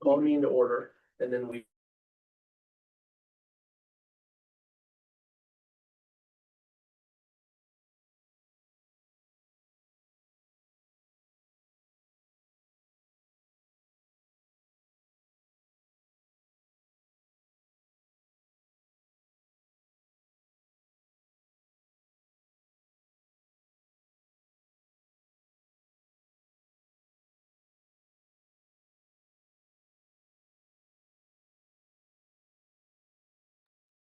call the meeting to order, and then we.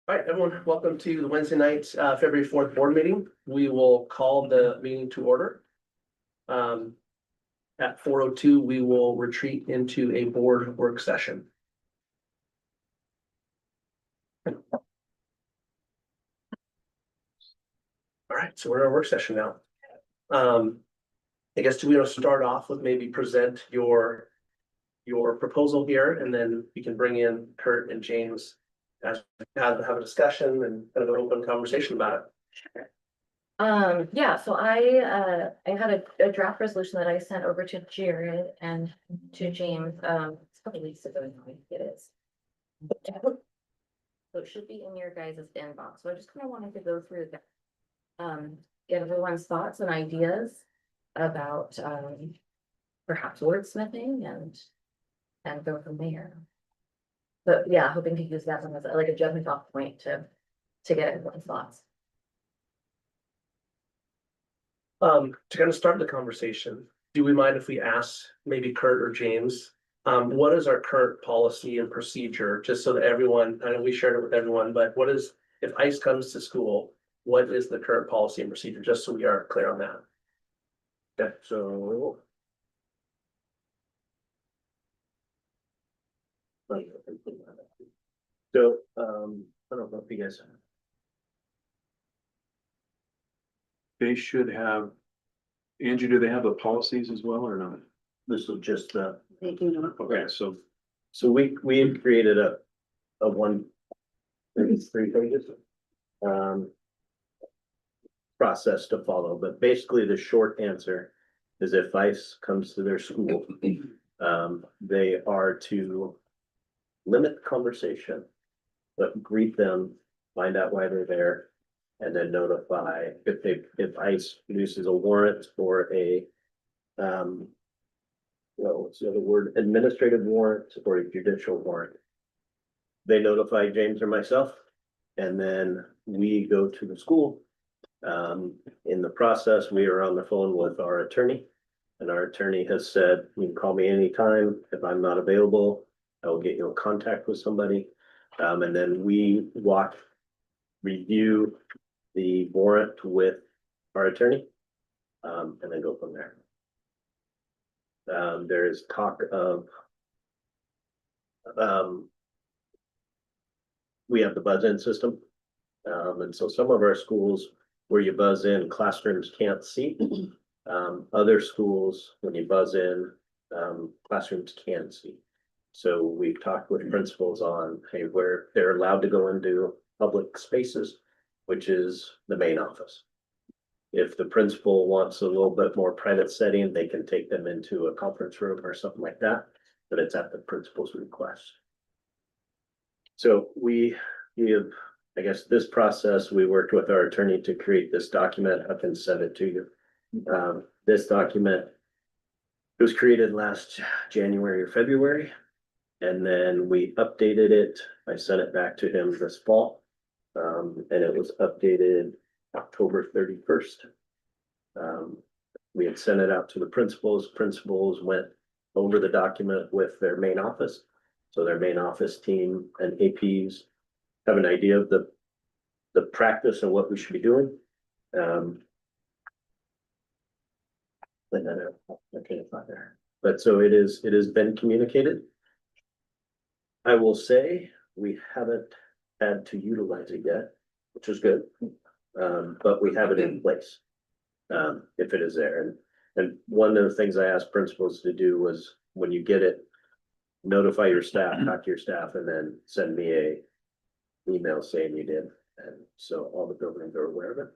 All right, everyone, welcome to the Wednesday night, February 4th board meeting. We will call the meeting to order. At 4:02, we will retreat into a board work session. All right, so we're in our work session now. I guess do we want to start off with maybe present your proposal here, and then we can bring in Kurt and James as have a discussion and kind of an open conversation about it. Sure. Yeah, so I had a draft resolution that I sent over to Jared and to James, it's a couple weeks ago, now I think it is. So it should be in your guys' inbox, so I just kind of wanted to go through that. Get everyone's thoughts and ideas about, perhaps wordsmithing and go from there. But yeah, hoping to use that as like a jumping off point to get everyone's thoughts. To kind of start the conversation, do we mind if we ask maybe Kurt or James, what is our current policy and procedure, just so that everyone, I know we shared it with everyone, but what is, if ICE comes to school, what is the current policy and procedure, just so we are clear on that? Yeah, so. So, I don't know if you guys. They should have, Angie, do they have the policies as well or not? This is just the, They do not. Okay, so so we had created a one, 33 pages. Process to follow, but basically the short answer is if ICE comes to their school, they are to limit the conversation, but greet them, find out why they're there, and then notify if ICE produces a warrant or a what's the other word, administrative warrant or a judicial warrant. They notify James or myself, and then we go to the school. In the process, we are on the phone with our attorney, and our attorney has said, you can call me anytime. If I'm not available, I will get you in contact with somebody. And then we review the warrant with our attorney, and then go from there. There is talk of, we have the buzz-in system. And so some of our schools where you buzz in, classrooms can't see. Other schools, when you buzz in, classrooms can see. So we've talked with principals on, hey, where they're allowed to go into public spaces, which is the main office. If the principal wants a little bit more private setting, they can take them into a conference room or something like that, but it's at the principal's request. So we have, I guess this process, we worked with our attorney to create this document. I can send it to you. This document, it was created last January or February, and then we updated it. I sent it back to him this fall, and it was updated October 31st. We had sent it out to the principals. Principals went over the document with their main office. So their main office team and APs have an idea of the practice and what we should be doing. Okay, it's not there. But so it has been communicated. I will say we haven't had to utilize it yet, which is good. But we have it in place. If it is there. And one of the things I asked principals to do was when you get it, notify your staff, talk to your staff, and then send me a email saying you did. And so all the buildings are aware of it.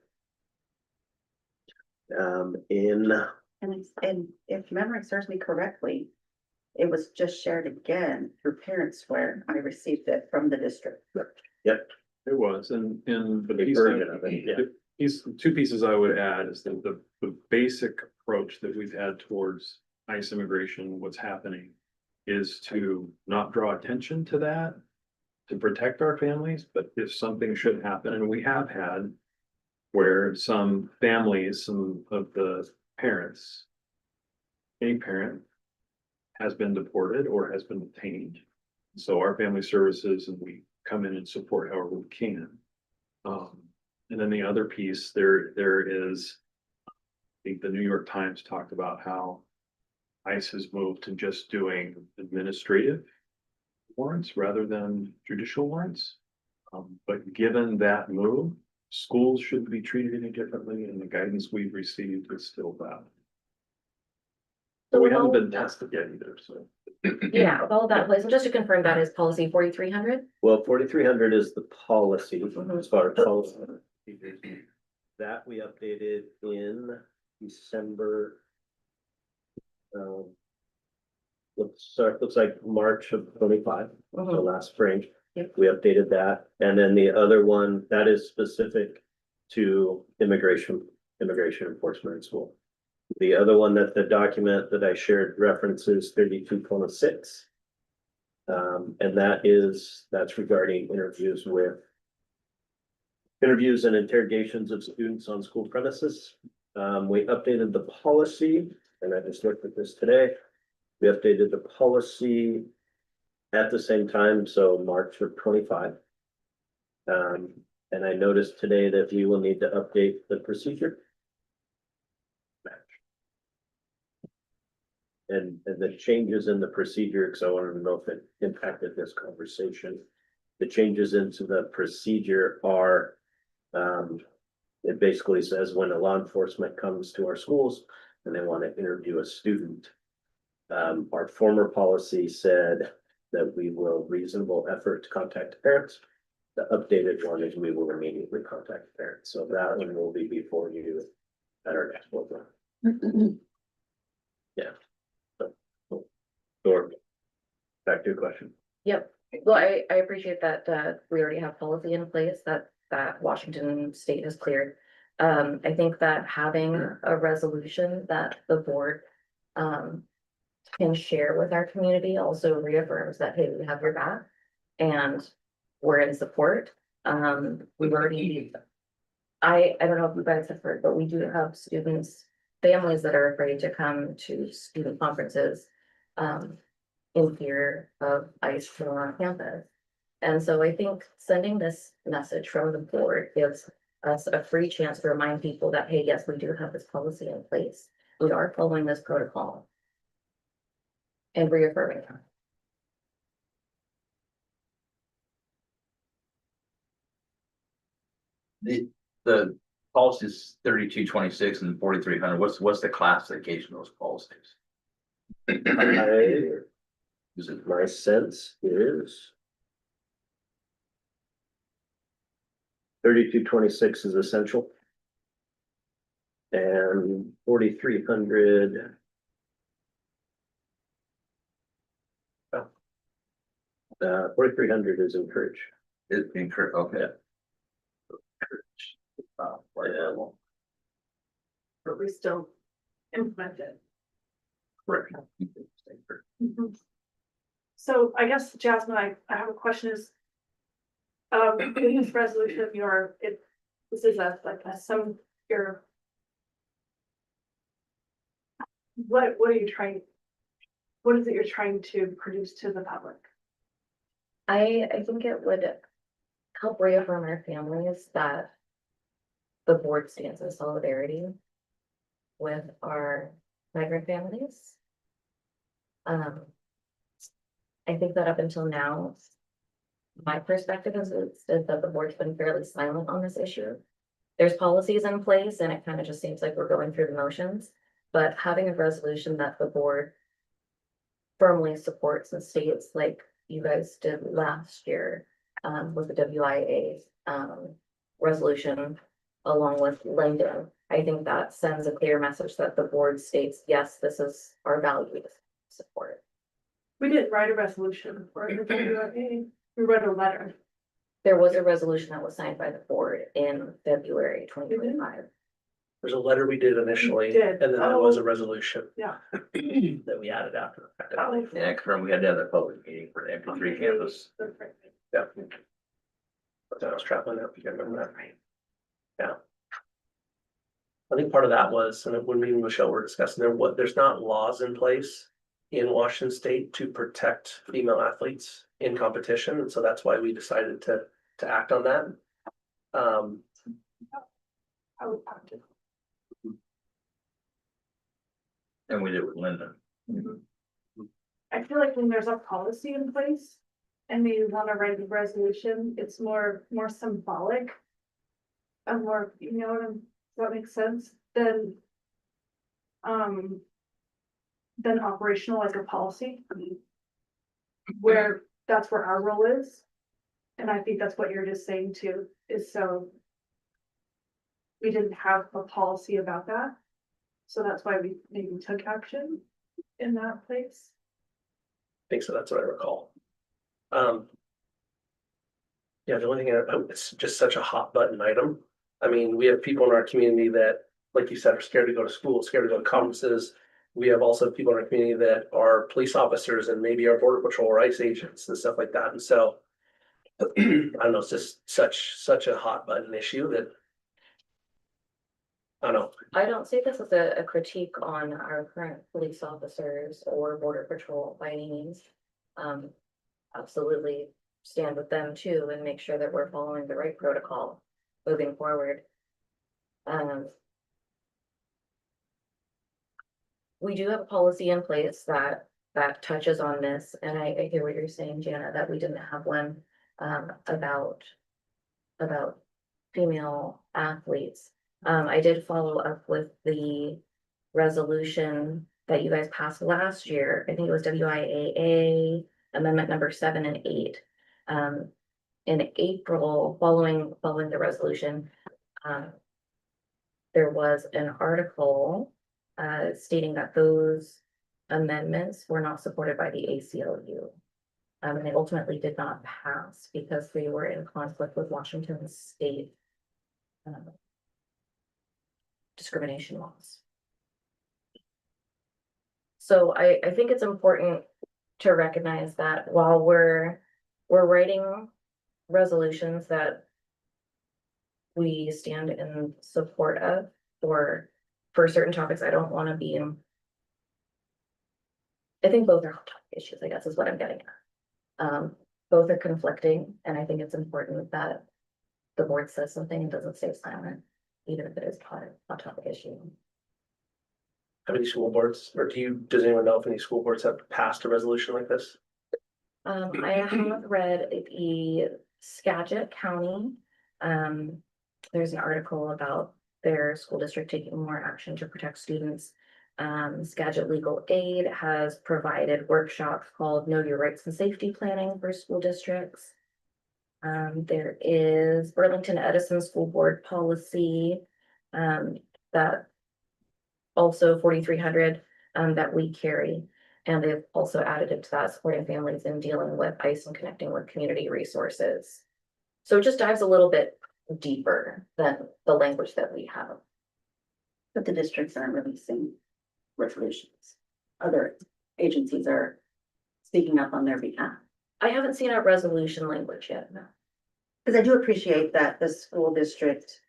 And if memory serves me correctly, it was just shared again through parents where I received it from the district. Yep, It was, and the the piece version of it, yeah. two pieces I would add is that the basic approach that we've had towards ICE immigration, what's happening, is to not draw attention to that, to protect our families, but if something should happen, and we have had where some families, some of the parents, any parent has been deported or has been detained. So our family services and we come in and support however we can. And then the other piece, there is, I think the New York Times talked about how ICE has moved to just doing administrative warrants rather than judicial warrants. But given that move, schools should be treated any differently, and the guidance we've received is still that. But we haven't been tested yet either, so. Yeah, with all of that in place, and just to confirm, that is policy 4300. Well, 4,300 is the policy, Mhm. as far as policy. That we updated in December. Looks like March of 25, so last spring. Yep. We updated that, and then the other one, that is specific to immigration enforcement in school. The other one, that the document that I shared references 32.6. And that's regarding interviews and interrogations of students on school premises. We updated the policy, and I just looked at this today. We updated the policy at the same time, so March of 25. And I noticed today that we will need to update the procedure. And the changes in the procedure, because I wanted to know if it impacted this conversation. The changes into the procedure are, it basically says when a law enforcement comes to our schools and they want to interview a student. Our former policy said that we will reasonable effort to contact parents. The updated one is we will immediately contact parents. So that one will be before you at our next board meeting. Yeah. Or back to your question. Yep, well, I appreciate that, we already have policy in place that Washington State has cleared. I think that having a resolution that the board, can share with our community also reaffirms that, hey, we have your back and we're in support. We've already, I don't know if you guys have heard, but we do have students, families that are afraid to come to student conferences, in fear of ICE coming on campus. And so I think sending this message from the board gives us a free chance to remind people that, hey, yes, we do have this policy in place. We are following this protocol. And reaffirming that. The policy is 3226 and 4300. What's the classification of those policies? Is it my sense is 3226 is essential. And 4300. 4300 is encouraged. It incur, okay. Yeah. But we still implement it. Correct. Mhm. So I guess, Jasmine, I have a question is. In this resolution of this is your. What are you trying? What is it you're trying to produce to the public? I think it would help reaffirm our families that the board stands in solidarity with our migrant families. I think that up until now, my perspective is that the board's been fairly silent on this issue. There's policies in place and it kind of just seems like we're going through the motions, but having a resolution that the board firmly supports and states like you guys did last year, with the WIA, resolution along with Langdon. I think that sends a clear message that the board states, yes, this is our values support. We didn't write a resolution for the WIA, we wrote a letter. There was a resolution that was signed by the board in February 2025. There's a letter we did initially, We did. and then there was a Oh. resolution. Yeah. That we added after the fact. Oh. Yeah, confirm, we had another public meeting for the MP3 campus. Yeah. But I was traveling up, you can remember that, right? Yeah. I think part of that was, and when me and Michelle were discussing there's not laws in place in Washington State to protect female athletes in competition, and so that's why we decided to act on that. I would have to. And we did with Linda. I feel like when there's a policy in place and we wanna write a resolution, it's more symbolic. And more, you know, does that make sense? Than operational like a policy. Where that's where our role is. And I think that's what you're just saying too, is so. We didn't have a policy about that. So that's why we maybe took action in that place. I think so, that's what I recall. Yeah, the only thing, it's just such a hot button item. I mean, we have people in our community that, like you said, are scared to go to school, scared to go to conferences. We have also people in our community that are police officers and maybe are border patrol or ICE agents and stuff like that, and so. I don't know, it's just such a hot button issue that. I don't know, I don't see this as a critique on our current police officers or border patrol by any means. Absolutely stand with them too and make sure that we're following the right protocol moving forward. We do have a policy in place that touches on this, and I hear what you're saying, Jana, that we didn't have one about female athletes. I did follow up with the resolution that you guys passed last year. I think it was WIAA amendment number 7 and 8. In April, following the resolution, there was an article stating that those amendments were not supported by the ACLU. And they ultimately did not pass because they were in conflict with Washington state discrimination laws. So I think it's important to recognize that while we're writing resolutions that we stand in support of, or for certain topics, I don't want to be in. I think both are hot topic issues, I guess is what I'm getting at. Both are conflicting, and I think it's important that the board says something and doesn't stay silent, even if it is a hot topic issue. have any school boards, or does anyone know if any school boards have passed a resolution like this? I have read the Skagit County. There's an article about their school district taking more action to protect students. Skagit Legal Aid has provided workshops called Know Your Rights and Safety Planning for school districts. There is Burlington Edison School Board policy that also 4300 that we carry. And they've also added it to that, supporting families in dealing with ICE and connecting with community resources. So it just dives a little bit deeper than the language that we have. But the districts aren't releasing resolutions. Other agencies are speaking up on their behalf. I haven't seen our resolution language yet, no. Because I do appreciate that the school district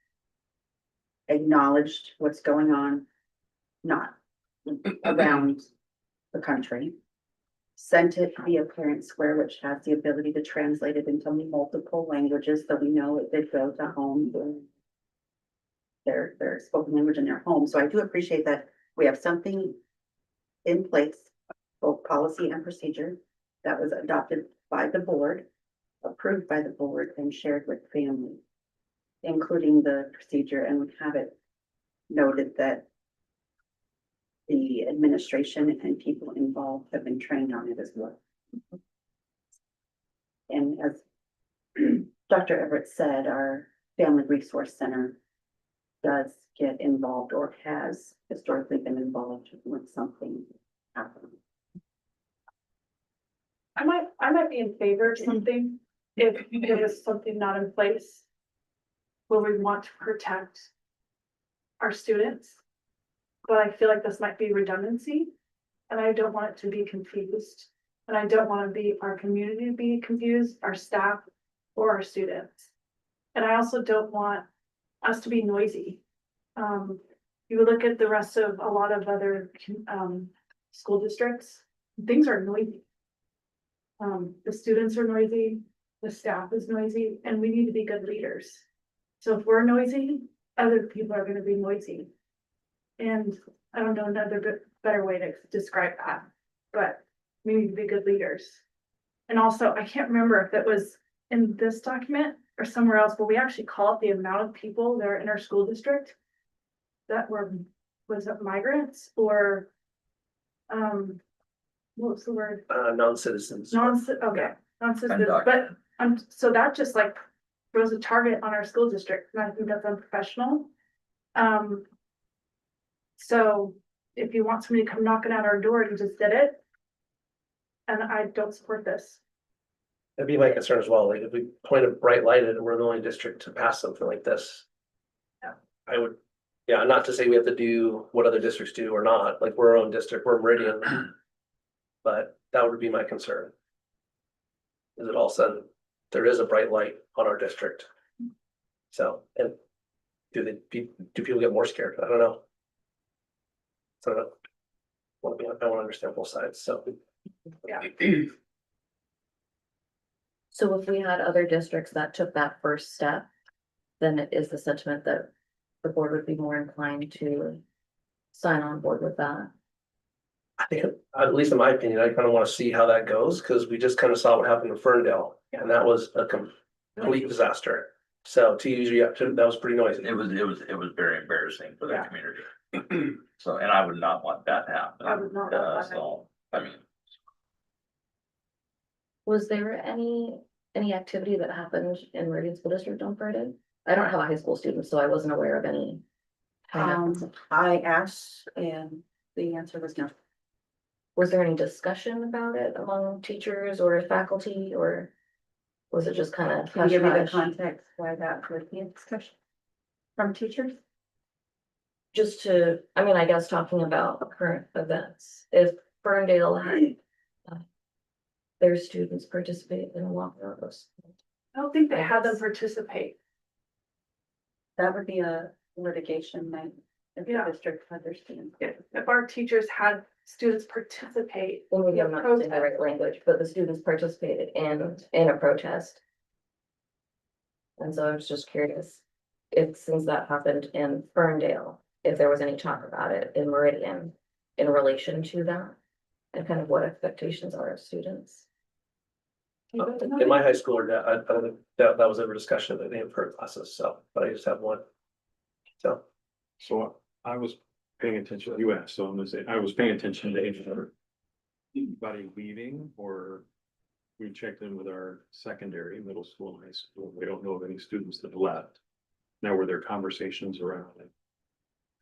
acknowledged what's going on, not around the country. Sent it via Parent Square, which has the ability to translate it into multiple languages, so we know it did go to home. Their spoken language in their home, so I do appreciate that we have something in place, both policy and procedure, that was adopted by the board, approved by the board, and shared with family, including the procedure, and we have it noted that the administration and people involved have been trained on it as well. And as Dr. Everett said, our Family Resource Center does get involved or has historically been involved when something happens. I might be in favor of something if there was something not in place. Where we want to protect our students. But I feel like this might be redundancy, and I don't want it to be confused. And I don't want to be our community to be confused, our staff or our students. And I also don't want us to be noisy. You look at the rest of a lot of other school districts, things are noisy. The students are noisy, the staff is noisy, and we need to be good leaders. So if we're noisy, other people are gonna be noisy. And I don't know another better way to describe that, but we need to be good leaders. And also, I can't remember if it was in this document or somewhere else, but we actually call it the amount of people that are in our school district that were, was it migrants or, what was the word? Non-citizens. Okay, non-citizens, Undocumented. but, so that just like throws a target on our school district, and I think that's unprofessional. So if you want somebody to come knocking at our door, you just did it. And I don't support this. That'd be my concern as well, like if we point a bright light at it, we're the only district to pass something like this. Yeah. I would, yeah, not to say we have to do what other districts do or not, like we're our own district, we're Meridian. But that would be my concern. Is it all of a sudden, there is a bright light on our district. So, and do people get more scared? I don't know. So I want to understand both sides, so. Yeah. So if we had other districts that took that first step, then it is the sentiment that the board would be more inclined to sign on board with that. I think, at least in my opinion, I kind of want to see how that goes, because we just kind of saw what happened in Ferndale, and that was a complete disaster. So to use you, that was pretty noisy. It was very embarrassing for the Yeah. community. So, and I would not want that to happen. I would not want that. So, I mean, Was there any activity that happened in Meridian School District on Friday? I don't have a high school student, so I wasn't aware of any. I asked and the answer was no. Was there any discussion about it among teachers or faculty, or was it just kind of? Can you give me the context why that would be a discussion from teachers? Just to, I mean, I guess talking about current events, if Ferndale had their students participate in a walk around those. I don't think they had them participate. That would be a litigation night if the Yeah. district understands. If our teachers had students participate. Well, maybe I'm in a not using the protest. right language, but the students participated in a protest. And so I was just curious, if since that happened in Ferndale, if there was any talk about it in Meridian in relation to that? And kind of what expectations are of students? In my high school, I don't think that was ever discussion that they have heard classes, so, but I just have one. So, So I was paying attention, you asked, so I'm gonna say, I was paying attention to anybody leaving, or we checked in with our secondary, middle school, and high school. We don't know of any students that left. Now, were there conversations around like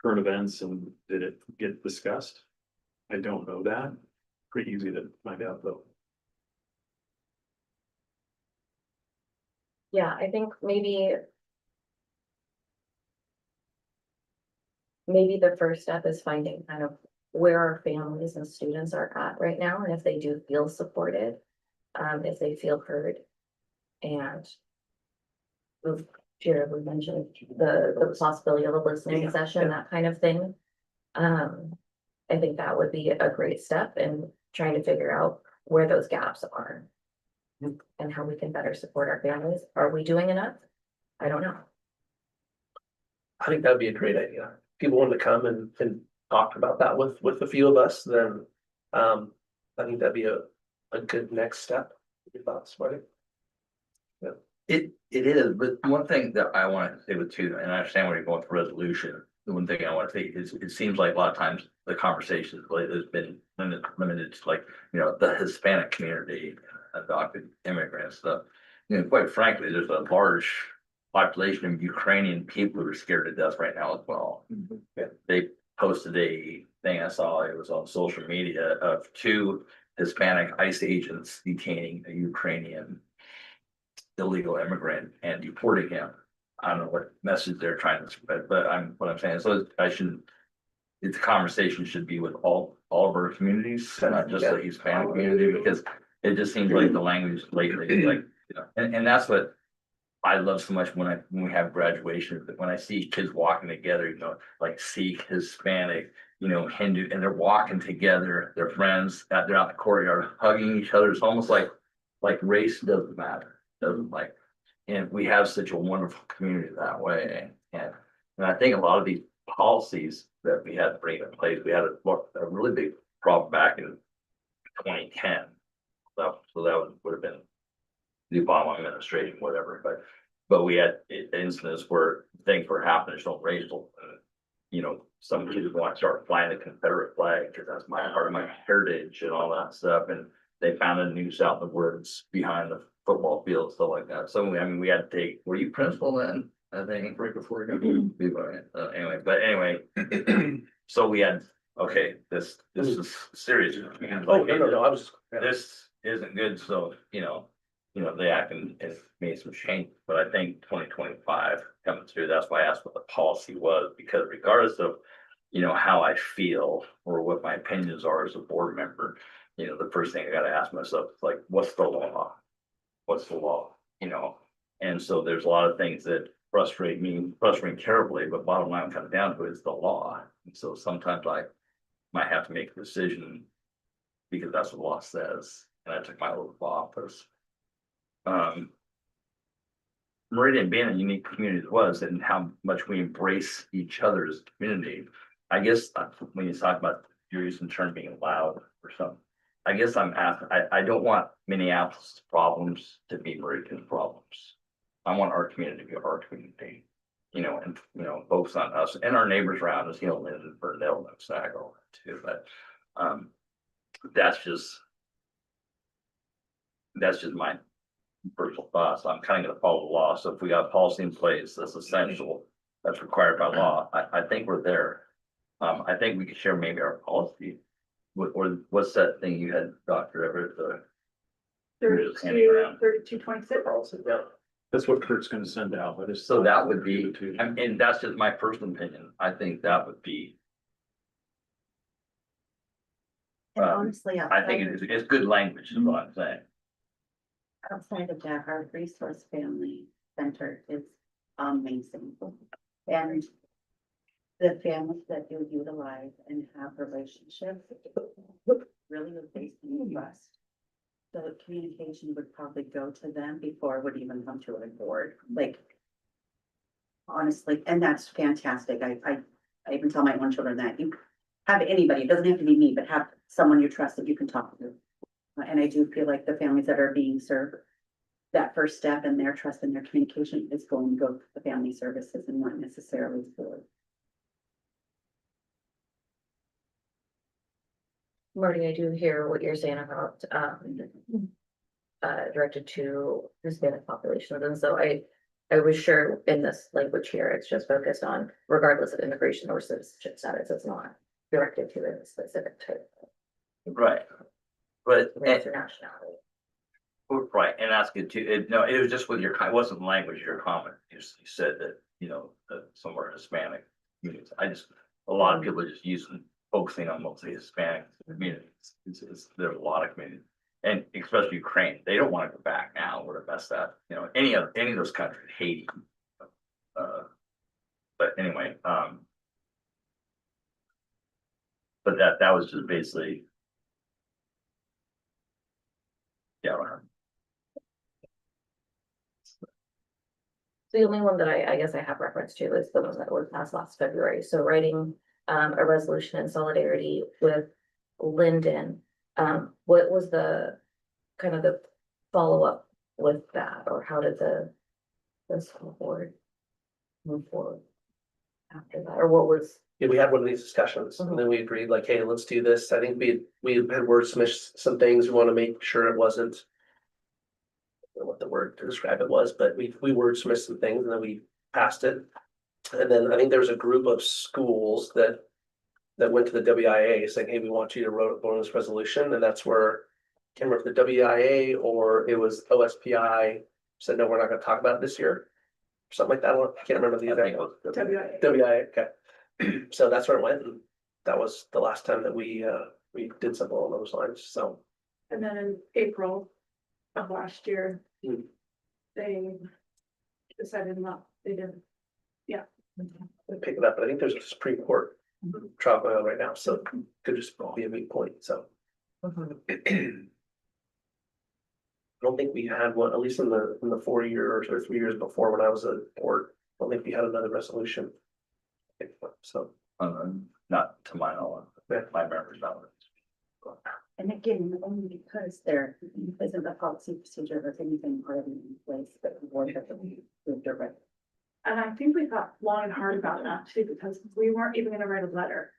current events, and did it get discussed? I don't know that. Pretty easy to find out though. Yeah, I think maybe the first step is finding kind of where our families and students are at right now, and if they do feel supported, if they feel heard. And Jared, we mentioned the possibility of a listening session, that kind of thing. I think that would be a great step in trying to figure out where those gaps are. And how we can better support our families. Are we doing enough? I don't know. I think that'd be a great idea. People want to come and talk about that with a few of us, then, I think that'd be a good next step. Your thoughts, Marty? it is, but one thing that I want to say with too, and I understand where you're going with resolution. The one thing I want to say is, it seems like a lot of times the conversations lately has been limited to like, you know, the Hispanic community, adopted immigrants, quite frankly, there's a large population of Ukrainian people who are scared to death right now as well. They posted a thing I saw, it was on social media, of two Hispanic ICE agents detaining a Ukrainian illegal immigrant and deporting him. I don't know what message they're trying to spread, but what I'm saying, so I should, it's a conversation should be with all of our communities, not just the Hispanic community, because it just seems like the language lately, like, you know, and that's what I love so much when we have graduation, that when I see kids walking together, you know, like Sikh, Hispanic, you know, Hindu, and they're walking together, they're friends, they're out in the courtyard hugging each other. It's almost like race doesn't matter, doesn't like, and we have such a wonderful community that way. And I think a lot of these policies that we had to bring in place, we had a really big problem back in 2010. So that would have been the Obama administration, whatever, but we had incidents where things were happening, just don't raise them. You know, some kids want to start flying the Confederate flag because that's part of my heritage and all that stuff. And they found a noose out in the woods behind the football field, stuff like that. So I mean, we had to take. Were you principal then? I think right before you got anyway. So we had, okay, this is serious. Oh, no, I was. This isn't good. So you know, they act and made some change, but I think 2025 coming through, that's why I asked what the policy was, because regardless of, you know, how I feel or what my opinions are as a board member, you know, the first thing I gotta ask myself is like, what's the law? What's the law? You know, and so there's a lot of things that frustrate me terribly, but bottom line comes down to it is the law. And so sometimes I might have to make a decision because that's what the law says. And I took my oath of office. Meridian being a unique community it was, and how much we embrace each other as a community. I guess when you talk about you're using the term being loud or something, I guess I'm asking, I don't want Minneapolis problems to be Meridian problems. I want our community to be our community, you know, and focus on us and our neighbors around us, you know, Linden, Ferndale, and Sago too. But that's just my personal thoughts. I'm kind of going to follow the law. So if we got policy in place, that's essential, that's required by law. I think we're there. I think we could share maybe our policy. Or what's that thing you had, Dr. Everett? 3226. Yeah. That's what Kurt's gonna send out, but it's. So that would be, and that's just my personal opinion. I think that would be, And honestly, I think it's good language is what I'm saying. outside of that, our resource family center is amazing. And the families that you utilize and have relationships really are based on trust. So the communication would probably go to them before it would even come to a board, like. Honestly, and that's fantastic. I even tell my own children that you have anybody, it doesn't have to be me, but have someone you trust that you can talk to. And I do feel like the families that are being served, that first step in their trust and their communication is going to go to the family services and not necessarily the board. Marty, I do hear what you're saying about, directed to Hispanic populations, and so I was sure in this language here, it's just focused on regardless of immigration or citizenship status, it's not directed to a specific type. Right. But, Race or nationality. right, and that's good too. It was just with your, it wasn't language, your comment. You said that, you know, that some are Hispanic communities. A lot of people are just focusing on mostly Hispanic communities. There's a lot of communities. And especially Ukraine, they don't want to go back now. We're the best at, you know, any of those countries, Haiti. But anyway, but that was just basically. Yeah. The only one that I guess I have reference to is the one that was passed last February, so writing a resolution in solidarity with Linden. What was the kind of the follow-up with that, or how did the school board move forward after that, or what was? Yeah, we had one of these discussions and then we agreed like, hey, let's do this. I think we had wordsmithed some things. We want to make sure it wasn't. I don't know what the word to describe it was, but we wordsmithed some things and then we passed it. And then I think there was a group of schools that went to the WIA saying, hey, we want you to vote on this resolution. And that's where can't remember if the WIA or it was OSPI said, no, we're not gonna talk about it this year. Something like that, I can't remember the I think exact. it was WIA. WIA, okay. So that's where it went, and that was the last time that we did something along those lines, so. And then in April of last year, Hmm. they decided not, they didn't. Pick it up, but I think there's a Supreme Court trial going on right now, so it could just be a big point, so. Mhm. I don't think we had one, at least in the 4 years or 3 years before when I was a board, I don't think we had another resolution. So, Not to my knowledge, Yeah. my memory's not. And again, only because there isn't a policy procedure or anything already in place, but the board has moved already. And I think we thought long and hard about that too, because we weren't even gonna write a letter.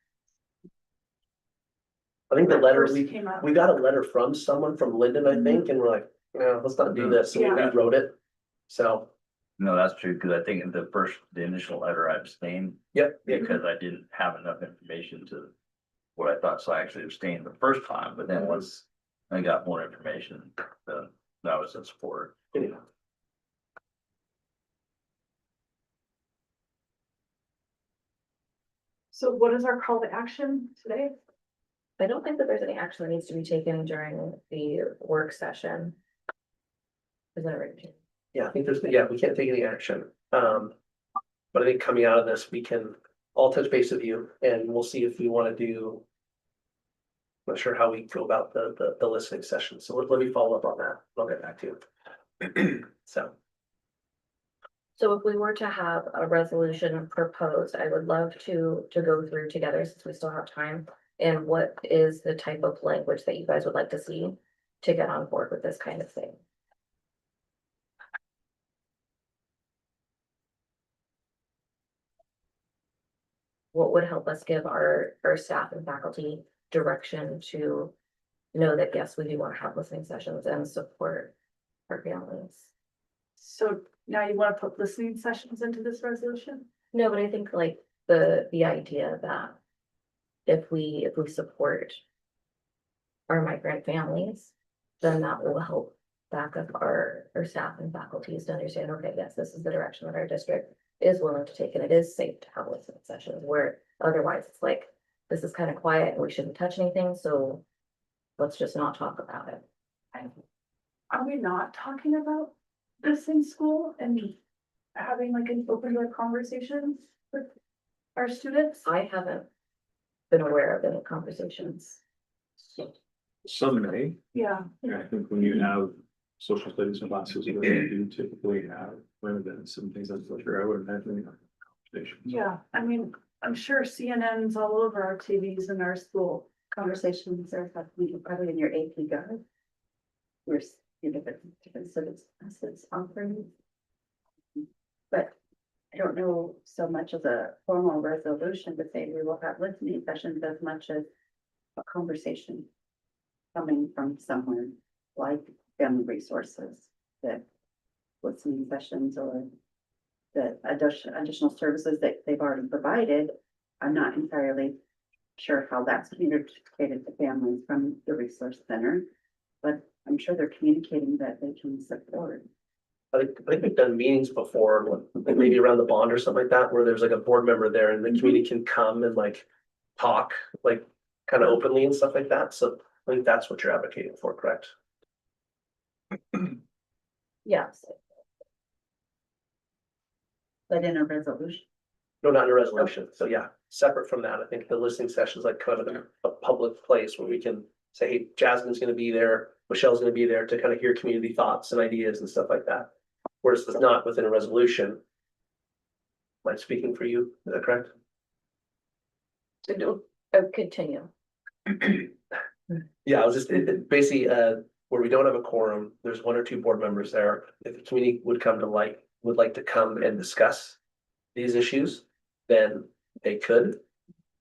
I think the That letter, first we came up. got a letter from someone, from Lyndon, I think, and we're like, no, let's not do this, so we Yeah. rewrote it. So, No, that's true, because I think in the initial letter I abstained yep, because I didn't have enough information to what I thought, so I actually abstained the first time, but then once I got more information, then I was in support. anyhow. So what is our call to action today? I don't think that there's any action that needs to be taken during the work session. Is that right? Yeah, I think we can't take any action. But I think coming out of this, we can all touch base with you and we'll see if we want to do. Not sure how we go about the listening session, so let me follow up on that. I'll get back to you. So, So if we were to have a resolution proposed, I would love to go through together since we still have time. And what is the type of language that you guys would like to see to get on board with this kind of thing? What would help us give our staff and faculty direction to know that, yes, we do want to have listening sessions and support our families? So now you wanna put listening sessions into this resolution? No, but I think like the idea that if we support our migrant families, then that will help back up our staff and faculties to understand, okay, yes, this is the direction that our district is willing to take, and it is safe to have listening sessions, where otherwise it's like, this is kind of quiet and we shouldn't touch anything, so let's just not talk about it. Are we not talking about this in school and having like an open door conversation with our students? I haven't been aware of any conversations. Some may, Yeah, I think when you have social studies classes, you do typically have women events and things like that, I would imagine. Conversations. yeah, I mean, I'm sure CNN's all over our TVs in our school. Conversations are happening probably in your AP guide. We're, different civics offering. But I don't know so much as a formal resolution to say we will have listening sessions as much as a conversation coming from somewhere like family resources, that listening sessions or the additional services that they've already provided. I'm not entirely sure how that's communicated to families from the resource center, but I'm sure they're communicating that they can support. I think we've done meetings before, like maybe around the bond or something like that, where there's like a board member there and the community can come and like talk, like kind of openly and stuff like that, so I think that's what you're advocating for, correct? Yes, But in a resolution, No, not in a resolution, so yeah, separate from that, I think the listening session is like kind of a public place where we can say, hey, Jasmine's gonna be there, Michelle's gonna be there to kind of hear community thoughts and ideas and stuff like that. Whereas it's not within a resolution. Am I speaking for you, is that correct? continue. Yeah, I was just, basically, where we don't have a quorum, there's one or two board members there. If the community would like to come and discuss these issues, then they could.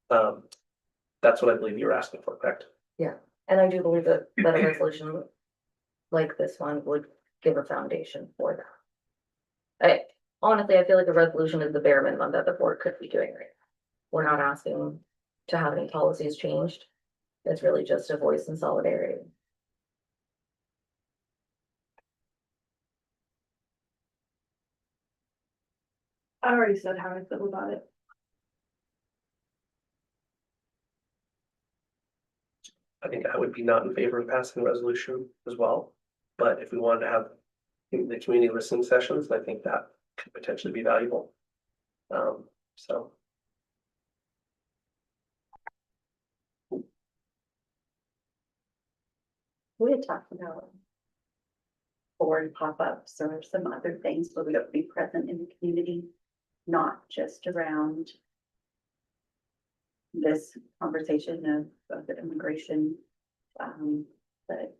That's what I believe you're asking for, correct? And I do believe that a resolution like this one would give a foundation for that. Honestly, I feel like a resolution is the bare minimum that the board could be doing right now. We're not asking to have any policies changed. It's really just a voice in solidarity. I already said how I feel about it. I think I would be not in favor of passing a resolution as well. But if we wanted to have the community listening sessions, I think that could potentially be valuable. So. We had talked about board pop-ups or some other things where we have to be present in the community, not just around this conversation of the immigration. But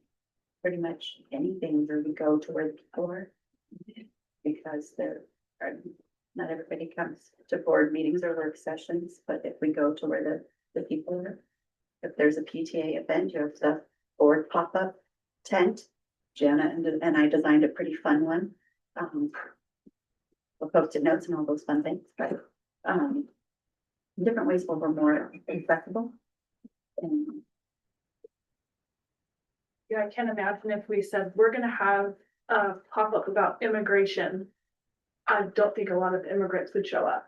pretty much anything where we go to where the people are. Because there are, not everybody comes to board meetings or work sessions, but if we go to where the people are. If there's a PTA event, you have the board pop-up tent. Jana and I designed a pretty fun one. We'll post it notes and all those fun things, but different ways where we're more accessible. And Yeah, I can't imagine if we said, we're gonna have a pop-up about immigration. I don't think a lot of immigrants would show up.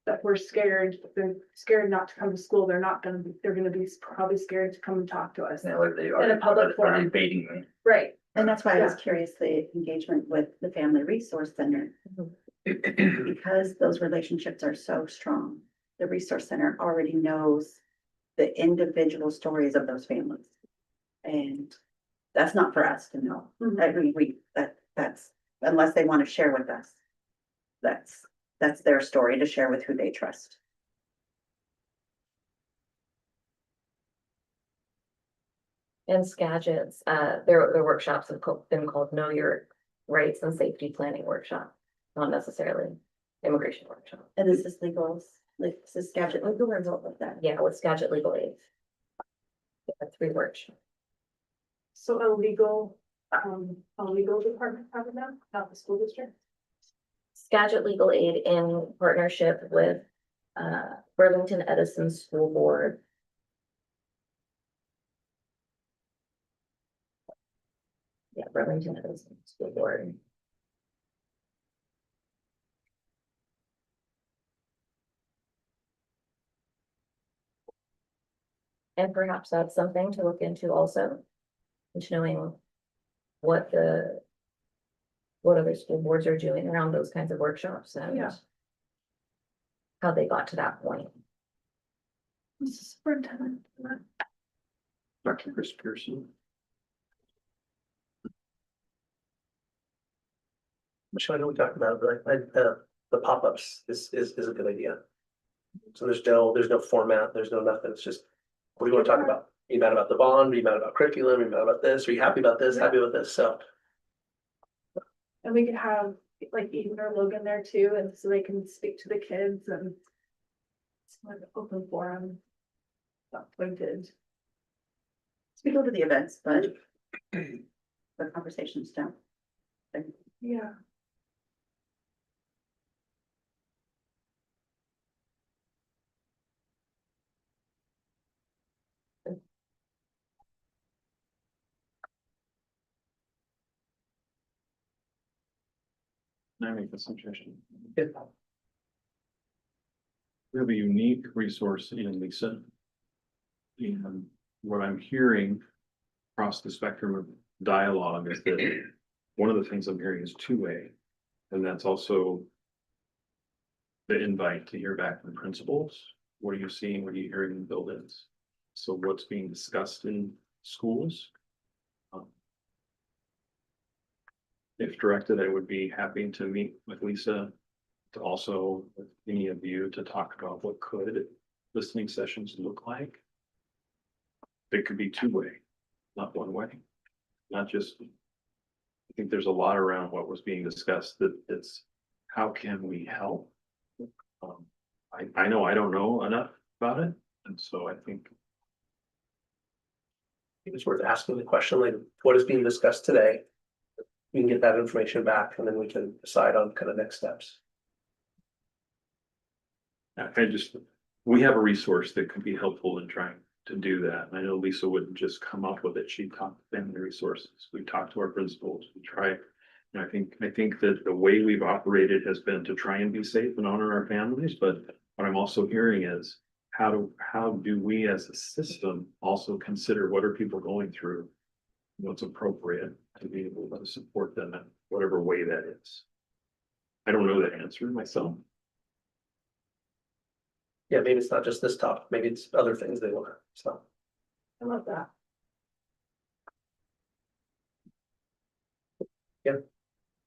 That we're scared, they're scared not to come to school, they're gonna be probably scared to come and talk to us. Yeah, like they In a public are forum. debating me. Right, and that's why I was Yeah. curious, the engagement with the Family Resource Center. Because those relationships are so strong, the Resource Center already knows the individual stories of those families. And that's not for us to know. Mhm. I mean, that's, unless they want to share with us. That's their story to share with who they trust. And Skagit's, their workshops have been called Know Your Rights and Safety Planning Workshop, not necessarily immigration workshop. And this is this is Skagit legal or what was that? Yeah, with Skagit Legal Aid. Yeah, 3 workshops. so a legal department having them, not the school district. Skagit Legal Aid in partnership with Burlington Edison School Board. Yeah, Burlington Edison School Board. And perhaps that's something to look into also, into knowing what other school boards are doing around those kinds of workshops and Yeah. how they got to that point. Superintendent. Dr. Chris Pearson. Michelle, I know we talked about it, but the pop-ups is a good idea. So there's no format, there's no nothing, it's just, what do you want to talk about? Are you mad about the bond? Are you mad about curriculum? Are you mad about this? Are you happy about this? Happy about this? So. And we could have like Eden or Logan there too, and so they can speak to the kids and. It's like an open forum. Not pointed. We go to the events, but the conversations don't. Yeah. Can I make a suggestion? Yeah. We have a unique resource in Lisa. And what I'm hearing across the spectrum of dialogue is that one of the things I'm hearing is two-way. And that's also the invite to hear back from principals. What are you seeing? What are you hearing in buildings? So what's being discussed in schools? If directed, I would be happy to meet with Lisa, to also with any of you to talk about what could listening sessions look like. They could be two-way, not one-way, not just. I think there's a lot around what was being discussed that it's how can we help? I know I don't know enough about it, and so I think It's worth asking the question, like, what is being discussed today? We can get that information back and then we can decide on kind of next steps. we have a resource that could be helpful in trying to do that. And I know Lisa wouldn't just come up with it. She'd talk to family resources. We talk to our principals. We try And I think that the way we've operated has been to try and be safe and honor our families, but what I'm also hearing is how do we as a system also consider what are people going through? What's appropriate to be able to support them in whatever way that is. I don't know that answer myself. Yeah, maybe it's not just this topic, maybe it's other things they want, so. I love that.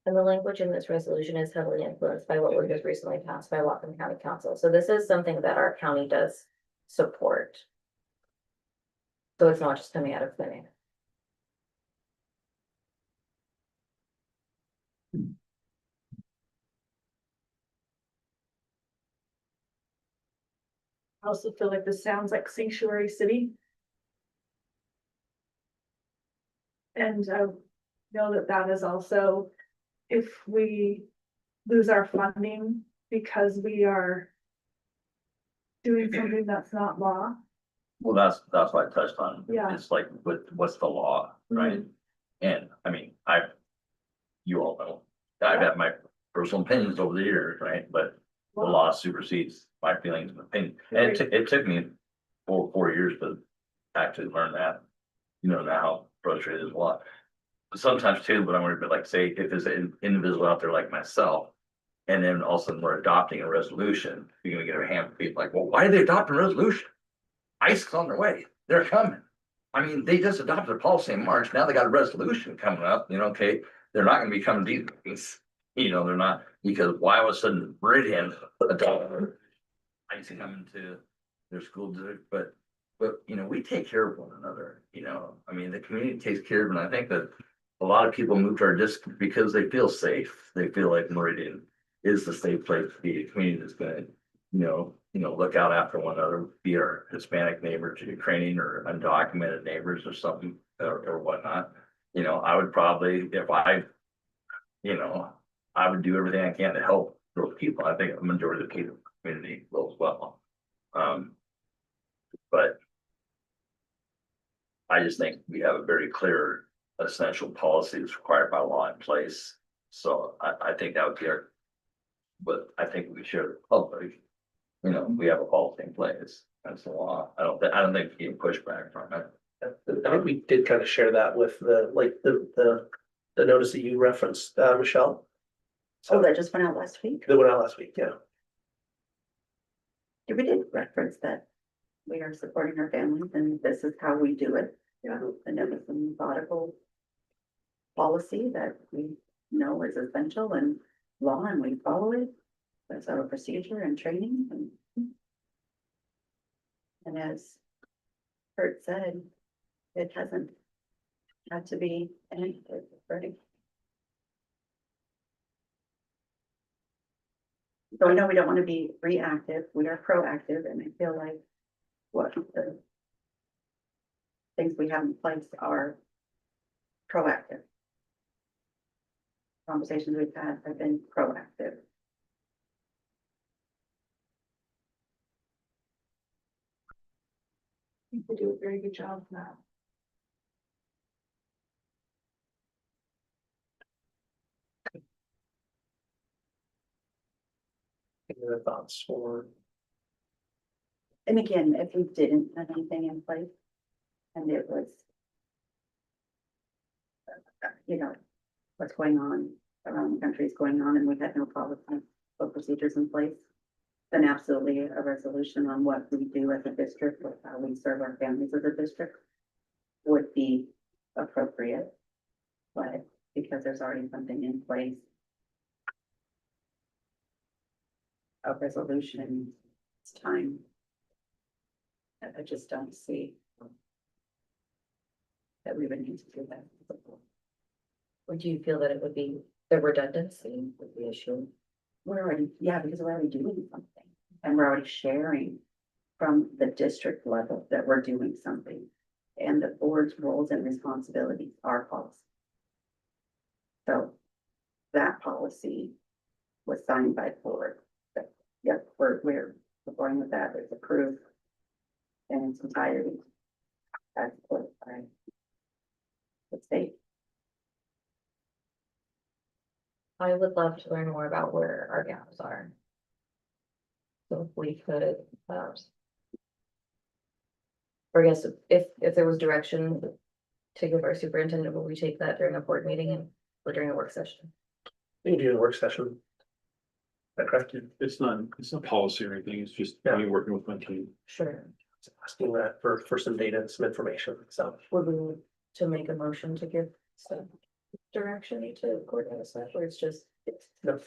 And the language in this resolution is heavily influenced by what was just recently passed by Whatcom County Council. So this is something that our county does support. So it's not just coming out of thin air. I also feel like this sounds like sanctuary city. And I know that that is also, if we lose our funding because we are doing something that's not law. Well, that's what I touched on. Yeah. It's like, what's the law, right? And I mean, you all know, I've had my personal opinions over the years, right? But the law supersedes my feelings and opinion. And it took me four years to actually learn that, you know, now frustrated is a lot. But sometimes too, but I'm worried, but like say, if there's an individual out there like myself, and then all of a sudden we're adopting a resolution, you're gonna get a hand of people like, well, why did they adopt a resolution? ICE is on their way, they're coming. I mean, they just adopted a policy in March, now they got a resolution coming up, you know, okay, they're not gonna be coming to these meetings. You know, they're not, because why all of a sudden Meridian adopted ICE coming to their school district, but, you know, we take care of one another, you know, I mean, the community takes care of, and I think that a lot of people move to our district because they feel safe, they feel like Meridian is the safe place to be, a community that's gonna, look out after one another, be our Hispanic neighbors, Ukrainian or undocumented neighbors or something, or whatnot. You know, I would probably, if I would do everything I can to help those people. I think the majority of the people in the community will as well. But I just think we have a very clear essential policy that's required by law in place. So I think that would be our, but I think we share the public, you know, we have a policy in place. That's the law. I don't think we can push back from it. I think we did kind of share that with the notice that you referenced, Michelle. Oh, So that just went out last week. that went out last week, yeah. We did reference that we are supporting our families and this is how we do it. Yeah. And it was a methodical policy that we know is essential and law and we follow it. That's our procedure and training and as Kurt said, it hasn't had to be enacted, right? So I know we don't want to be reactive, we are proactive, and I feel like what the things we have in place are proactive. Conversations we've had have been proactive. I think we do a very good job of that. Any other thoughts or? And again, if we didn't have anything in place and it was, what's going on around the country is going on and we had no policies or procedures in place, then absolutely a resolution on what we do as a district, or how we serve our families as a district would be appropriate. But because there's already something in place, a resolution, it's time. I just don't see that we would need to do that. Would you feel that it would be the redundancy with the issue? We're already, yeah, because we're already doing something and we're already sharing from the district level that we're doing something. And the board's roles and responsibilities are policy. So that policy was signed by the board. But, yep, we're supporting with that. It's approved in its entirety. That's what I would say. I would love to learn more about where our gaps are. So if we could, or I guess if there was direction to give our superintendent, will we take that during a board meeting and or during a work session? We can do a work session. Is that correct? It's not policy or anything, it's just Yeah. me working with my team. Sure. Asking that for some data and some information, so. Would we need to make a motion to give some direction to coordinate with staff, or it's just, it's. No.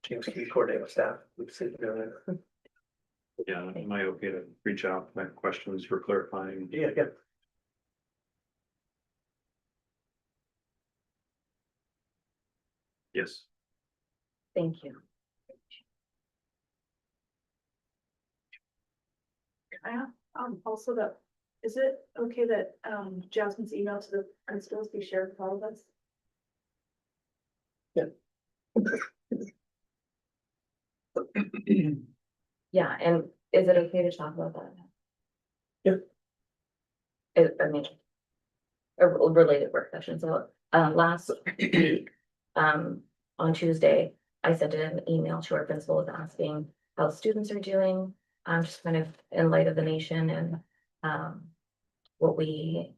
James, can you coordinate with staff? We've seen it doing it. Yeah, am I okay to reach out, have questions for clarifying? Yeah, yeah. Yes. Thank you. Also that, is it okay that, Jasmine's email to the principals be shared with all of us? Yeah, and is it okay to talk about that? Yeah. I mean. A related work session, so, last week, on Tuesday, I sent an email to our principals asking how students are doing. Just kind of in light of the nation and, what we,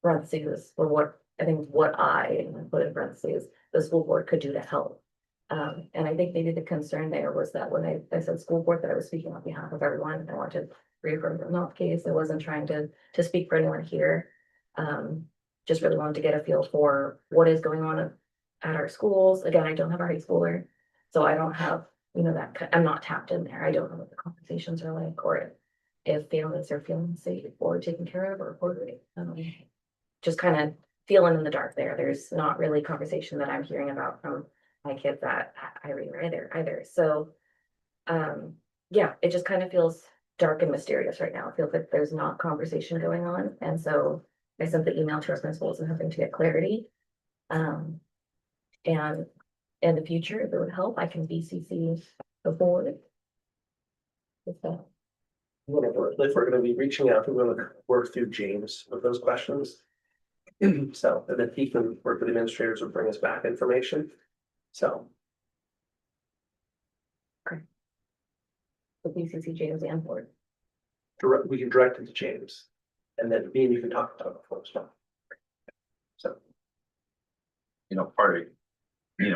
parentheses, or what, I think what I put in parentheses, the school board could do to help. And I think maybe the concern there was that when I said school board, that I was speaking on behalf of everyone, I wanted to reaffirm that not the case, I wasn't trying to speak for anyone here. Just really wanted to get a feel for what is going on at our schools. Again, I don't have a high schooler, so I don't have, I'm not tapped in there. I don't know what the conversations are like, or if families are feeling safe or taken care of or poorly. Just kind of feeling in the dark there. There's not really conversation that I'm hearing about from my kids at Irene either. So, yeah, it just kind of feels dark and mysterious right now. It feels like there's not conversation going on. And so I sent the email to our principals and hoping to get clarity. And in the future, if it would help, I can BCC the board. With that. Whatever, if we're gonna be reaching out, we're gonna work through James with those questions. So, and then he can work with administrators or bring us back information. So, The BCC James and board. we can direct it to James. And then me and you can talk about it before as well. So, Part of, we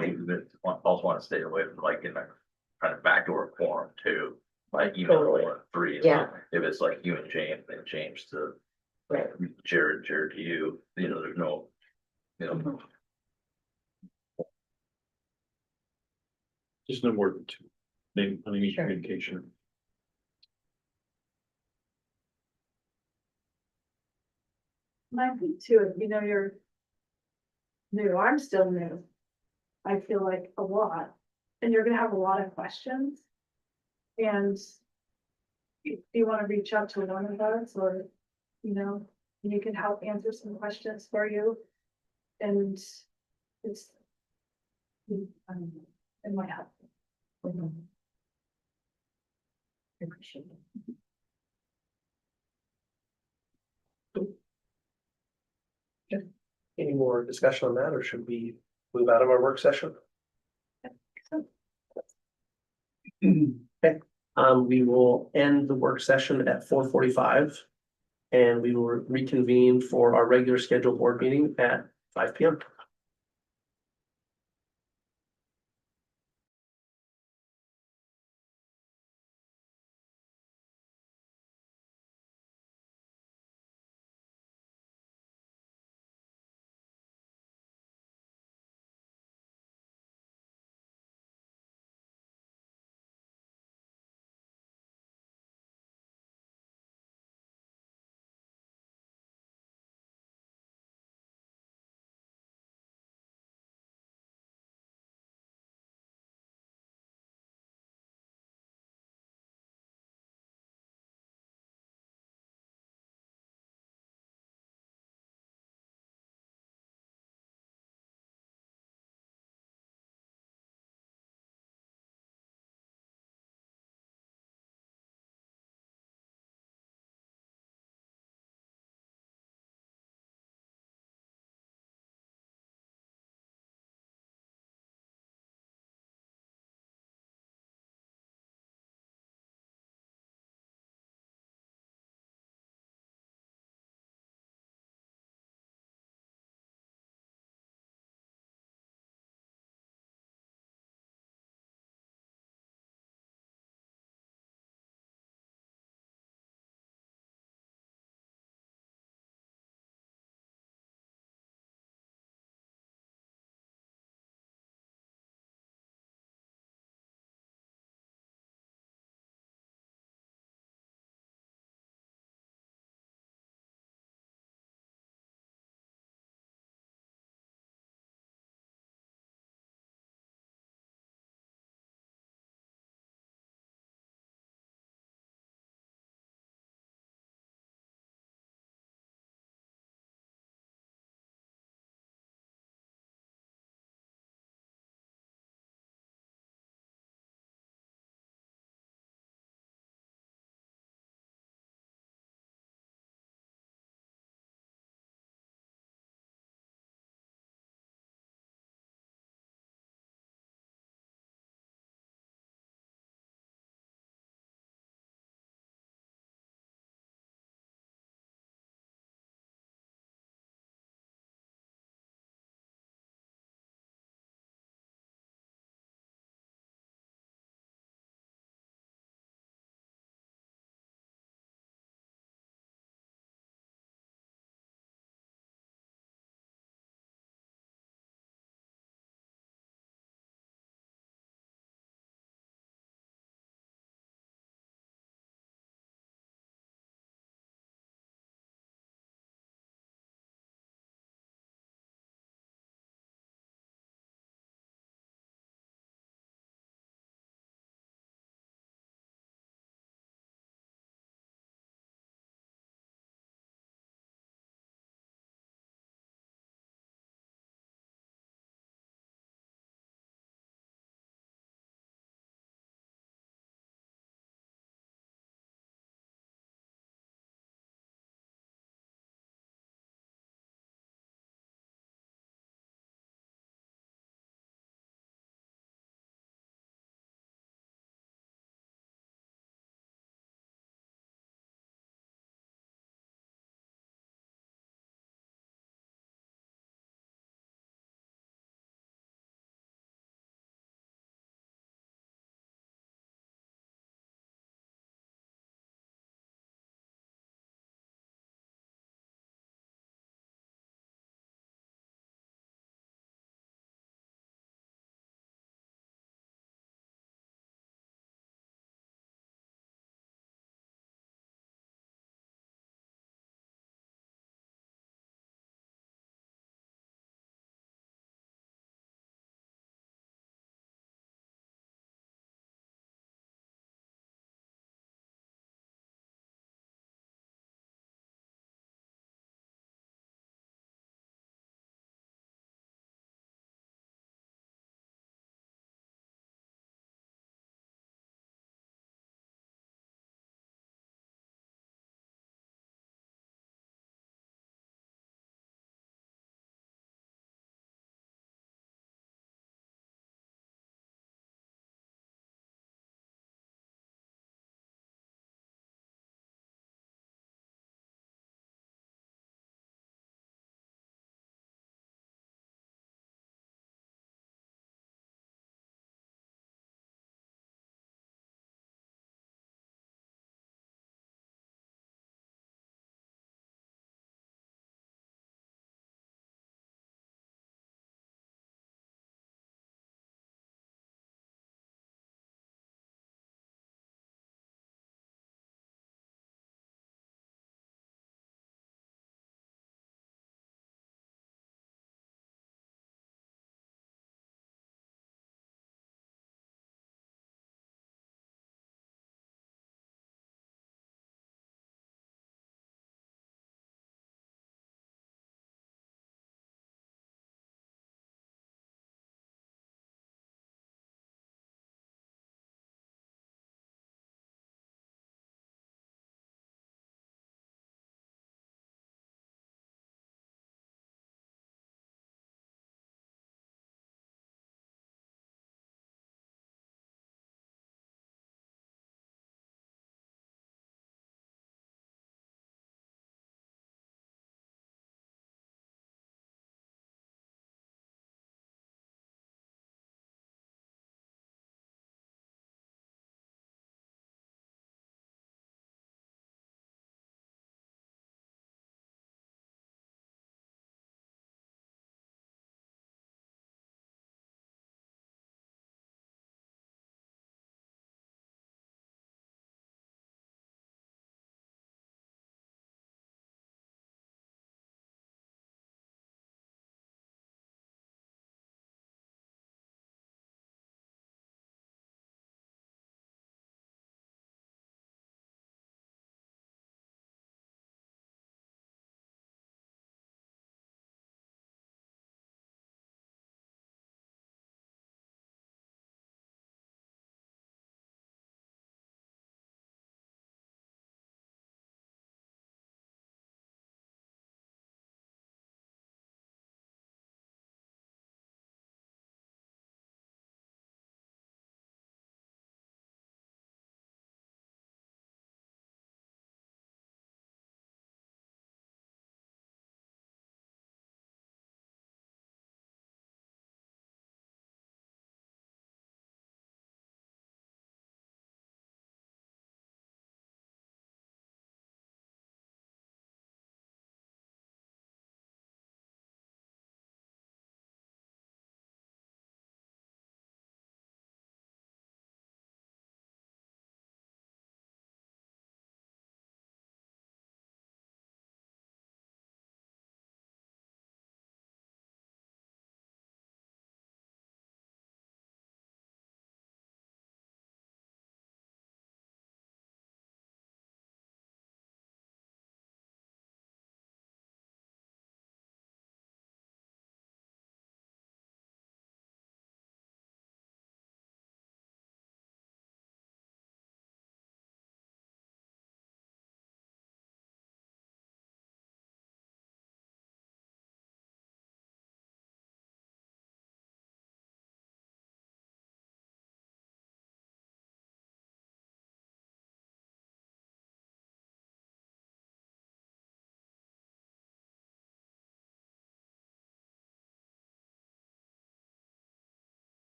also want to stay away from like in a kind of backdoor forum too. Like email Totally. 1 3. Yeah. If it's like you and James, then James to Right. Jared to you, there's no, Mhm. Just no more than two. Name, I mean, Sure. communication. Might be too, if you're new, I'm still new. I feel like a lot, and you're gonna have a lot of questions. And if you wanna reach out to one of us, or, you can help answer some questions for you. And it's, it might help. Mhm. I appreciate it. any more discussion on that, or should we move out of our work session? Okay, we will end the work session at 4:45. And we will reconvene for our regular scheduled board meeting at 5 p.m.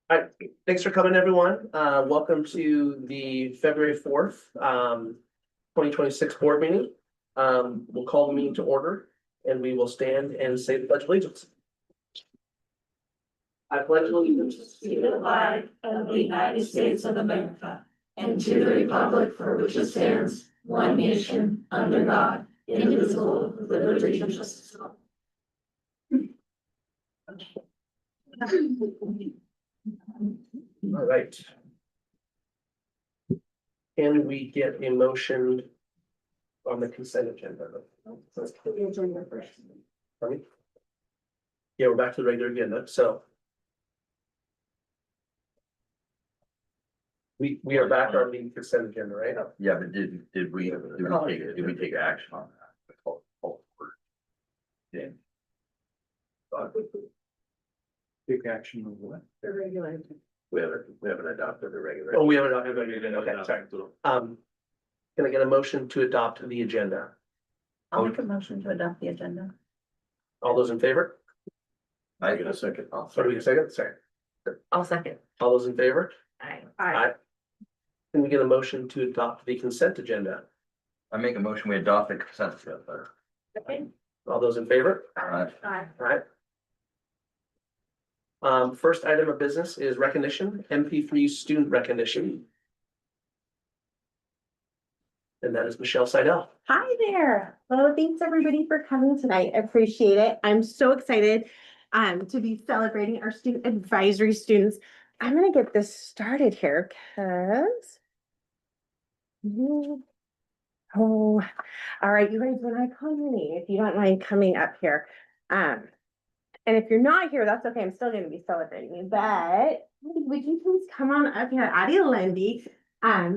All right, thanks for coming, everyone. Welcome to the February 4th, 2026 board meeting. We'll call the meeting to order and we will stand and say the pledge of allegiance. I pledge allegiance To the flag of the United States of America and to the republic for which it stands, one nation, under God, indivisible, with liberty and justice for all. All right. Can we get a motion on the consent agenda? Pardon me? Yeah, we're back to the regular agenda, so. We are back on the consent agenda, right? Yeah, but did we take action on that? Yeah. Take action on what? The regular. We haven't adopted the regular. Oh, we haven't, okay, sorry. Can I get a motion to adopt the agenda? I'll make a motion to adopt the agenda. All those in favor? I get a second. Sorry, wait a second, sorry. I'll second. All those in favor? Aye. Aye. Can we get a motion to adopt the consent agenda? I make a motion, we adopt the consent agenda. Okay. All those in favor? Alright, Alright. First item of business is recognition, MP3 student recognition. And that is Michelle Seidel. Hi there. Well, thanks everybody for coming tonight. I appreciate it. I'm so excited to be celebrating our student advisory students. I'm gonna get this started here because all right, you guys, when I call your name, if you don't mind coming up here. And if you're not here, that's okay. I'm still gonna be celebrating, but would you please come on up here, Addie Lundy?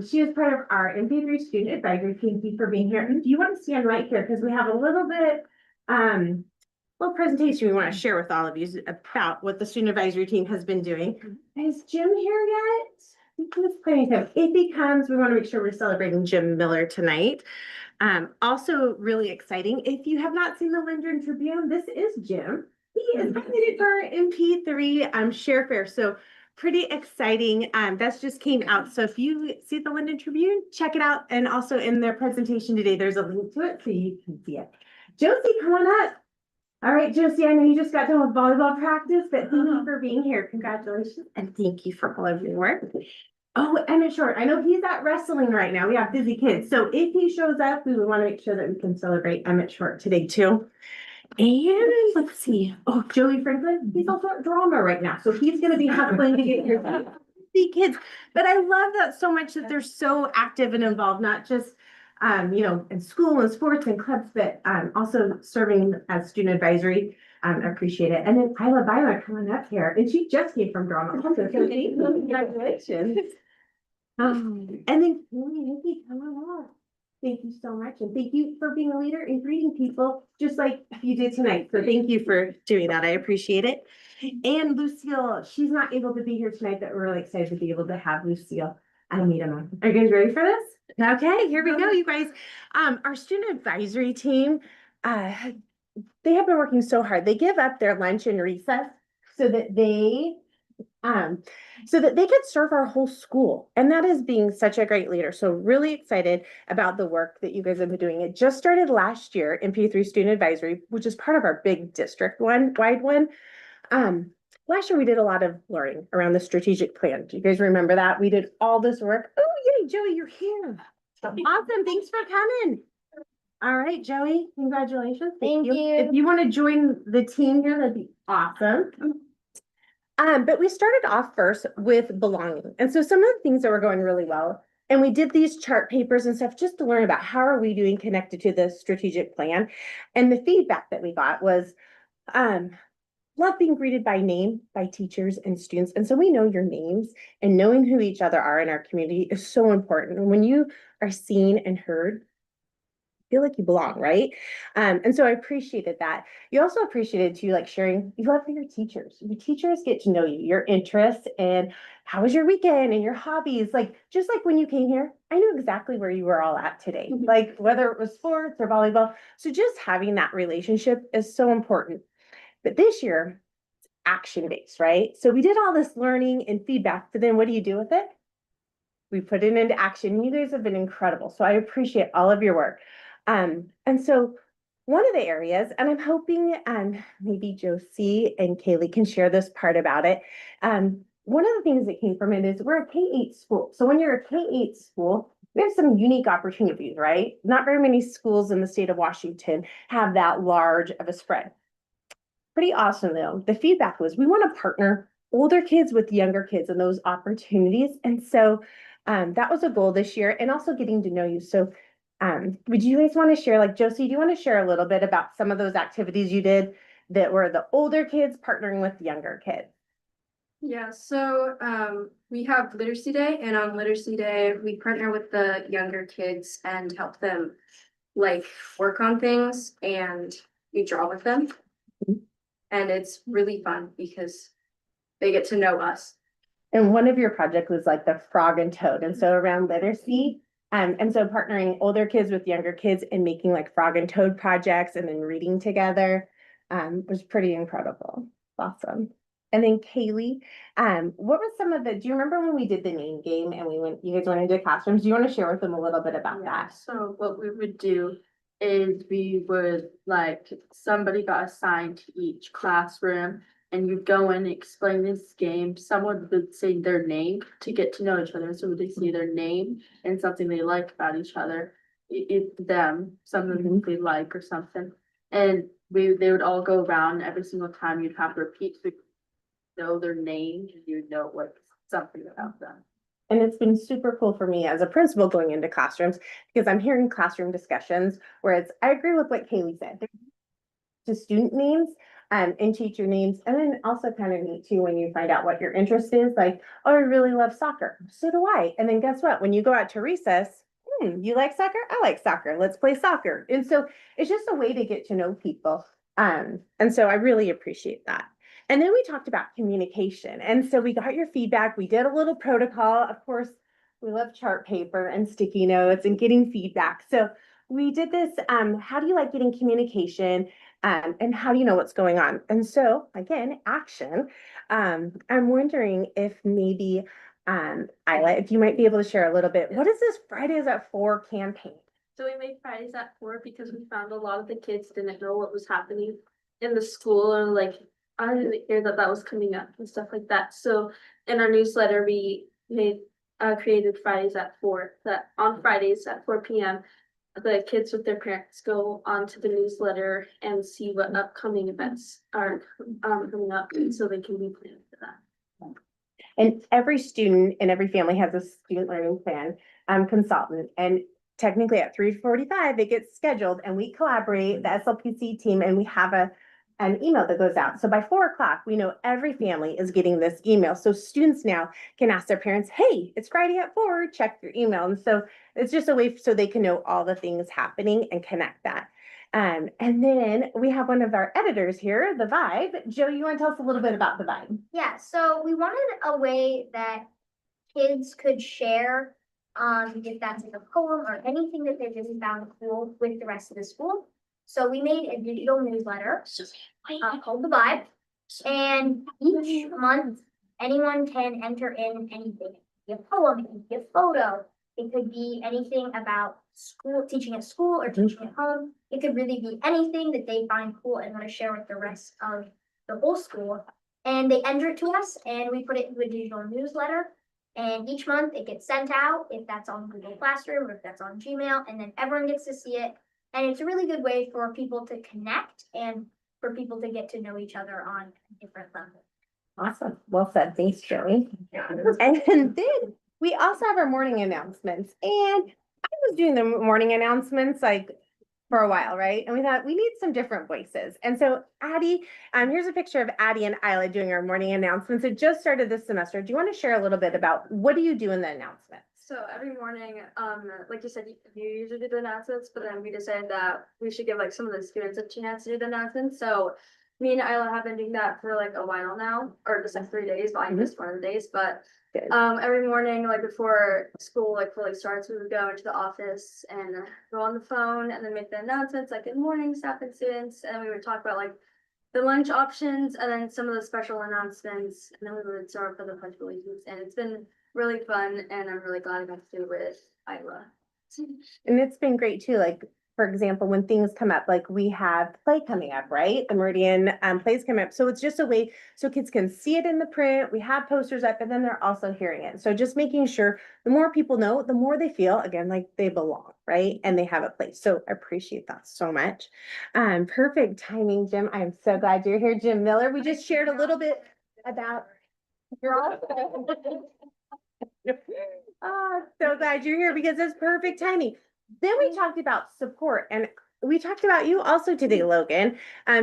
She is part of our MP3 student advisory team. Thank you for being here. And do you want to stand right here? Because we have a little bit, little presentation we want to share with all of you about what the student advisory team has been doing. Is Jim here yet? Let's play him. If he comes, we want to make sure we're celebrating Jim Miller tonight. Also really exciting. If you have not seen the Linden Tribune, this is Jim. He is nominated for our MP3 share fair. So pretty exciting. That's just came out. So if you see the Linden Tribune, check it out. And also in their presentation today, there's a link to it so you can see it. Josie, come on up. All right, Josie, I know you just got done with volleyball practice, but thank you for being here. Congratulations. And thank you for all of your work. Oh, Emmett Short, I know he's at wrestling right now. We have busy kids. So if he shows up, we would want to make sure that we can celebrate Emmett Short today too. And let's see. Oh, Joey Franklin, he's also at drama right now. So he's going to be hustling to get here. See kids. But I love that so much that they're so active and involved, not just, you know, in school and sports and clubs, but also serving as student advisory. I appreciate it. And then Isla Byla coming up here, and she just came from drama. So congratulations. And then Nikki, come on up. Thank you so much. And thank you for being a leader and greeting people just like you did tonight. So thank you for doing that. I appreciate it. And Lucille, she's not able to be here tonight, but we're really excited to be able to have Lucille and meet them. Are you guys ready for this? Okay, here we go, you guys. Our student advisory team, they have been working so hard. They give up their lunch and recess so that they could serve our whole school. And that is being such a great leader. So really excited about the work that you guys have been doing. It just started last year in P3 Student Advisory, which is part of our big district wide one. Last year we did a lot of learning around the strategic plan. Do you guys remember that? We did all this work. Oh, yay, Joey, you're here. Awesome. Thanks for coming. All right, Joey, congratulations. Thank you. If you want to join the team here, that'd be awesome. But we started off first with belonging. And so some of the things that were going really well, and we did these chart papers and stuff just to learn about how are we doing connected to the strategic plan. And the feedback that we got was, love being greeted by name by teachers and students. And so we know your names, and knowing who each other are in our community is so important. And when you are seen and heard, feel like you belong, right? And so I appreciated that. You also appreciated too, like sharing, you love your teachers. Your teachers get to know you, your interests, and how was your weekend and your hobbies. Like, just like when you came here, I knew exactly where you were all at today, like whether it was sports or volleyball. So just having that relationship is so important. But this year, action-based, right? So we did all this learning and feedback, but then what do you do with it? We put it into action. You guys have been incredible. So I appreciate all of your work. And so one of the areas, and I'm hoping maybe Josie and Kaylee can share this part about it. One of the things that came from it is we're a K-8 school. So when you're a K-8 school, we have some unique opportunities, right? Not very many schools in the state of Washington have that large of a spread. Pretty awesome though. The feedback was we want to partner older kids with younger kids and those opportunities. And so that was a goal this year, and also getting to know you. So would you guys want to share, like Josie, do you want to share a little bit about some of those activities you did that were the older kids partnering with younger kids? Yeah, so we have Literacy Day, and on Literacy Day, we partner with the younger kids and help them like work on things, and we draw with them. And it's really fun because they get to know us. And one of your projects was like the frog and toad. And so around literacy, and so partnering older kids with younger kids and making like frog and toad projects and then reading together was pretty incredible. Awesome. And then Kaylee, what was some of the, do you remember when we did the name game and you guys went into classrooms? Do you want to share with them a little bit about that? So what we would do is we would like, somebody got assigned to each classroom, and you'd go in and explain this game. Someone would say their name to get to know each other. So they say their name and something they like about each other, something they like or something. And they would all go around. Every single time you'd have to repeat to know their name, and you'd know what something about them. And it's been super cool for me as a principal going into classrooms because I'm hearing classroom discussions where it's, I agree with what Kaylee said. To student names and teacher names, and then also kind of neat too when you find out what your interest is, like, oh, I really love soccer. So do I. And then guess what? When you go out to recess, you like soccer? I like soccer. Let's play soccer. And so it's just a way to get to know people. And so I really appreciate that. And then we talked about communication. And so we got your feedback. We did a little protocol. Of course, we love chart paper and sticky notes and getting feedback. So we did this, how do you like getting communication? And how do you know what's going on? And so again, action. I'm wondering if maybe Isla, if you might be able to share a little bit, what is this Fridays at 4 campaign? So we made Fridays at 4 because we found a lot of the kids didn't know what was happening in the school, and like I didn't hear that was coming up and stuff like that. So in our newsletter, we made created Fridays at 4. That on Fridays at 4 p.m. the kids with their parents go onto the newsletter and see what upcoming events are coming up, so they can be planned for that. And every student and every family has a student learning plan consultant. And technically at 3:45, it gets scheduled and we collaborate, the SLPC team, and we have an email that goes out. So by 4 o'clock, we know every family is getting this email. So students now can ask their parents, hey, it's Friday at 4, check your email. And so it's just a way so they can know all the things happening and connect that. And then we have one of our editors here, The Vibe. Joe, you want to tell us a little bit about The Vibe? Yeah, so we wanted a way that kids could share, if that's like a poem or anything that they really found cool with the rest of the school. So we made a digital newsletter called The Vibe, and each month anyone can enter in anything. It could be a poem, it could be a photo, it could be anything about school, teaching at school or teaching at home. It could really be anything that they find cool and want to share with the rest of the whole school. And they enter it to us, and we put it into a digital newsletter. And each month it gets sent out, if that's on Google Classroom or if that's on Gmail, and then everyone gets to see it. And it's a really good way for people to connect and for people to get to know each other on a different level. Awesome. Well said. Thanks, Joey. And then we also have our morning announcements. And I was doing the morning announcements like for a while, right? And we thought we need some different voices. And so Addie, here's a picture of Addie and Isla doing our morning announcements. It just started this semester. Do you want to share a little bit about what do you do in the announcements? So every morning, like you said, you usually do the announcements, but then we decided that we should give like some of the students a chance to do the announcements. So me and Isla have been doing that for like a while now, or just like 3 days, but I missed one of the days. But every morning, like before school, like fully starts, we would go into the office and go on the phone and then make the announcements, like good morning, staff and students, and we would talk about like the lunch options and then some of the special announcements, and then we would start for the pledge of allegiance, and it's been really fun, and I'm really glad I got to do it with Isla. And it's been great too, like, for example, when things come up, like we have play coming up, right? The Meridian plays coming up. So it's just a way so kids can see it in the print. We have posters up, and then they're also hearing it. So just making sure the more people know, the more they feel, again, like they belong, right? And they have a place. So I appreciate that so much. Perfect timing, Jim. I'm so glad you're here, Jim Miller. We just shared a little bit about you're all so glad you're here because it's perfect timing. Then we talked about support, and we talked about you also today, Logan,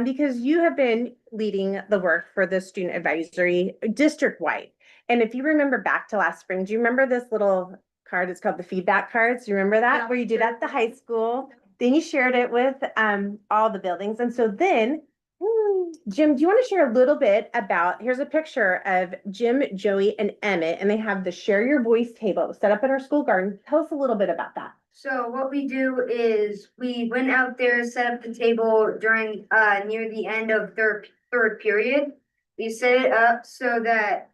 because you have been leading the work for the student advisory district-wide. And if you remember back to last spring, do you remember this little card? It's called the feedback cards. Do you remember that? Yeah. Where you did at the high school? Then you shared it with all the buildings. And so then Jim, do you want to share a little bit about, here's a picture of Jim, Joey, and Emmett, and they have the Share Your Voice table set up in our school garden. Tell us a little bit about that. So what we do is we went out there, set up the table during near the end of third period. We set it up so that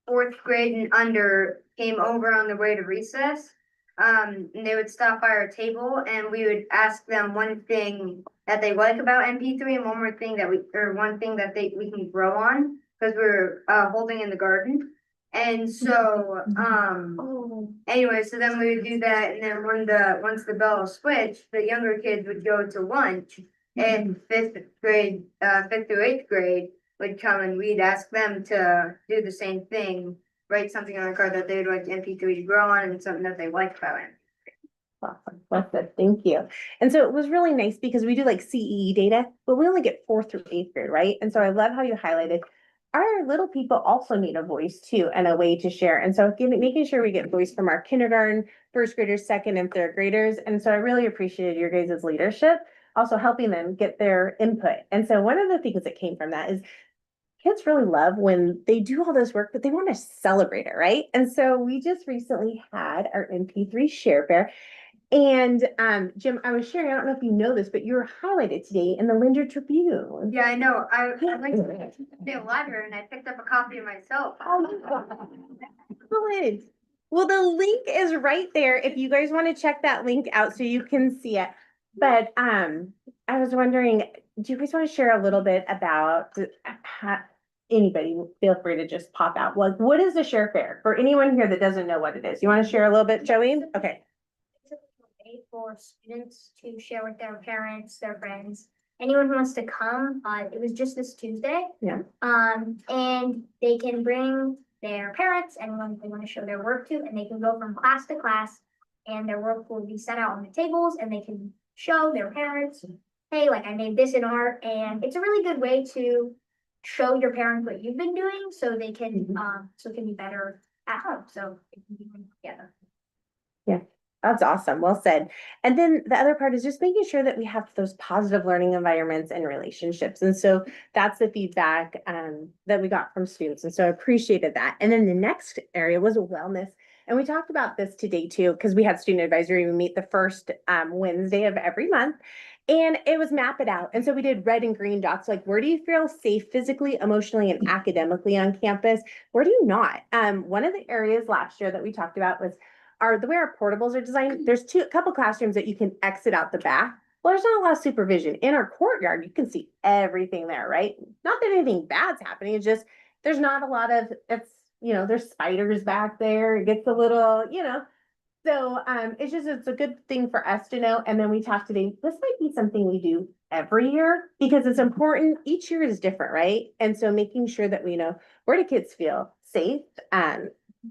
fourth grade and under came over on the way to recess. And they would stop by our table and we would ask them one thing that they like about MP3 and one more thing that one thing that we can grow on because we're holding in the garden. And so anyway, so then we would do that, and then once the bell switched, the younger kids would go to lunch, and fifth through eighth grade would come and we'd ask them to do the same thing, write something on a card that they would like MP3 to grow on and something that they like about it. Awesome. That's good. Thank you. And so it was really nice because we do like CEE data, but we only get 4th through 8th grade, right? And so I love how you highlighted our little people also need a voice too and a way to share. And so making sure we get voice from our kindergarten, first graders, second and third graders. And so I really appreciated your guys' leadership, also helping them get their input. And so one of the things that came from that is kids really love when they do all this work, but they want to celebrate it, right? And so we just recently had our MP3 Share Fair. And Jim, I was sharing, I don't know if you know this, but you were highlighted today in the Linder Tribune. Yeah, I know. I went to the library and I picked up a copy myself. Excellent. Well, the link is right there if you guys want to check that link out so you can see it. But I was wondering, do you guys want to share a little bit about anybody feel free to just pop out. Like, what is the Share Fair? For anyone here that doesn't know what it is, you want to share a little bit, Joey? Okay. For students to share with their parents, their friends, anyone who wants to come. It was just this Tuesday. Yeah. And they can bring their parents, anyone they want to show their work to, and they can go from class to class, and their work will be set out on the tables, and they can show their parents, hey, like I made this in art, and it's a really good way to show your parents what you've been doing, so they can so it can be better at home. So it can be together. Yeah. That's awesome. Well said. And then the other part is just making sure that we have those positive learning environments and relationships. And so that's the feedback that we got from students. And so I appreciated that. And then the next area was wellness. And we talked about this today too, because we had student advisory. We meet the first Wednesday of every month. And it was map it out. And so we did red and green dots, like where do you feel safe physically, emotionally, and academically on campus? Where do you not? One of the areas last year that we talked about was the way our portables are designed. There's a couple classrooms that you can exit out the back. Well, there's not a lot of supervision. In our courtyard, you can see everything there, right? Not that anything bad's happening, it's just there's not a lot of, there's spiders back there. It gets a little, so it's a good thing for us to know. And then we talked today, this might be something we do every year because it's important. Each year is different, right? And so making sure that we know where do kids feel safe,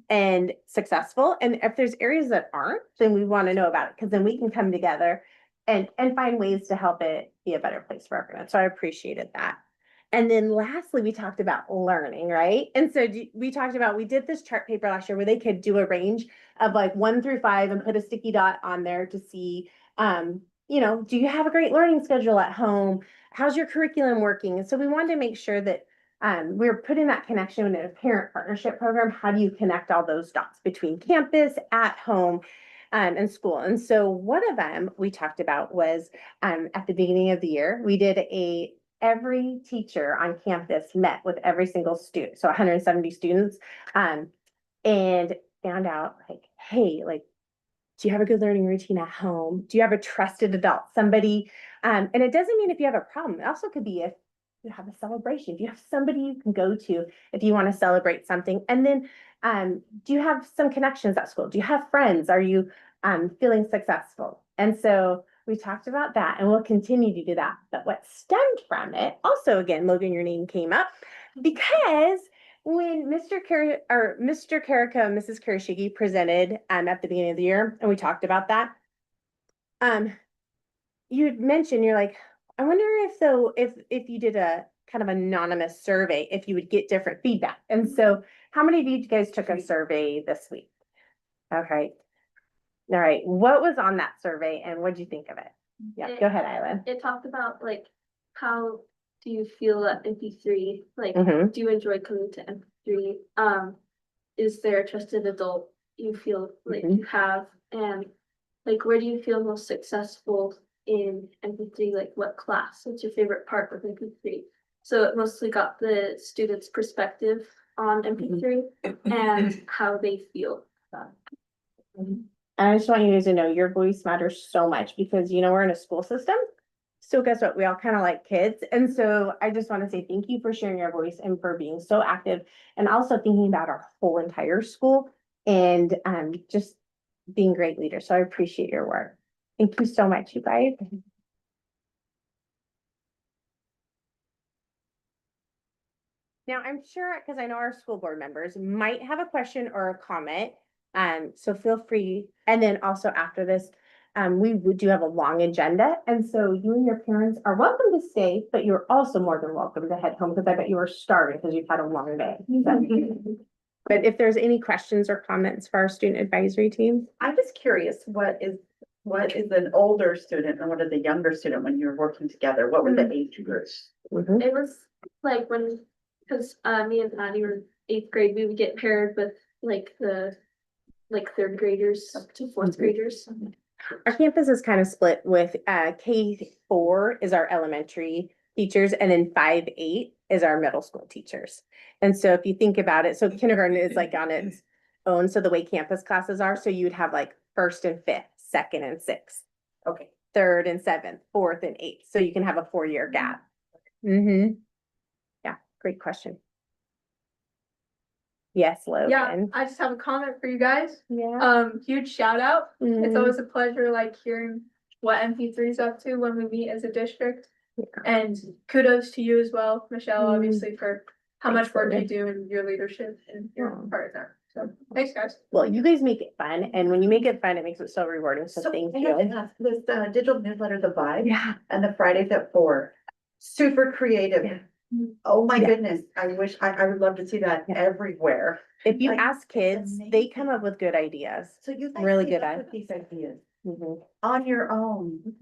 and successful. And if there's areas that aren't, then we want to know about it because then we can come together and find ways to help it be a better place for everyone. So I appreciated that. And then lastly, we talked about learning, right? And so we did this chart paper last year where they could do a range of like 1 through 5 and put a sticky dot on there to see, do you have a great learning schedule at home? How's your curriculum working? And so we wanted to make sure that we're putting that connection in a parent partnership program. How do you connect all those dots between campus, at home, and school? And so one of them we talked about was at the beginning of the year, we did a every teacher on campus met with every single student, so 170 students, and found out like, hey, like, do you have a good learning routine at home? Do you have a trusted adult, somebody? And it doesn't mean if you have a problem. It also could be if you have a celebration, if you have somebody you can go to if you want to celebrate something. And then, do you have some connections at school? Do you have friends? Are you feeling successful? And so we talked about that, and we'll continue to do that. But what stemmed from it, also again, Logan, your name came up because when Mr. Carrico and Mrs. Karashigi presented at the beginning of the year, and we talked about that, you had mentioned, you're like, I wonder if you did a kind of anonymous survey, if you would get different feedback. And so how many of you guys took a survey this week? Okay. All right. What was on that survey and what did you think of it? Yeah, go ahead, Isla. It talked about like, how do you feel at MP3? Like, Mhm. do you enjoy coming to MP3? Is there a trusted adult you feel like you have? And like, where do you feel most successful in MP3? Like, what class? What's your favorite part of MP3? So it mostly got the students' perspective on MP3 and how they feel. I just want you guys to know your voice matters so much because we're in a school system. So guess what? We all kind of like kids. And so I just want to say thank you for sharing your voice and for being so active and also thinking about our whole entire school and just being great leaders. So I appreciate your work. Thank you so much, you guys. Now, I'm sure, because I know our school board members might have a question or a comment. So feel free. And then also after this, we do have a long agenda. And so you and your parents are welcome to stay, but you're also more than welcome to head home because I bet you were starving because you've had a long day. But if there's any questions or comments for our student advisory team. I'm just curious, what is an older student and what is a younger student when you're working together? What were the age groups? It was like because me and Maddie were 8th grade, we would get paired with like the 3rd graders to 4th graders. Our campus is kind of split with K4 is our elementary teachers and then 5-8 is our middle school teachers. And so if you think about it, so kindergarten is like on its own. So the way campus classes are, so you'd have like 1st and 5th, 2nd and 6th. Okay. 3rd and 7th, 4th and 8th. So you can have a 4-year gap. Yeah, great question. Yes, Logan. Yeah, I just have a comment for you guys. Yeah. Huge shout out. It's Mhm. always a pleasure like hearing what MP3 is up to when we meet as a district. And kudos to you as well, Michelle, obviously for how much work you do and your leadership and your partner. So thanks, guys. Well, you guys make it fun, and when you make it fun, it makes it so rewarding. So thank I have you. to ask, this digital newsletter, The Vibe, Yeah. and the Fridays at 4, super creative. Yeah. Oh my Yeah. goodness, I wish, I would love to see that Yeah. everywhere. If you Like, ask it's kids, they come up with good ideas. So you guys Really came good up at- with these ideas Mhm. on your own.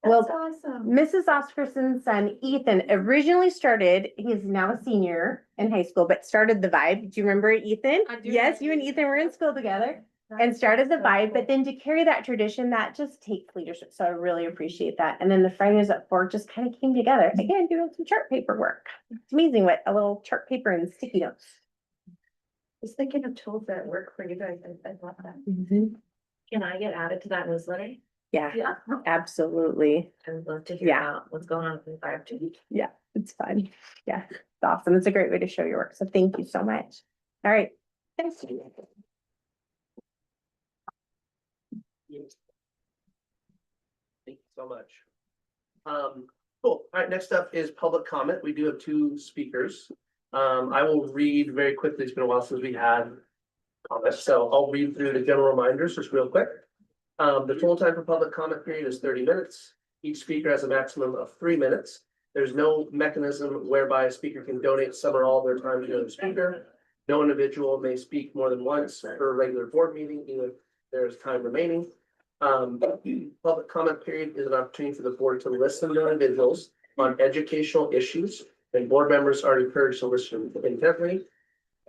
Well, That's awesome. Mrs. Oscarson's son, Ethan, originally started, he's now a senior in high school, but started the Vibe. Do you remember it, Ethan? I do Yes, remember you and Ethan. Ethan were in school together and That's started the so Vibe, cool. but then to carry that tradition, that just takes leadership. So I really appreciate that. And then the Fridays at 4 just kind of came together. Again, doing some chart paper work. It's amazing what a little chart paper and sticky notes. Just thinking of tools that work for you guys, I love that. Can I get added to that newsletter? Yeah, Yeah. I absolutely. would love to hear Yeah. about what's going on with the 5-2. Yeah, it's fun. Yeah, it's awesome. It's a great way to show your work. So thank you so much. All right. Thanks. Thank you so much. Cool. All right, next up is public comment. We do have 2 speakers. I will read very quickly. It's been a while since we had comments, so I'll read through the general reminders just real quick. The total time for public comment period is 30 minutes. Each speaker has a maximum of 3 minutes. There's no mechanism whereby a speaker can donate some or all of their time to another speaker. No individual may speak more than once per regular board meeting, even if there's time remaining. Public comment period is an opportunity for the board to listen to individuals on educational issues, and board members are encouraged to listen intently.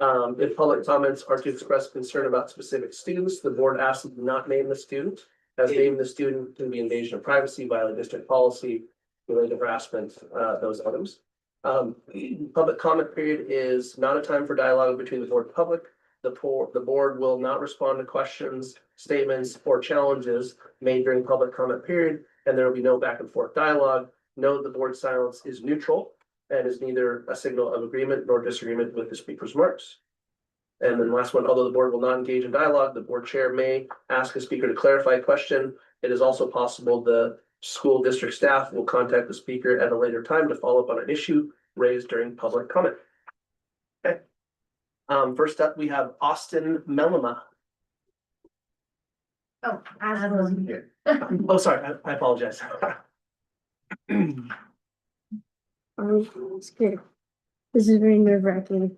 If public comments are to express concern about specific students, the board asks them to not name the student, as naming the student can be invasion of privacy, violate district policy, related harassment, those items. Public comment period is not a time for dialogue between the board and public. The board will not respond to questions, statements, or challenges made during public comment period, and there will be no back and forth dialogue. Note the board silence is neutral and is neither a signal of agreement nor disagreement with the speaker's remarks. And then last one, although the board will not engage in dialogue, the board chair may ask a speaker to clarify a question. It is also possible the school district staff will contact the speaker at a later time to follow up on an issue raised during public comment. Okay. First up, we have Austin Melima. Oh, I wasn't here. Oh, sorry, I apologize. It's good. This is very nerve-wracking.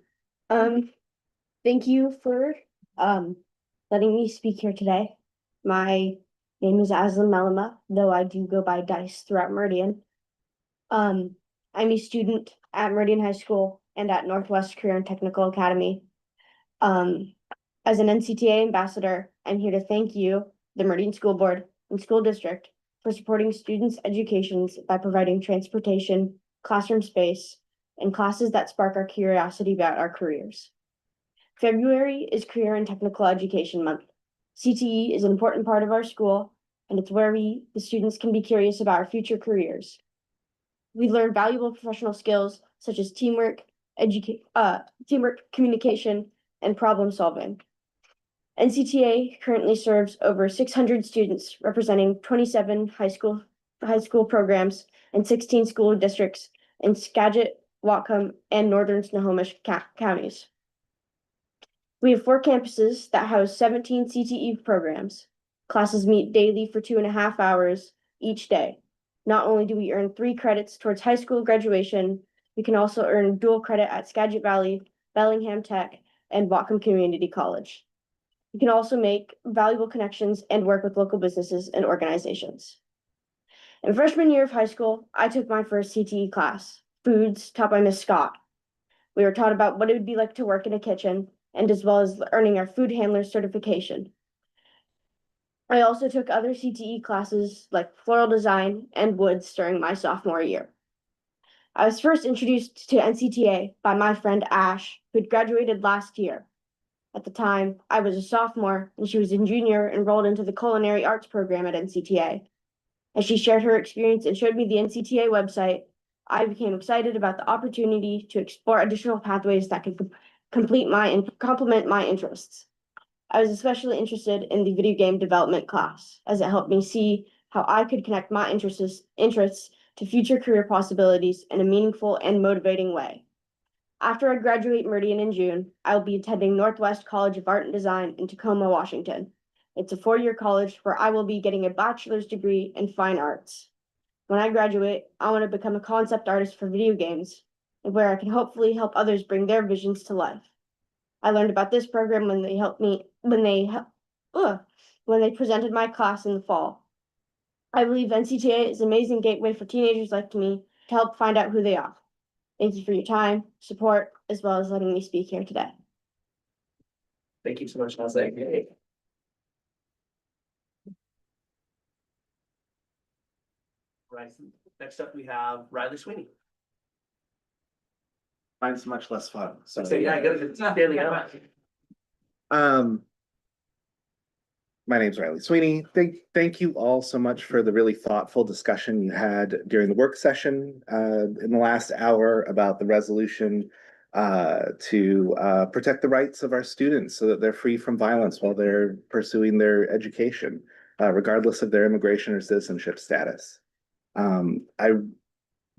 Thank you for letting me speak here today. My name is Aslan Melima, though I do go by Dice throughout Meridian. I'm a student at Meridian High School and at Northwest Career and Technical Academy. As an NCTA ambassador, I'm here to thank you, the Meridian School Board and School District, for supporting students' educations by providing transportation, classroom space, and classes that spark our curiosity about our careers. February is Career and Technical Education Month. CTE is an important part of our school, and it's where the students can be curious about our future careers. We learn valuable professional skills such as teamwork, communication, and problem solving. NCTA currently serves over 600 students representing 27 high school programs and 16 school districts in Skagit, Whatcom, and northern Snohomish counties. We have 4 campuses that house 17 CTE programs. Classes meet daily for 2.5 hours each day. Not only do we earn 3 credits towards high school graduation, we can also earn dual credit at Skagit Valley, Bellingham Tech, and Whatcom Community College. We can also make valuable connections and work with local businesses and organizations. In freshman year of high school, I took my first CTE class, Foods, taught by Miss Scott. We were taught about what it would be like to work in a kitchen, and as well as earning our food handler certification. I also took other CTE classes like floral design and woods during my sophomore year. I was first introduced to NCTA by my friend Ash, who had graduated last year. At the time, I was a sophomore and she was a junior enrolled into the culinary arts program at NCTA. As she shared her experience and showed me the NCTA website, I became excited about the opportunity to explore additional pathways that could complement my interests. I was especially interested in the video game development class, as it helped me see how I could connect my interests to future career possibilities in a meaningful and motivating way. After I graduate Meridian in June, I will be attending Northwest College of Art and Design in Tacoma, Washington. It's a 4-year college where I will be getting a bachelor's degree in fine arts. When I graduate, I want to become a concept artist for video games, and where I can hopefully help others bring their visions to life. I learned about this program when they presented my class in the fall. I believe NCTA is an amazing gateway for teenagers like me to help find out who they are. Thank you for your time, support, as well as letting me speak here today. Thank you so much, Aslan. Right, next up we have Riley Sweeney. Mine's much less fun, so. Yeah, I gotta get standing out. My name's Riley Sweeney. Thank you all so much for the really thoughtful discussion you had during the work session in the last hour about the resolution to protect the rights of our students so that they're free from violence while they're pursuing their education, regardless of their immigration or citizenship status. I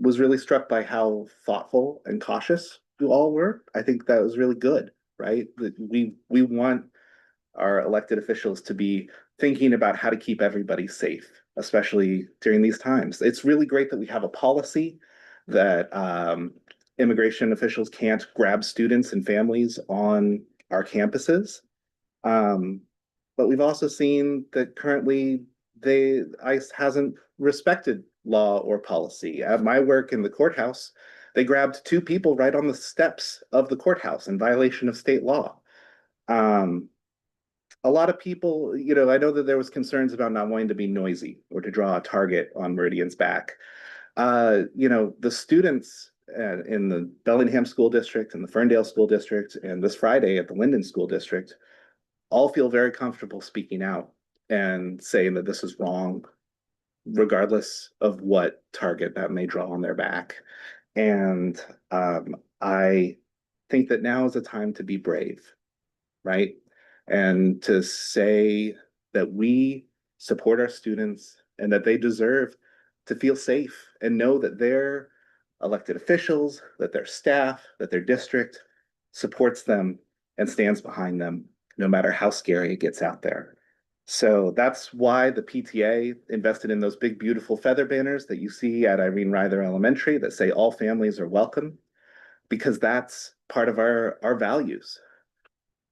was really struck by how thoughtful and cautious you all were. I think that was really good, right? That we want our elected officials to be thinking about how to keep everybody safe, especially during these times. It's really great that we have a policy that immigration officials can't grab students and families on our campuses. But we've also seen that currently ICE hasn't respected law or policy. At my work in the courthouse, they grabbed 2 people right on the steps of the courthouse in violation of state law. A lot of people, I know that there was concerns about not wanting to be noisy or to draw a target on Meridian's back. the students in the Bellingham School District and the Ferndale School District and this Friday at the Linden School District all feel very comfortable speaking out and saying that this is wrong, regardless of what target that may draw on their back. And I think that now is a time to be brave, right? And to say that we support our students and that they deserve to feel safe and know that their elected officials, that their staff, that their district supports them and stands behind them, no matter how scary it gets out there. So that's why the PTA invested in those big, beautiful feather banners that you see at Irene Ryther Elementary that say all families are welcome, because that's part of our values.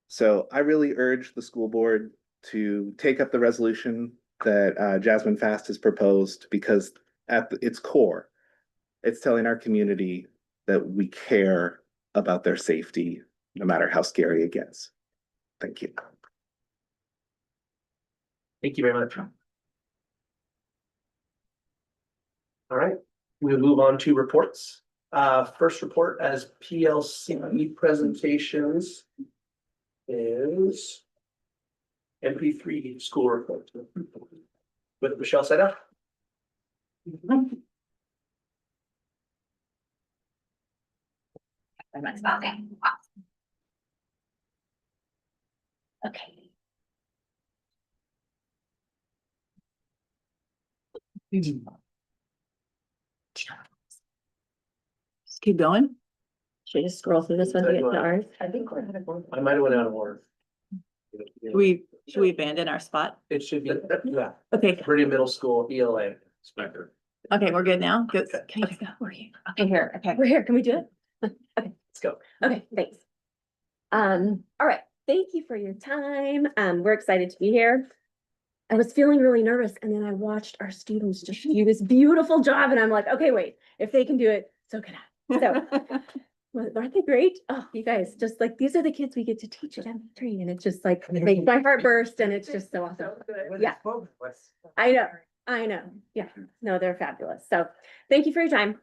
So I really urge the school board to take up the resolution that Jasmine Fast has proposed, because at its core, it's telling our community that we care about their safety, no matter how scary it gets. Thank you. Thank you very much. All right, we'll move on to reports. First report as PLC presentations is MP3 school report with Michelle Seda. Okay. Just keep going. Should I just scroll through this one to get to ours? I think we're out of order. I might have went out of order. Should we abandon our spot? It should be, yeah, Okay, Meridian Middle School ELA inspector. okay, we're good now. Good. Can you just go? We're here. Okay, here, okay. We're here. Can we do it? Okay. Let's go. Okay, thanks. All right, thank you for your time. We're excited to be here. I was feeling really nervous, and then I watched our students just do this beautiful job, and I'm like, okay, wait, if they can do it, so can I. So, well, aren't they great? Oh, you guys, just like, these are the kids we get to teach at MP3, and it's just like, makes my heart burst, and it's just so awesome. Yeah. I know. Yeah, no, they're fabulous. So thank you for your time.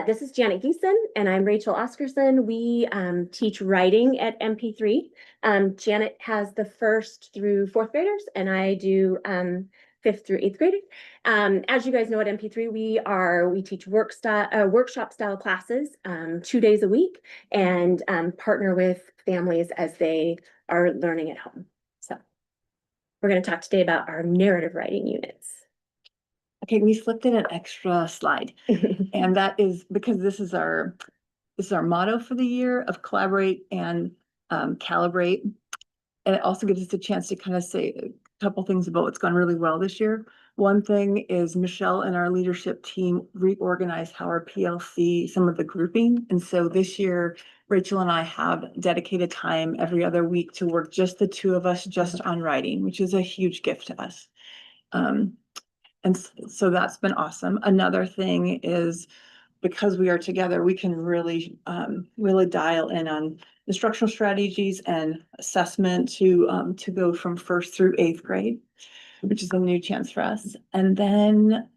This is Janet Geeson, and I'm Rachel Oscarson. We teach writing at MP3. Janet has the 1st through 4th graders, and I do 5th through 8th graders. As you guys know, at MP3, we teach workshop style classes 2 days a week, and partner with families as they are learning at home. So we're going to talk today about our narrative writing units. Okay, we slipped in an extra slide, and that is because this is our motto for the year of collaborate and calibrate. And it also gives us a chance to kind of say a couple things about what's gone really well this year. One thing is Michelle and our leadership team reorganized how our PLC, some of the grouping. And so this year, Rachel and I have dedicated time every other week to work just the two of us, just on writing, which is a huge gift to us. And so that's been awesome. Another thing is, because we are together, we can really dial in on instructional strategies and assessment to go from 1st through 8th grade, which is a new chance for us. And then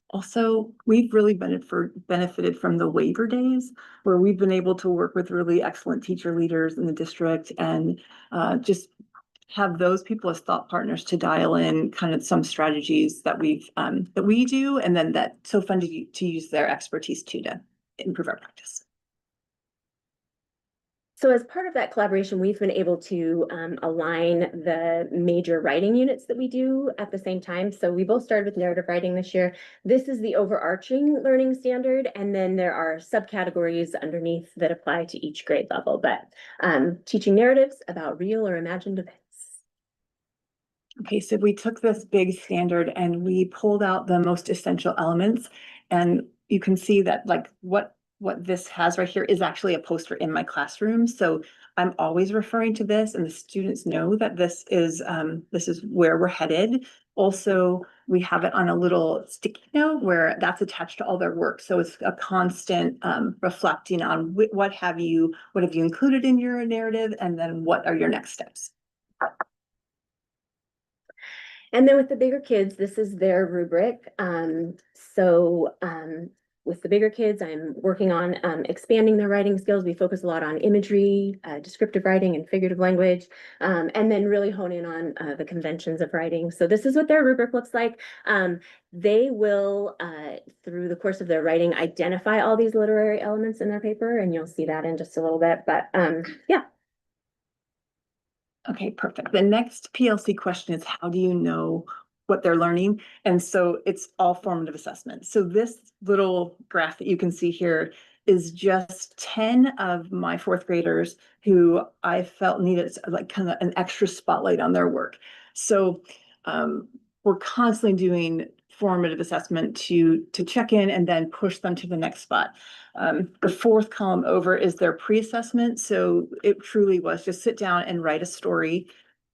also, we've really benefited from the waiver days, where we've been able to work with really excellent teacher leaders in the district and just have those people as thought partners to dial in kind of some strategies that we do, and then that's so fun to use their expertise too to improve our practice. So as part of that collaboration, we've been able to align the major writing units that we do at the same time. So we both started with narrative writing this year. This is the overarching learning standard, and then there are subcategories underneath that apply to each grade level. But teaching narratives about real or imagined events. Okay, so we took this big standard and we pulled out the most essential elements, and you can see that like what this has right here is actually a poster in my classroom. So I'm always referring to this, and the students know that this is where we're headed. Also, we have it on a little sticky note where that's attached to all their work. So it's a constant reflecting on what have you included in your narrative, and then what are your next steps. And then with the bigger kids, this is their rubric. With the bigger kids, I'm working on expanding their writing skills. We focus a lot on imagery, descriptive writing and figurative language, and then really hone in on the conventions of writing. So this is what their rubric looks like. They will, through the course of their writing, identify all these literary elements in their paper, and you'll see that in just a little bit. But yeah. Okay, perfect. The next PLC question is, how do you know what they're learning? And so it's all formative assessment. So this little graph that you can see here is just 10 of my fourth graders who I felt needed like kind of an extra spotlight on their work. So we're constantly doing formative assessment to check in and then push them to the next spot. The fourth column over is their pre-assessment. So it truly was just sit down and write a story.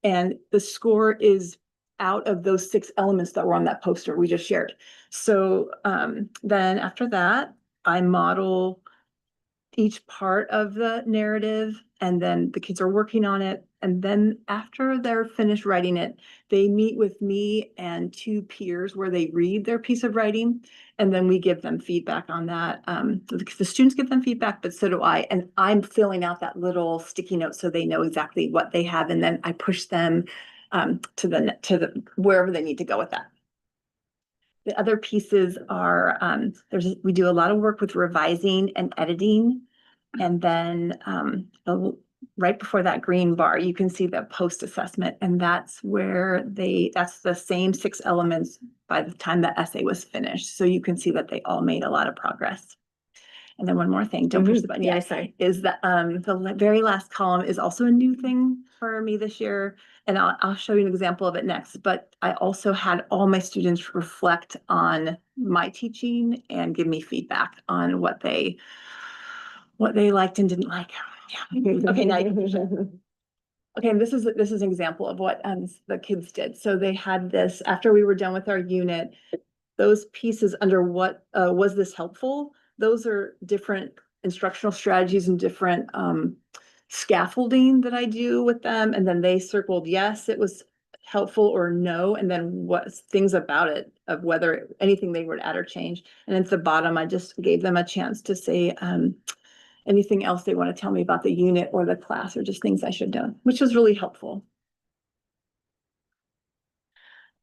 And the score is out of those 6 elements that were on that poster we just shared. So then after that, I model each part of the narrative, and then the kids are working on it. And then after they're finished writing it, they meet with me and 2 peers where they read their piece of writing, and then we give them feedback on that. The students give them feedback, but so do I. And I'm filling out that little sticky note so they know exactly what they have, and then I push them to the wherever they need to go with that. The other pieces are we do a lot of work with revising and editing. And then right before that green bar, you can see the post assessment, and that's where that's the same 6 elements by the time the essay was finished. So you can see that they all made a lot of progress. And then one more thing, don't push the button yet, is that the very last column is also a new thing for me this year. And I'll show you an example of it next. But I also had all my students reflect on my teaching and give me feedback on what they liked and didn't like. Yeah. Okay, now you can share. Okay, and this is an example of what the kids did. So they had this after we were done with our unit, those pieces under what was this helpful? Those are different instructional strategies and different scaffolding that I do with them. And then they circled, yes, it was helpful, or no, and then what things about it, of whether anything they would add or change. And at the bottom, I just gave them a chance to say anything else they want to tell me about the unit or the class, or just things I should know, which was really helpful.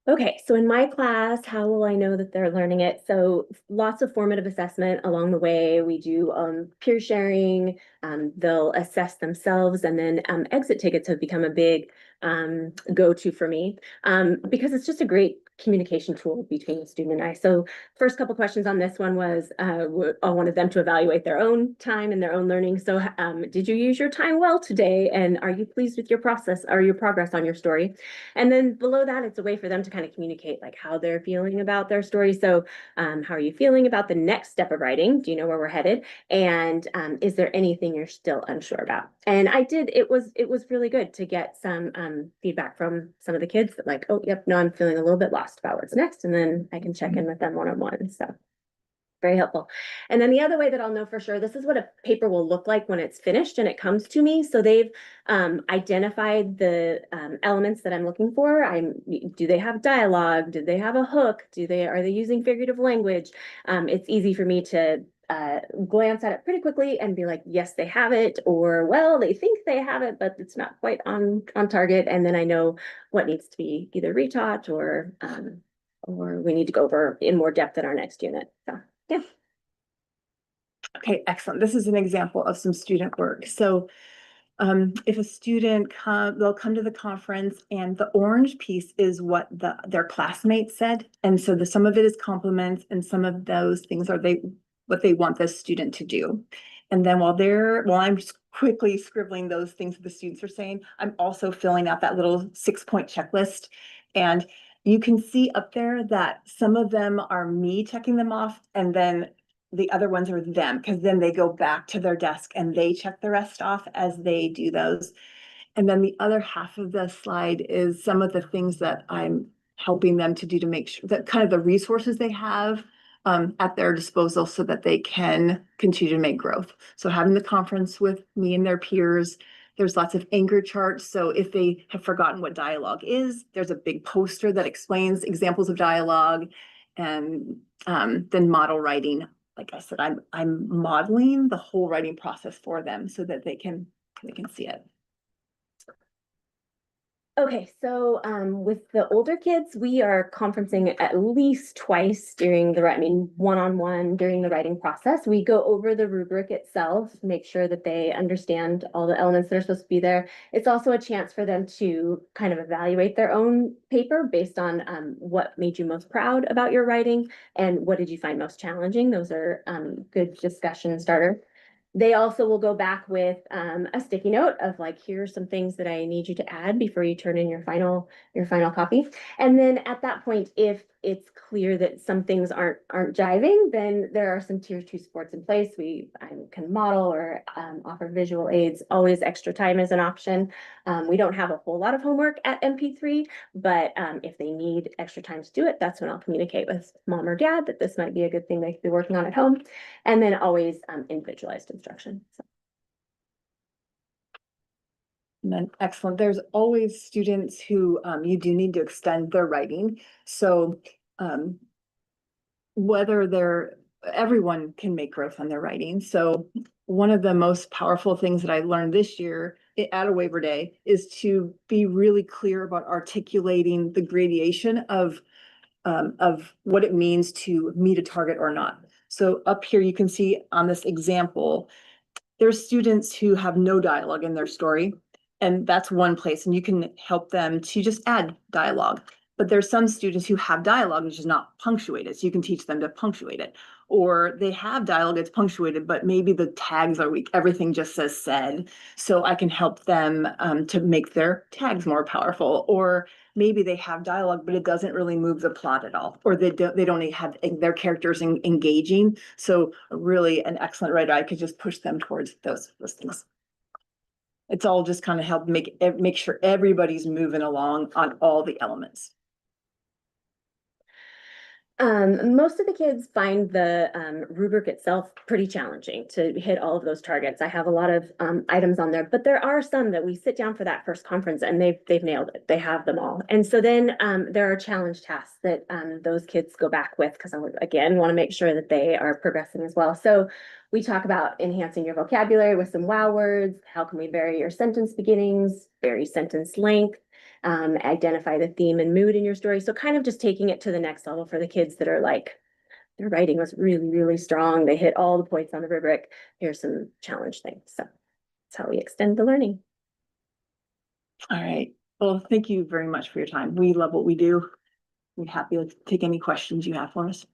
Okay, so in my class, how will I know that they're learning it? So lots of formative assessment along the way. We do peer sharing, they'll assess themselves, and then exit tickets have become a big go-to for me because it's just a great communication tool between the student and I. So first couple questions on this one was I wanted them to evaluate their own time and their own learning. So did you use your time well today? And are you pleased with your process or your progress on your story? And then below that, it's a way for them to kind of communicate like how they're feeling about their story. So how are you feeling about the next step of writing? Do you know where we're headed? And is there anything you're still unsure about? And it was really good to get some feedback from some of the kids that like, oh, yep, no, I'm feeling a little bit lost about what's next. And then I can check in with them one-on-one. So very helpful. And then the other way that I'll know for sure, this is what a paper will look like when it's finished and it comes to me. So they've identified the elements that I'm looking for. Do they have dialogue? Do they have a hook? Are they using figurative language? It's easy for me to glance at it pretty quickly and be like, yes, they have it, or well, they think they have it, but it's not quite on target. And then I know what needs to be either retaught or we need to go over in more depth in our next unit. So yeah. Okay, excellent. This is an example of some student work. So if a student they'll come to the conference, and the orange piece is what their classmates said. And so some of it is compliments, and some of those things are what they want the student to do. And then while I'm just quickly scribbling those things that the students are saying, I'm also filling out that little 6-point checklist. And you can see up there that some of them are me checking them off, and then the other ones are them, because then they go back to their desk and they check the rest off as they do those. And then the other half of the slide is some of the things that I'm helping them to do to make sure that kind of the resources they have at their disposal so that they can continue to make growth. So having the conference with me and their peers, There's lots of anchor charts. So if they have forgotten what dialogue is, there's a big poster that explains examples of dialogue. And then model writing. Like I said, I'm modeling the whole writing process for them so that they can see it. Okay, so with the older kids, we are conferencing at least twice during the, one-on-one during the writing process. We go over the rubric itself, make sure that they understand all the elements that are supposed to be there. It's also a chance for them to kind of evaluate their own paper based on what made you most proud about your writing and what did you find most challenging. Those are good discussion starter. They also will go back with a sticky note of like, here's some things that I need you to add before you turn in your final copy. And then at that point, if it's clear that some things aren't jiving, then there are some tier 2 supports in place. We can model or offer visual aids. Always extra time is an option. We don't have a whole lot of homework at MP3, but if they need extra time to do it, that's when I'll communicate with mom or dad that this might be a good thing they could be working on at home. And then always individualized instruction. So. And then excellent. There's always students who you do need to extend their writing. So everyone can make growth on their writing. So one of the most powerful things that I learned this year at a waiver day is to be really clear about articulating the gradation of what it means to meet a target or not. So up here, you can see on this example, there's students who have no dialogue in their story. And that's one place, and you can help them to just add dialogue. But there's some students who have dialogue which is not punctuated, so you can teach them to punctuate it. Or they have dialogue that's punctuated, but maybe the tags are weak. Everything just says said. So I can help them to make their tags more powerful. Or maybe they have dialogue, but it doesn't really move the plot at all. Or they don't have their characters engaging. So really an excellent writer, I could just push them towards those things. It's all just kind of help make sure everybody's moving along on all the elements. Most of the kids find the rubric itself pretty challenging to hit all of those targets. I have a lot of items on there, but there are some that we sit down for that first conference and they've nailed it. They have them all. And so then there are challenge tasks that those kids go back with because I, again, want to make sure that they are progressing as well. So we talk about enhancing your vocabulary with some wow words. How can we vary your sentence beginnings, vary sentence length, identify the theme and mood in your story. So kind of just taking it to the next level for the kids that are like, their writing was really, really strong. They hit all the points on the rubric. Here's some challenge things. So that's how we extend the learning. All right. Well, thank you very much for your time. We love what we do. We're happy to take any questions you have for us.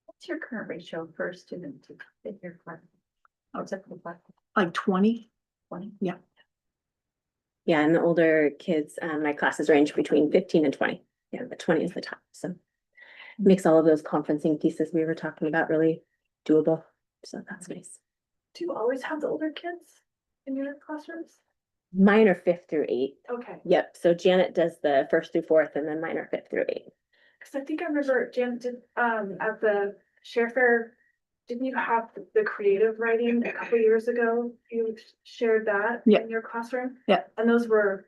What's your current ratio per student to fit your class? What's it look like? Like 20? 20? Yeah. Yeah, and the older kids, my classes range between 15 and 20. Yeah, but 20 is the top. So makes all of those conferencing pieces we were talking about really doable. So that's nice. Do you always have the older kids in your classrooms? Mine are 5th through 8th. Okay, Yep. So Janet does the 1st through 4th, and then mine are 5th through 8th. because I think I remember Jan did, at the share fair, didn't you have the creative writing a couple years ago? You shared that Yeah. in your classroom? Yeah. And those were.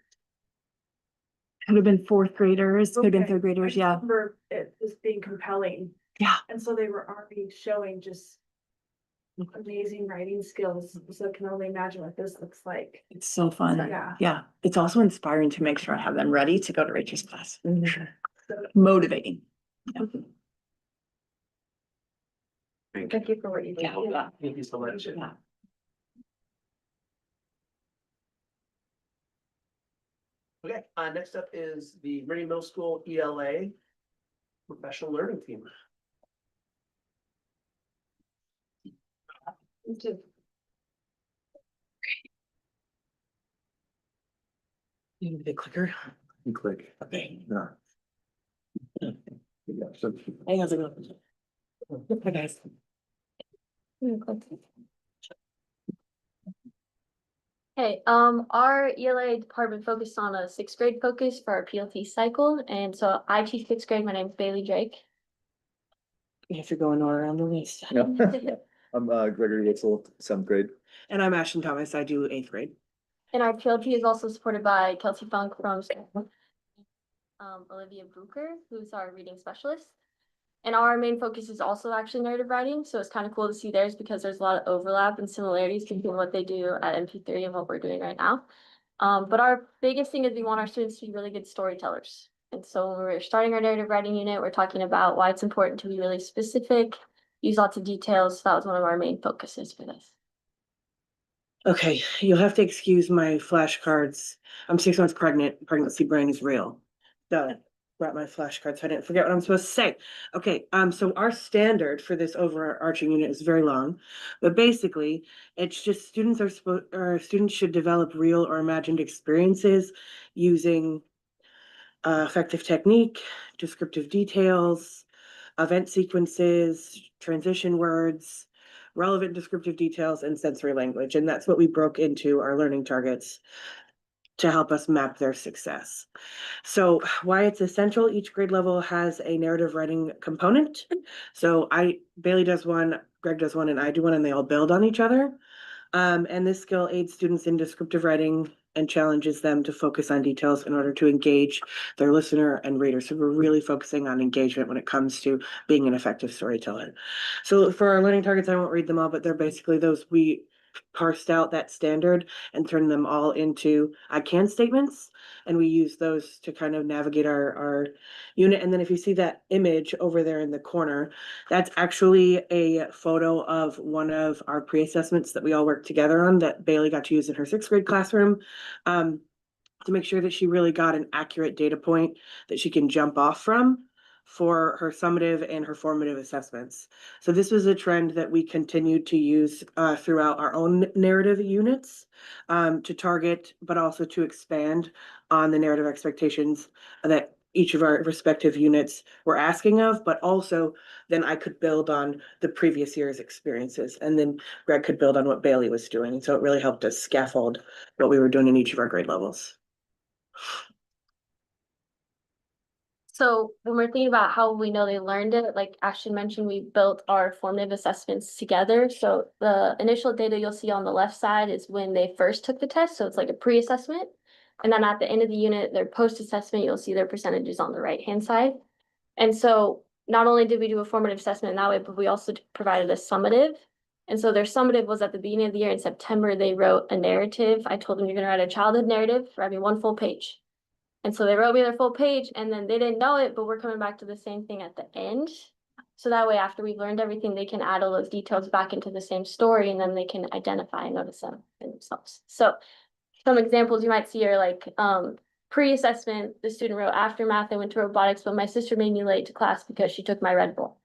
Could have been 4th graders, could have been Okay, 3rd I graders, just yeah. remember it was being compelling. Yeah. And so they were already showing just amazing writing skills, so I can only imagine what this looks like. It's so fun. Yeah. Yeah. It's also inspiring to make sure I have them ready to go to Rachel's class. Mhm. Motivating. Yeah. Thank you for what you do. Yeah. Thank you so much. Yeah. Okay, next up is the Meridian Middle School ELA professional learning team. You need the clicker? You click. Okay. No. Hey, how's it going? Hi, guys. Hey, our ELA department focused on a 6th grade focus for our PLT cycle, and so I teach 6th grade. My name's Bailey Drake. You have to go in order on the list. No. I'm Gregory Witzel, 7th grade. And I'm Ashton Thomas. I do 8th grade. And our PLP is also supported by Kelsey Funk from Olivia Bucher, who's our reading specialist. And our main focus is also actually narrative writing, so it's kind of cool to see theirs because there's a lot of overlap and similarities between what they do at MP3 and what we're doing right now. But our biggest thing is we want our students to be really good storytellers. And so when we're starting our narrative writing unit, we're talking about why it's important to be really specific, use lots of details. So that was one of our main focuses for this. Okay, you'll have to excuse my flashcards. I'm 6 months pregnant. Pregnancy brain is real. Done. Brought my flashcards, so I didn't forget what I'm supposed to say. Okay, so our standard for this overarching unit is very long, but basically, it's just students should develop real or imagined experiences using effective technique, descriptive details, event sequences, transition words, relevant descriptive details, and sensory language. And that's what we broke into our learning targets to help us map their success. So why it's essential, each grade level has a narrative writing component. So Bailey does one, Greg does one, and I do one, and they all build on each other. And this skill aids students in descriptive writing and challenges them to focus on details in order to engage their listener and reader. So we're really focusing on engagement when it comes to being an effective storyteller. So for our learning targets, I won't read them all, but they're basically those we parsed out that standard and turned them all into I can statements. And we use those to kind of navigate our unit. And then if you see that image over there in the corner, that's actually a photo of one of our pre-assessments that we all worked together on that Bailey got to use in her 6th grade classroom. To make sure that she really got an accurate data point that she can jump off from for her summative and her formative assessments. So this was a trend that we continued to use throughout our own narrative units to target, but also to expand on the narrative expectations that each of our respective units were asking of, but also then I could build on the previous year's experiences. And then Greg could build on what Bailey was doing. And so it really helped us scaffold what we were doing in each of our grade levels. So when we're thinking about how we know they learned it, like Ashton mentioned, we built our formative assessments together. So the initial data you'll see on the left side is when they first took the test. So it's like a pre-assessment. And then at the end of the unit, their post-assessment, you'll see their percentages on the right-hand side. And so not only did we do a formative assessment in that way, but we also provided a summative. And so their summative was at the beginning of the year in September, they wrote a narrative. I told them you're gonna write a childhood narrative, write me 1 full page. And so they wrote me their full page and then they didn't know it, but we're coming back to the same thing at the end. So that way, after we've learned everything, they can add all those details back into the same story and then they can identify and notice them in themselves. So some examples you might see are like pre-assessment, the student wrote, after math, I went to robotics, but my sister made me late to class because she took my Red Bull.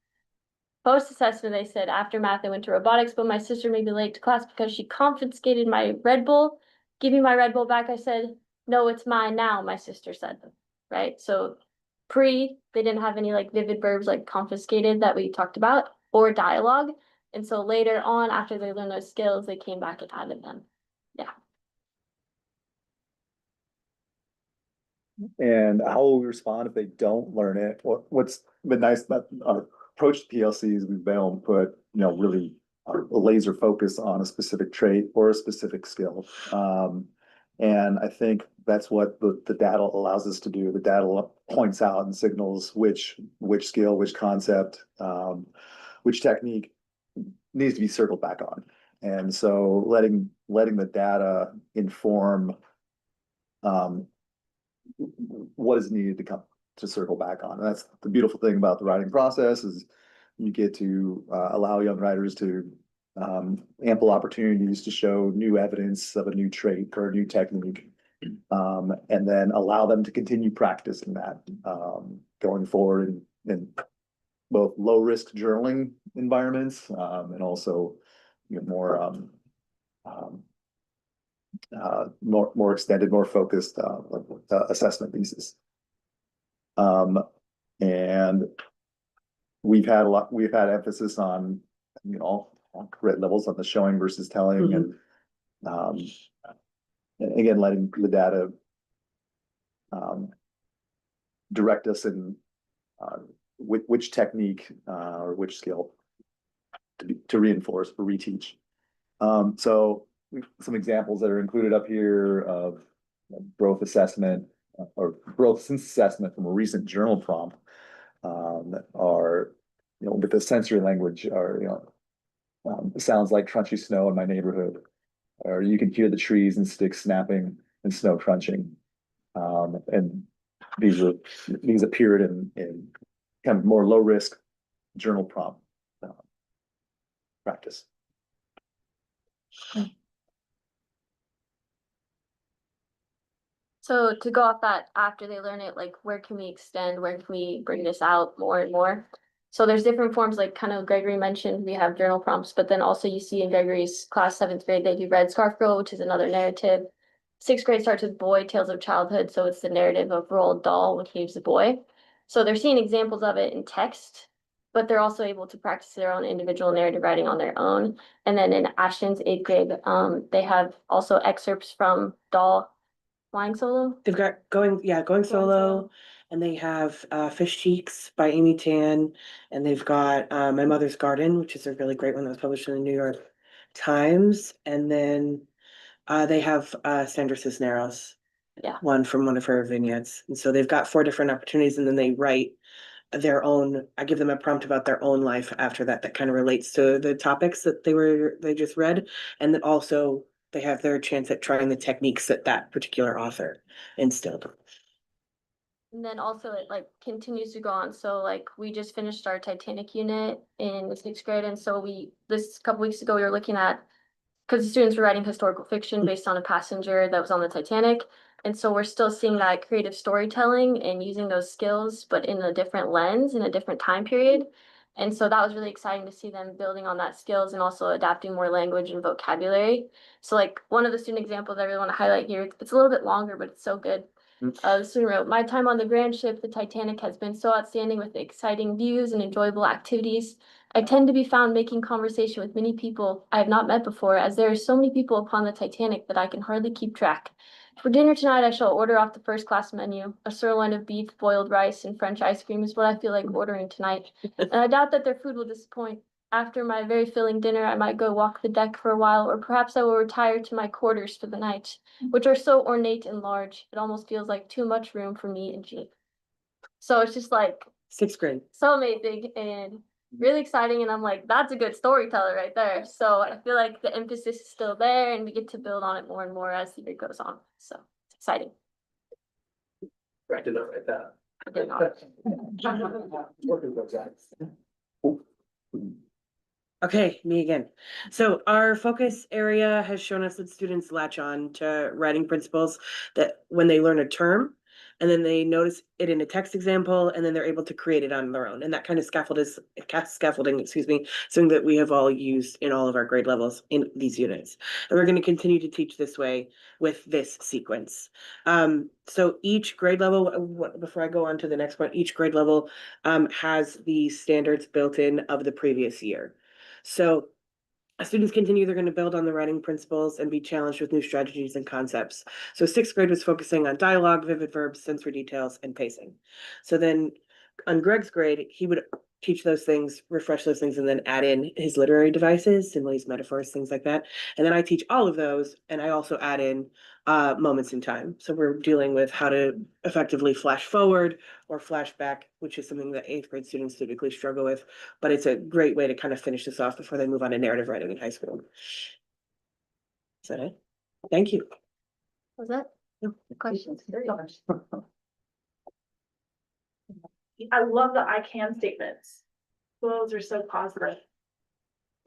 Post-assessment, they said, after math, I went to robotics, but my sister made me late to class because she confiscated my Red Bull. Give me my Red Bull back. I said, no, it's mine now, my sister said, right? So they didn't have any like vivid verbs like confiscated that we talked about or dialogue. And so later on, after they learned those skills, they came back and added them. Yeah. And how will we respond if they don't learn it? What's been nice about our approach to PLC is we've been able to put, really a laser focus on a specific trait or a specific skill. And I think that's what the data allows us to do. The data points out and signals which skill, which concept, which technique needs to be circled back on. And so letting the data inform what is needed to come to circle back on. And that's the beautiful thing about the writing process is you get to allow young writers to ample opportunities to show new evidence of a new trait or a new technique, and then allow them to continue practicing that going forward in both low risk journaling environments and also more extended, more focused assessment pieces. And we've had emphasis on grade levels on the showing versus telling, and again letting the data direct us in which technique or which skill to reinforce or reteach. So some examples that are included up here of growth assessment or growth sense assessment from a recent journal prompt that are, with the sensory language are, sounds like crunchy snow in my neighborhood, or you can hear the trees and sticks snapping and snow crunching. And these appeared in kind of more low risk journal prompt practice. So to go off that, after they learn it, like where can we extend, where can we bring this out more and more? So there's different forms, like kind of Gregory mentioned, we have journal prompts, but then also you see in Gregory's class, 7th grade, they do Red Scarf Girl, which is another narrative. 6th grade starts with Boy, Tales of Childhood, so it's the narrative of Roald Dahl when he was a boy. So they're seeing examples of it in text, but they're also able to practice their own individual narrative writing on their own. And then in Ashton's 8th grade, they have also excerpts from Dahl. Flying Solo? They've got going solo, and they have Fish Cheeks by Amy Tan, and they've got My Mother's Garden, which is a really great one that was published in the New York Times, and then they have Sandra Cisneros, one from one of her vignettes, and so they've got 4 different opportunities, and then they write their own. I give them a prompt about their own life after that kind of relates to the topics that they just read, and then also they have their chance at trying the techniques that that particular author instilled. And then also it like continues to go on. So like we just finished our Titanic unit in the 6th grade. And so this couple weeks ago, we were looking at, because the students were writing historical fiction based on a passenger that was on the Titanic. And so we're still seeing that creative storytelling and using those skills, but in a different lens, in a different time period. And so that was really exciting to see them building on that skills and also adapting more language and vocabulary. So like one of the student examples I really want to highlight here, it's a little bit longer, but it's so good. The student wrote, "My time on the grand ship, the Titanic, has been so outstanding with exciting views and enjoyable activities. I tend to be found making conversation with many people I have not met before, as there are so many people upon the Titanic that I can hardly keep track. For dinner tonight, I shall order off the first class menu. A sirloin of beef, boiled rice, and French ice cream is what I feel like ordering tonight. And I doubt that their food will disappoint. After my very filling dinner, I might go walk the deck for a while, or perhaps I will retire to my quarters for the night, which are so ornate and large, it almost feels like too much room for me and Jean." So it's just like 6th grade. so amazing and really exciting. And I'm like, that's a good storyteller right there. So I feel like the emphasis is still there and we get to build on it more and more as the year goes on. So it's exciting. I did not write that. I did not. Working those guys. Okay, me again. So our focus area has shown us that students latch on to writing principles that when they learn a term, and then they notice it in a text example, and then they're able to create it on their own. And that kind of scaffolding, excuse me, something that we have all used in all of our grade levels in these units. And we're going to continue to teach this way with this sequence. So each grade level, before I go on to the next point, each grade level has the standards built in of the previous year. So as students continue, they're going to build on the writing principles and be challenged with new strategies and concepts. So 6th grade was focusing on dialogue, vivid verbs, sensory details, and pacing. So then on Greg's grade, he would teach those things, refresh those things, and then add in his literary devices, similes, metaphors, things like that. And then I teach all of those, and I also add in moments in time. So we're dealing with how to effectively flash forward or flash back, which is something that 8th grade students typically struggle with, but it's a great way to kind of finish this off before they move on to narrative writing in high school. Is that it? Thank you. Was that questions? I love the I can statements. Those are so positive.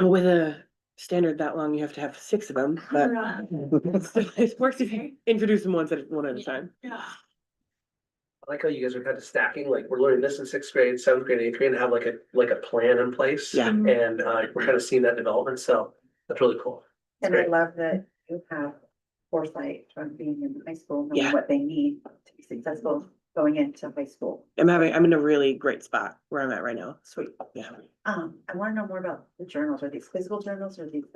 With a standard that long, you have to have 6 of them, but it works if you introduce them one at a time. Yeah. I like how you guys are kind of stacking, like we're learning this in 6th grade, 7th grade, 8th grade, and have like a plan in place. Yeah. And we're kind of seeing that development, so that's really cool. And I love that you have foresight from being in high school, knowing Yeah. what they need to be successful going into high school. I'm in a really great spot where I'm at right now. Sweet. Yeah. I want to know more about the journals. Are these physical journals or these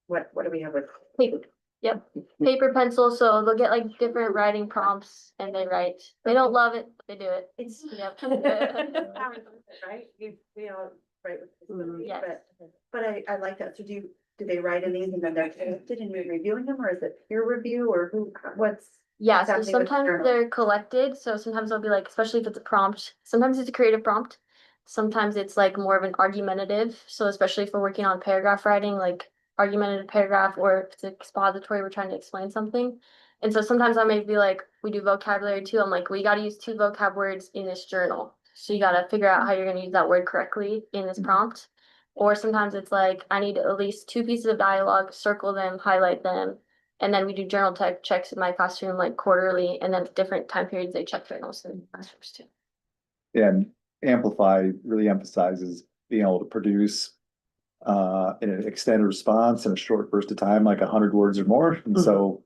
what do we have with? Paper. Yep. Paper, pencil. So they'll get like different writing prompts and they write. They don't love it, but they do it. It's Yep. Right? You know, right? Yes. But I like that. So do they write in these and then they're tested and we're reviewing them, or is it peer review, or what's? Yeah, what's so happening with the sometimes journal? they're collected, so sometimes they'll be like, especially if it's a prompt, sometimes it's a creative prompt. Sometimes it's like more of an argumentative, so especially if we're working on paragraph writing, like argumentative paragraph, or if it's expository, we're trying to explain something. And so sometimes I may be like, we do vocabulary too, I'm like, we gotta use 2 vocab words in this journal. So you gotta figure out how you're gonna use that word correctly in this prompt. Or sometimes it's like, I need at least 2 pieces of dialogue, circle them, highlight them. And then we do journal type checks in my classroom like quarterly, and then different time periods they check journals in classrooms too. And Amplify really emphasizes being able to produce in an extended response in a short burst of time, like 100 words or more. And so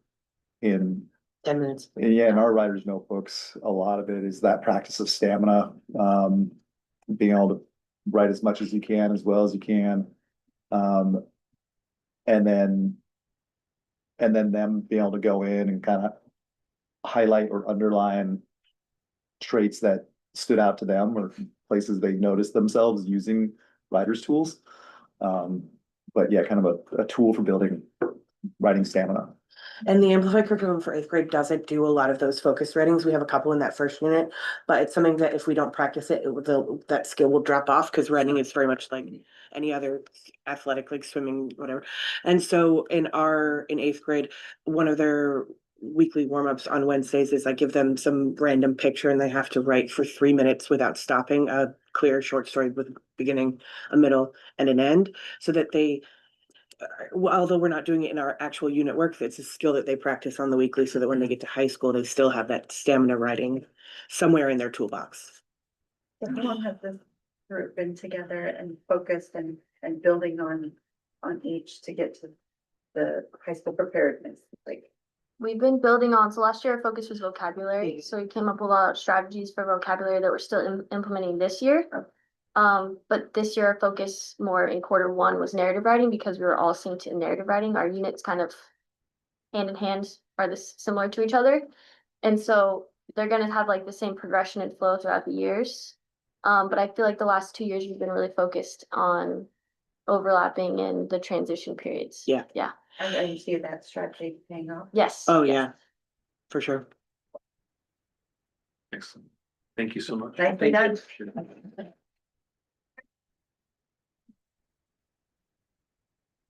in 10 minutes. yeah, in our writer's notebooks, a lot of it is that practice of stamina, being able to write as much as you can, as well as you can. Um, and then them being able to go in and kind of highlight or underline traits that stood out to them or places they noticed themselves using writer's tools. But yeah, kind of a tool for building writing stamina. And the Amplify curriculum for 8th grade doesn't do a lot of those focus readings. We have a couple in that first unit, but it's something that if we don't practice it, that skill will drop off because writing is very much like any other athletic, like swimming, whatever. And so in 8th grade, one of their weekly warm-ups on Wednesdays is I give them some random picture and they have to write for 3 minutes without stopping a clear short story with a beginning, a middle, and an end, so that they although we're not doing it in our actual unit work, it's a skill that they practice on the weekly so that when they get to high school, they still have that stamina writing somewhere in their toolbox. How long has this group been together and focused and building on each to get to the high school preparedness? Like, We've been building on, so last year our focus was vocabulary, so we came up with a lot of strategies for vocabulary that we're still implementing this year. But this year our focus more in quarter 1 was narrative writing because we were all synced in narrative writing. Our units kind of hand in hand are this similar to each other. And so they're gonna have like the same progression and flow throughout the years. But I feel like the last 2 years we've been really focused on overlapping in the transition periods. Yeah. Yeah. I you see that strategy paying off. Yes. Oh, yes. yeah, for sure. Excellent. Thank you so much. Nicely done.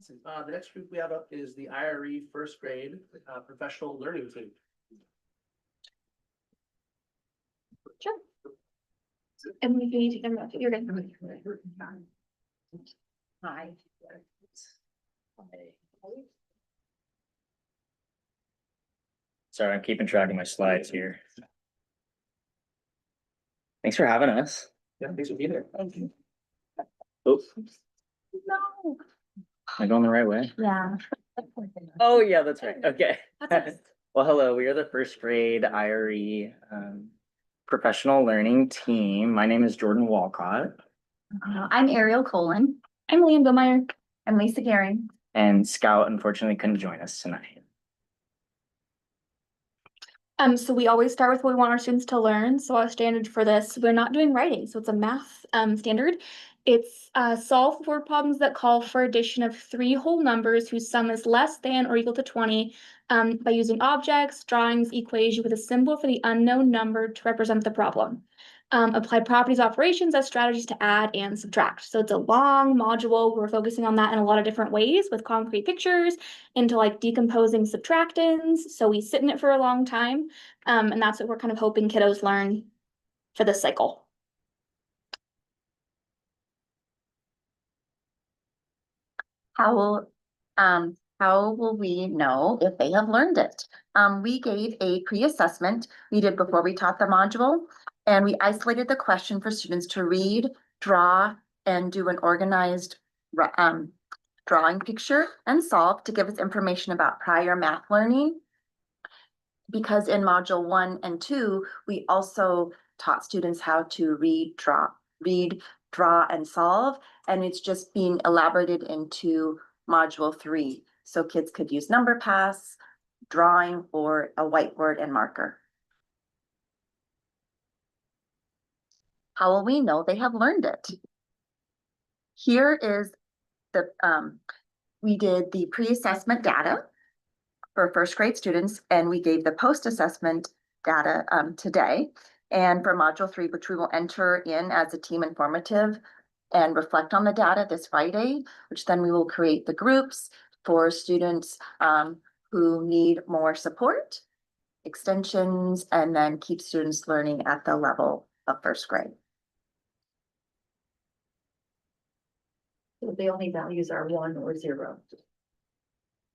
The next group we have up is the IRE first grade, professional learning team. Sure. And if you need to, you're good. Hi. Sorry, I'm keeping track of my slides here. Thanks for having us. Yeah, thanks for being here. Thank you. Oops, No. am I going the right way? Yeah. Oh, yeah, that's right. Okay. That's us. Well, hello, we are the first grade IRE professional learning team. My name is Jordan Walcott. I'm Ariel Colon. I'm Leanne Billmeyer. I'm Lisa Gehring. And Scout unfortunately couldn't join us tonight. So we always start with what we want our students to learn. So our standard for this, we're not doing writing, so it's a math standard. It's solve word problems that call for addition of 3 whole numbers whose sum is less than or equal to 20 by using objects, drawings, equation with a symbol for the unknown number to represent the problem. Apply properties operations as strategies to add and subtract. So it's a long module. We're focusing on that in a lot of different ways with concrete pictures into like decomposing subtractants. So we sit in it for a long time. And that's what we're kind of hoping kiddos learn for this cycle. How will we know if they have learned it? We gave a pre-assessment we did before we taught the module, and we isolated the question for students to read, draw, and do an organized drawing picture and solve to give us information about prior math learning. Because in module 1 and 2, we also taught students how to read, draw, and solve, and it's just being elaborated into module 3. So kids could use number pass, drawing, or a whiteboard and marker. How will we know they have learned it? here is we did the pre-assessment data for first grade students, and we gave the post-assessment data today. And for module 3, which we will enter in as a team informative and reflect on the data this Friday, which then we will create the groups for students who need more support, extensions, and then keep students learning at the level of first grade. So the only values are 1 or 0.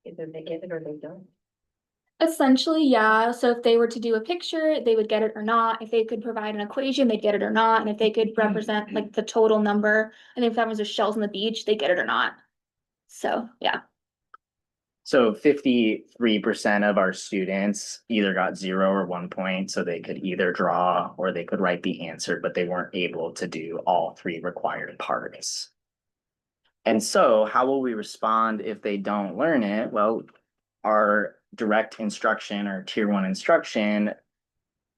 Either they get it or they don't. Essentially, yeah. So if they were to do a picture, they would get it or not. If they could provide an equation, they'd get it or not. And if they could represent like the total number, and if that was just shells on the beach, they get it or not. So yeah. So 53% of our students either got 0 or 1 point, so they could either draw or they could write the answer, but they weren't able to do all 3 required parts. And so how will we respond if they don't learn it? Well, our direct instruction or tier 1 instruction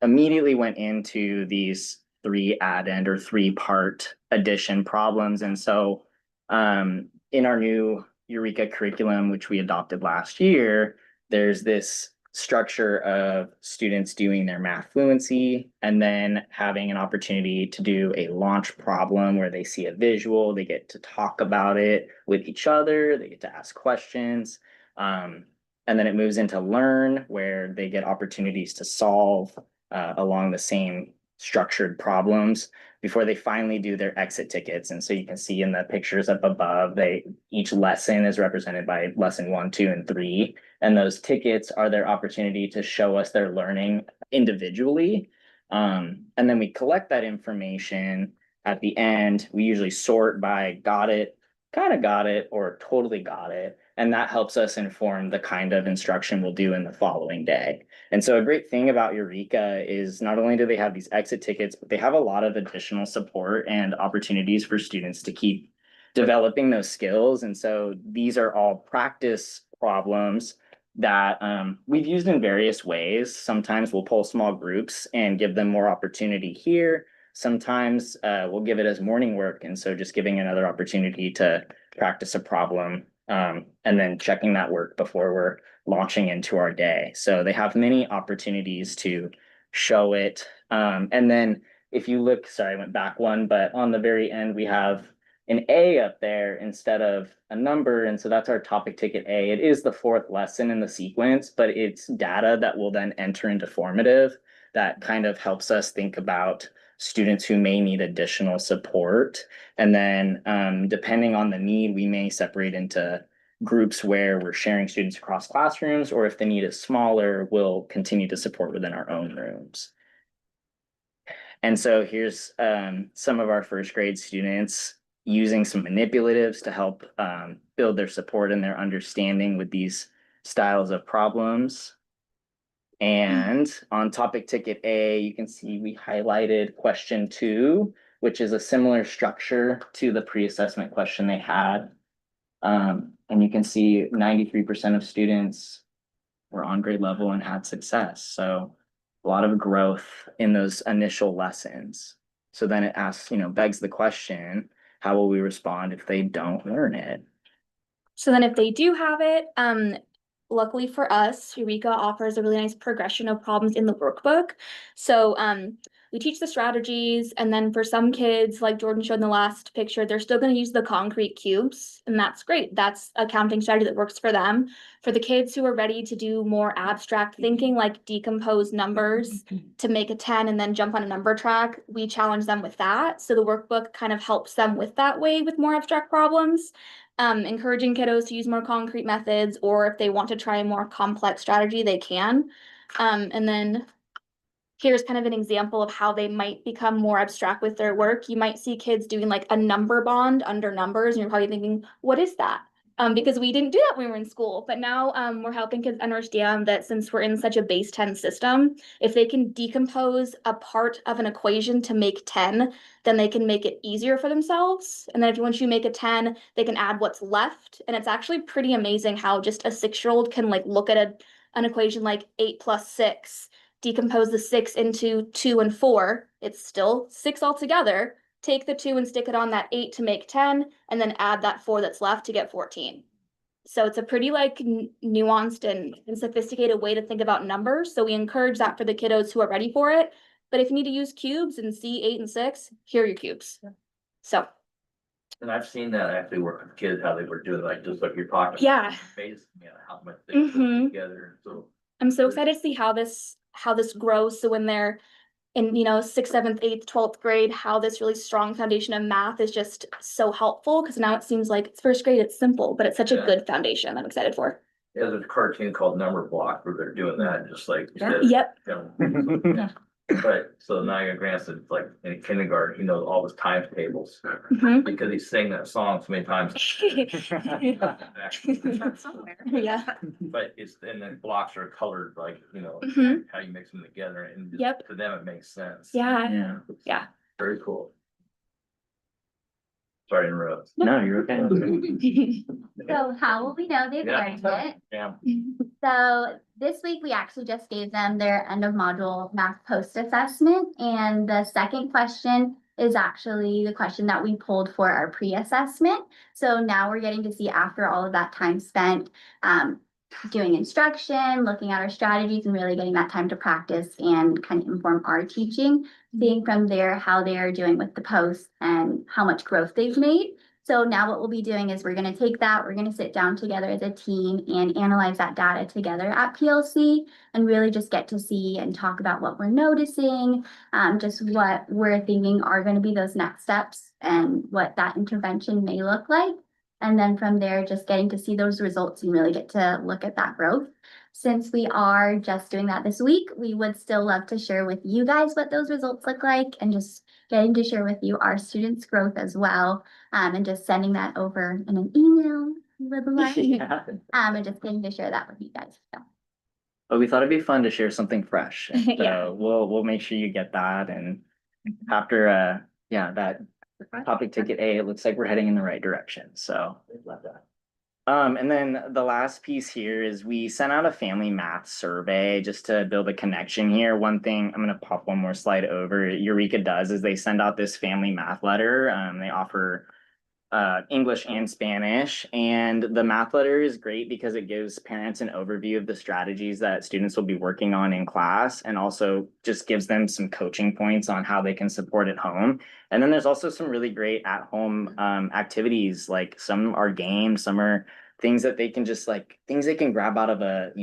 immediately went into these 3 add-end or 3-part addition problems. And so in our new Eureka curriculum, which we adopted last year, there's this structure of students doing their math fluency and then having an opportunity to do a launch problem where they see a visual, they get to talk about it with each other, they get to ask questions. And then it moves into learn, where they get opportunities to solve along the same structured problems before they finally do their exit tickets. And so you can see in the pictures up above, each lesson is represented by lesson 1, 2, and 3. And those tickets are their opportunity to show us their learning individually. And then we collect that information at the end. We usually sort by got it, kind of got it, or totally got it. And that helps us inform the kind of instruction we'll do in the following day. And so a great thing about Eureka is not only do they have these exit tickets, but they have a lot of additional support and opportunities for students to keep developing those skills. And so these are all practice problems that we've used in various ways. Sometimes we'll pull small groups and give them more opportunity here. Sometimes we'll give it as morning work. And so just giving another opportunity to practice a problem and then checking that work before we're launching into our day. So they have many opportunities to show it. And then if you look, sorry, I went back one, but on the very end, we have an A up there instead of a number. And so that's our topic ticket A. It is the 4th lesson in the sequence, but it's data that will then enter into formative that kind of helps us think about students who may need additional support. And then depending on the need, we may separate into groups where we're sharing students across classrooms, or if the need is smaller, we'll continue to support within our own rooms. And so here's some of our first grade students using some manipulatives to help build their support and their understanding with these styles of problems. And on topic ticket A, you can see we highlighted question 2, which is a similar structure to the pre-assessment question they had. And you can see 93% of students were on grade level and had success. So a lot of growth in those initial lessons. So then it asks, begs the question, how will we respond if they don't learn it? So then if they do have it, luckily for us, Eureka offers a really nice progression of problems in the workbook. So we teach the strategies, and then for some kids, like Jordan showed in the last picture, they're still going to use the concrete cubes, and that's great. That's a counting strategy that works for them. For the kids who are ready to do more abstract thinking, like decompose numbers to make a 10 and then jump on a number track, we challenge them with that. So the workbook kind of helps them with that way with more abstract problems. Encouraging kiddos to use more concrete methods, or if they want to try a more complex strategy, they can. And then here's kind of an example of how they might become more abstract with their work. You might see kids doing like a number bond under numbers, and you're probably thinking, what is that? Because we didn't do that when we were in school, but now we're helping kids understand that since we're in such a base 10 system, if they can decompose a part of an equation to make 10, then they can make it easier for themselves. And then once you make a 10, they can add what's left. And it's actually pretty amazing how just a 6-year-old can like look at an equation like 8 + 6, decompose the 6 into 2 and 4. It's still 6 altogether, take the 2 and stick it on that 8 to make 10, and then add that 4 that's left to get 14. So it's a pretty like nuanced and sophisticated way to think about numbers. So we encourage that for the kiddos who are ready for it. But if you need to use cubes and see 8 and 6, here are your cubes. So. And I've seen that actually work with kids, how they were doing, like, just like you're talking. Yeah. How much they put Mhm. together, so. I'm so excited to see how this grows. So when they're in, 6th, 7th, 8th, 12th grade, how this really strong foundation of math is just so helpful. Because now it seems like it's 1st grade, it's simple, but it's such a good foundation. I'm excited for. Yeah, there's a cartoon called Number Block where they're doing that, just like. Yep. Yeah. But so now your grandson's like in kindergarten, he knows all his times tables Mhm. because he's sang that song so many times. Yeah. But and then blocks are colored like, Mhm. how you mix them together and just Yep. to them it makes sense. Yeah. Yeah. Very cool. Sorry to interrupt. No, you're okay. So how will we know they've learned it? Yeah. So this week, we actually just gave them their end of module math post assessment. And the second question is actually the question that we pulled for our pre-assessment. So now we're getting to see after all of that time spent doing instruction, looking at our strategies and really getting that time to practice and kind of inform our teaching, seeing from there how they are doing with the posts and how much growth they've made. So now what we'll be doing is we're going to take that, we're going to sit down together as a team and analyze that data together at PLC and really just get to see and talk about what we're noticing, just what we're thinking are going to be those next steps and what that intervention may look like. And then from there, just getting to see those results and really get to look at that growth. Since we are just doing that this week, we would still love to share with you guys what those results look like and just getting to share with you our students' growth as well. And just sending that over in an email with like, and just getting to share that with you guys. So. But we thought it'd be fun to share something fresh. And, Yeah. we'll make sure you get that. And after that topic ticket A, it looks like we're heading in the right direction. So love that. And then the last piece here is we sent out a family math survey just to build a connection here. One thing, I'm gonna pop one more slide over, Eureka does is they send out this family math letter. They offer English and Spanish, and the math letter is great because it gives parents an overview of the strategies that students will be working on in class and also just gives them some coaching points on how they can support at home. And then there's also some really great at-home activities, like some are games, some are things that they can just things they can grab out of a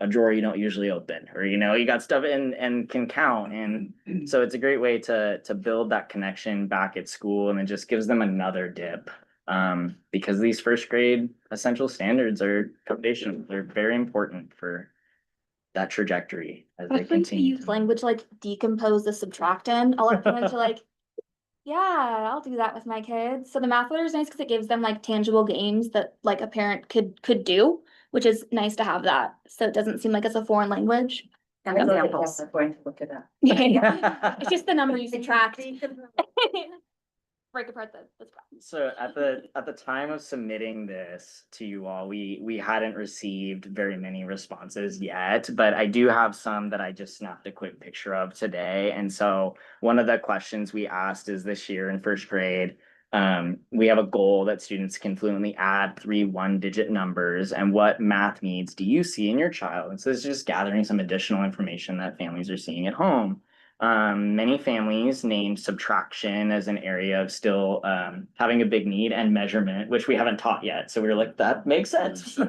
drawer you don't usually open, or you got stuff and can count. And so it's a great way to build that connection back at school, and it just gives them another dip. Because these 1st grade essential standards are foundational. They're very important for that trajectory as they Especially to continue. use language like decompose the subtractant. I'll have to yeah, I'll do that with my kids. So the math letter is nice because it gives them like tangible games that like a parent could do, which is nice to have that. So it doesn't seem like it's a foreign language. And examples. I'm going to look it up. It's just the number you subtract. Break apart the So at the time of submitting this to you all, we hadn't received very many responses yet, but I do have some that I just snapped a quick picture of today. And so one of the questions we asked is this year in 1st grade, we have a goal that students can fluently add 3 one-digit numbers, and what math needs do you see in your child? And so this is just gathering some additional information that families are seeing at home. Many families named subtraction as an area of still having a big need, and measurement, which we haven't taught yet. So we were like, that makes sense.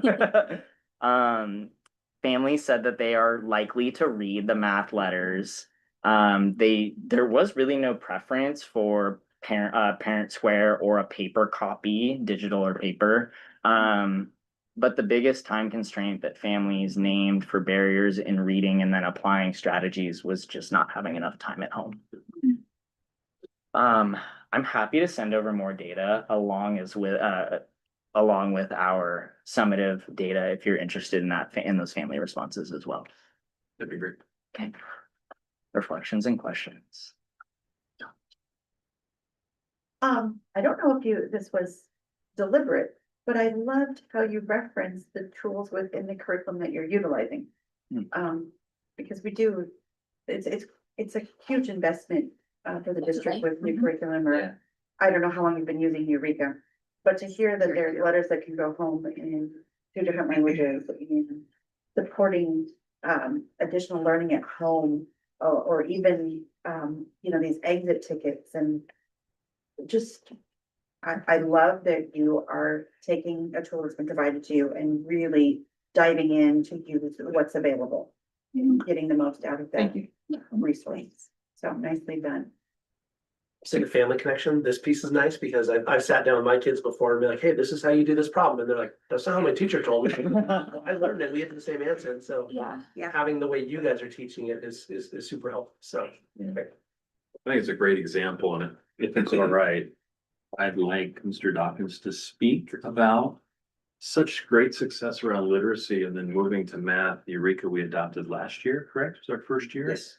Families said that they are likely to read the math letters. There was really no preference for parent square or a paper copy, digital or paper. But the biggest time constraint that families named for barriers in reading and then applying strategies was just not having enough time at home. I'm happy to send over more data along with our summative data if you're interested in that, in those family responses as well. That'd be great. Okay. Reflections and questions. I don't know if this was deliberate, but I loved how you referenced the tools within the curriculum that you're utilizing. Because it's a huge investment for the district with new curriculum, Yeah. or I don't know how long you've been using Eureka. But to hear that there's letters that can go home in 2 different languages, and supporting additional learning at home, or even you know, these exit tickets, and just I love that you are taking a tool that's been provided to you and really diving in to use what's available, and getting the most out of that resource. So nicely done. Say the family connection, this piece is nice because I've sat down with my kids before and be like, hey, this is how you do this problem. And they're like, that's not how my teacher told me. I learned it. We get to the same answer. And so Yeah. having the way you guys are teaching it is super helpful. So. I think it's a great example, and if it's all right, I'd like Mr. Dawkins to speak about such great success around literacy and then moving to math. Eureka we adopted last year, correct? It's our first year? Yes.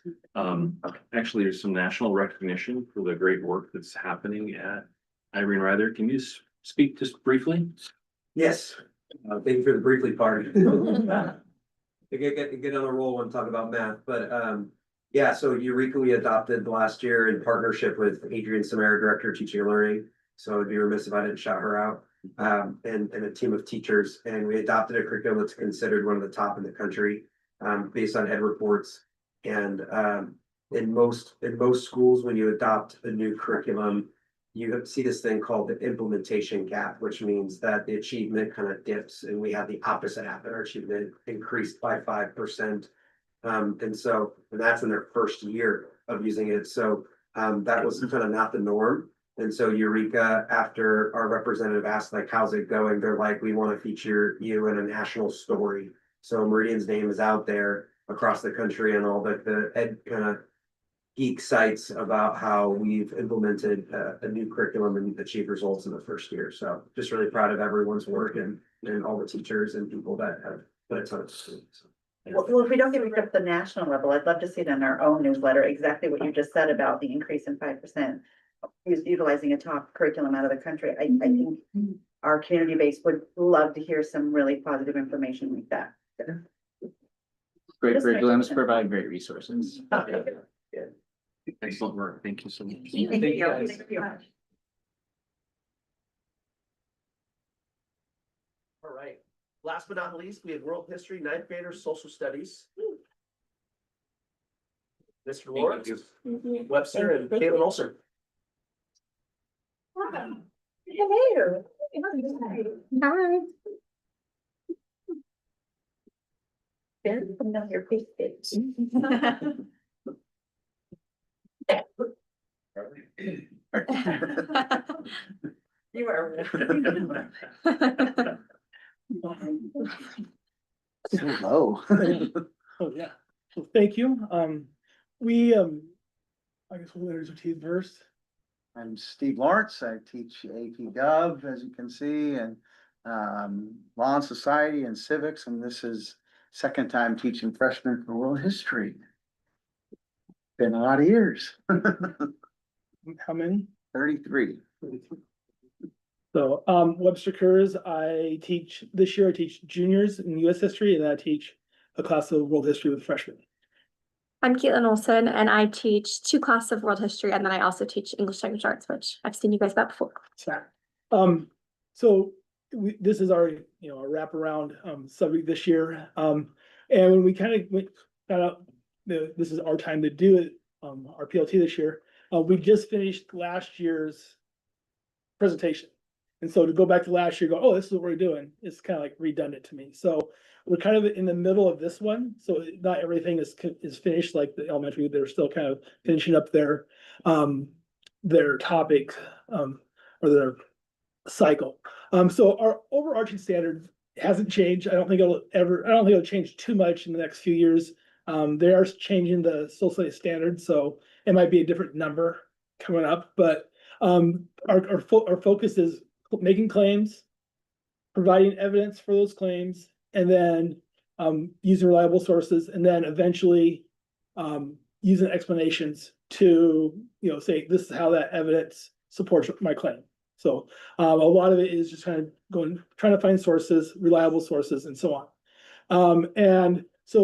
Actually, there's some national recognition for the great work that's happening at Irene Ryder. Can you speak just briefly? Yes, thank you for the briefly part. To get on a roll and talk about math, but yeah, so Eureka we adopted last year in partnership with Adrienne Samara, Director of Teaching and Learning. So I'd be remiss if I didn't shout her out. And a team of teachers, and we adopted a curriculum that's considered one of the top in the country, based on ed reports. And in most schools, when you adopt a new curriculum, you see this thing called the implementation gap, which means that the achievement kind of dips, and we have the opposite happen. Our achievement increased by 5%. And that's in their first year of using it. So that was kind of not the norm. And so Eureka, after our representative asked, like, how's it going? They're like, we want to feature you in a national story. So Meridian's name is out there across the country and all the ed kind of geek sites about how we've implemented a new curriculum and achieved results in the first year. So just really proud of everyone's work and all the teachers and people that have put a ton of students. Well, if we don't get it up to the national level, I'd love to see it in our own newsletter, exactly what you just said about the increase in 5%. Utilizing a top curriculum out of the country. I think our community base would love to hear some really positive information like that. Great Just curriculums like- provide great resources. Excellent work. Thank you so much. Thank you. guys. Thank you. All right. Last but not least, we have world history, 9th graders, social studies. Mr. Lawrence, Webster, and Caitlin Olson. Hello. Hi. Very familiar faces. You are. So low. Oh, yeah. So thank you. I guess we'll letters of teeth first. I'm Steve Lawrence. I teach AP Gov, as you can see, and Law and Society and Civics, and this is second time teaching freshmen for world history. Been a lot of years. How many? 33. So, Webster Kurz, this year I teach juniors in US history, and I teach a class of world history with freshmen. I'm Caitlin Olson, and I teach 2 classes of world history, and then I also teach English language arts, which I've seen you guys about before. So this is our, our wraparound subject this year. And when we kind of found out this is our time to do it, our PLT this year, we just finished last year's presentation. And so to go back to last year, oh, this is what we're doing, it's kind of like redundant to me. So we're kind of in the middle of this one. So not everything is finished, like the elementary, they're still kind of finishing up their topic or their cycle. So our overarching standard hasn't changed. I don't think it'll change too much in the next few years. They are changing the social studies standard, so it might be a different number coming up, but our focus is making claims, providing evidence for those claims, and then using reliable sources, and then eventually using explanations to say this is how that evidence supports my claim. So a lot of it is just trying to find sources, reliable sources, and so on. And so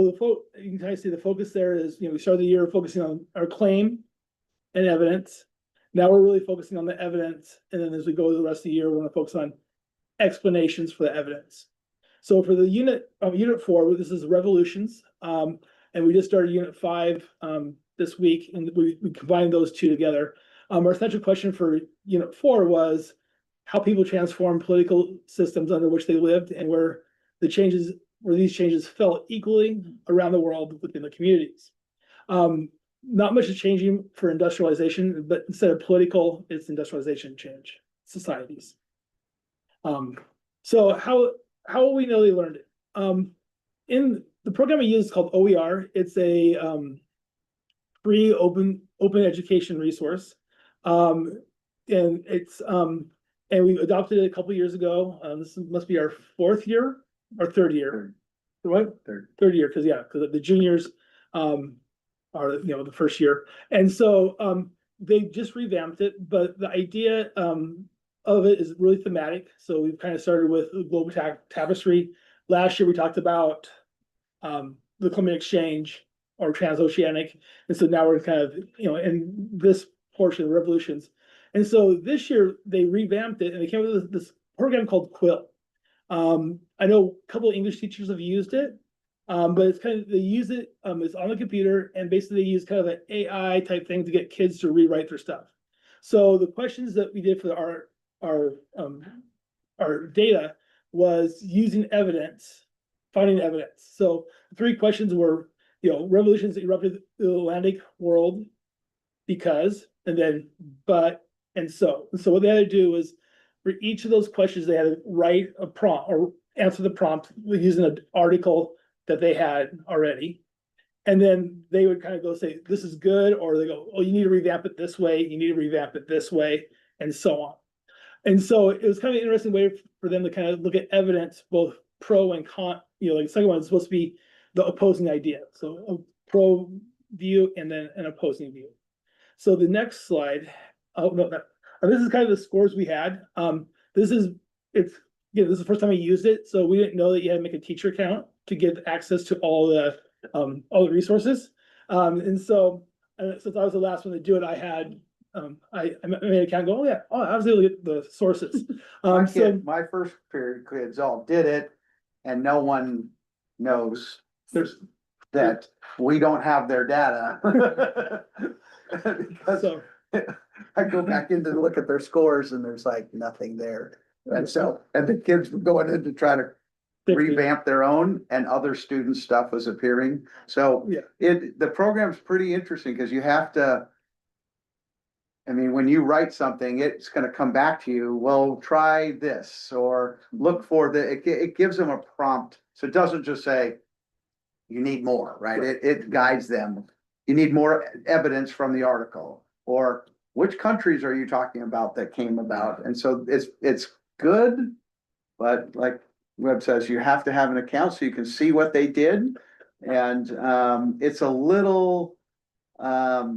you can kind of see the focus there is, we started the year focusing on our claim, and evidence. Now we're really focusing on the evidence, and then as we go the rest of the year, we're gonna focus on explanations for the evidence. So for the unit 4, this is revolutions, and we just started unit 5 this week, and we combined those two together. Our central question for unit 4 was how people transform political systems under which they lived, and where these changes felt equally around the world within the communities. Not much is changing for industrialization, but instead of political, it's industrialization change societies. So how will we know they learned it? In the program we use is called OER. It's a free open education resource. And it's and we adopted it a couple years ago. This must be our 4th year or 3rd year. What? Third year, because the juniors are the first year. And so they just revamped it, but the idea of it is really thematic. So we've kind of started with the global tapestry. Last year we talked about the climate exchange or transoceanic, and so now we're kind of in this portion of revolutions. And so this year they revamped it and they came up with this program called Quill. I know a couple of English teachers have used it, but it's kind of, they use it, it's on the computer, and basically they use kind of an AI type thing to get kids to rewrite their stuff. So the questions that we did for our data was using evidence, finding evidence. So the 3 questions were, revolutions that erupted the Atlantic world because, and then, but, and so. And so what they had to do was, for each of those questions, they had to write a prompt or answer the prompt using an article that they had already. And then they would kind of go say, this is good, or they go, oh, you need to revamp it this way, you need to revamp it this way, and so on. And so it was kind of an interesting way for them to kind of look at evidence, both pro and con. Like the second one is supposed to be the opposing idea. So a pro view and then an opposing view. So the next slide, this is kind of the scores we had. This is the first time I used it, so we didn't know that you had to make a teacher account to get access to all the resources. And so since I was the last one to do it, I had I made an account. Go, I was able to get the sources. My first period kids all did it, and no one knows that we don't have their data. Because I go back in to look at their scores and there's like nothing there. And the kids were going in to try to revamp their own, and other students' stuff was appearing. So the program's pretty interesting because you have to, when you write something, it's gonna come back to you, well, try this, or look for it gives them a prompt. So it doesn't just say, you need more, right? It guides them. You need more evidence from the article, or which countries are you talking about that came about? And so it's good, but like Webb says, you have to have an account so you can see what they did. And it's a little what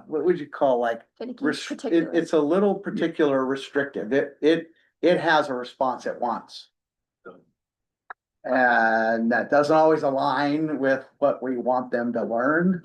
would you call, like, it's a little particular restrictive. It has a response at once. And that doesn't always align with what we want them to learn.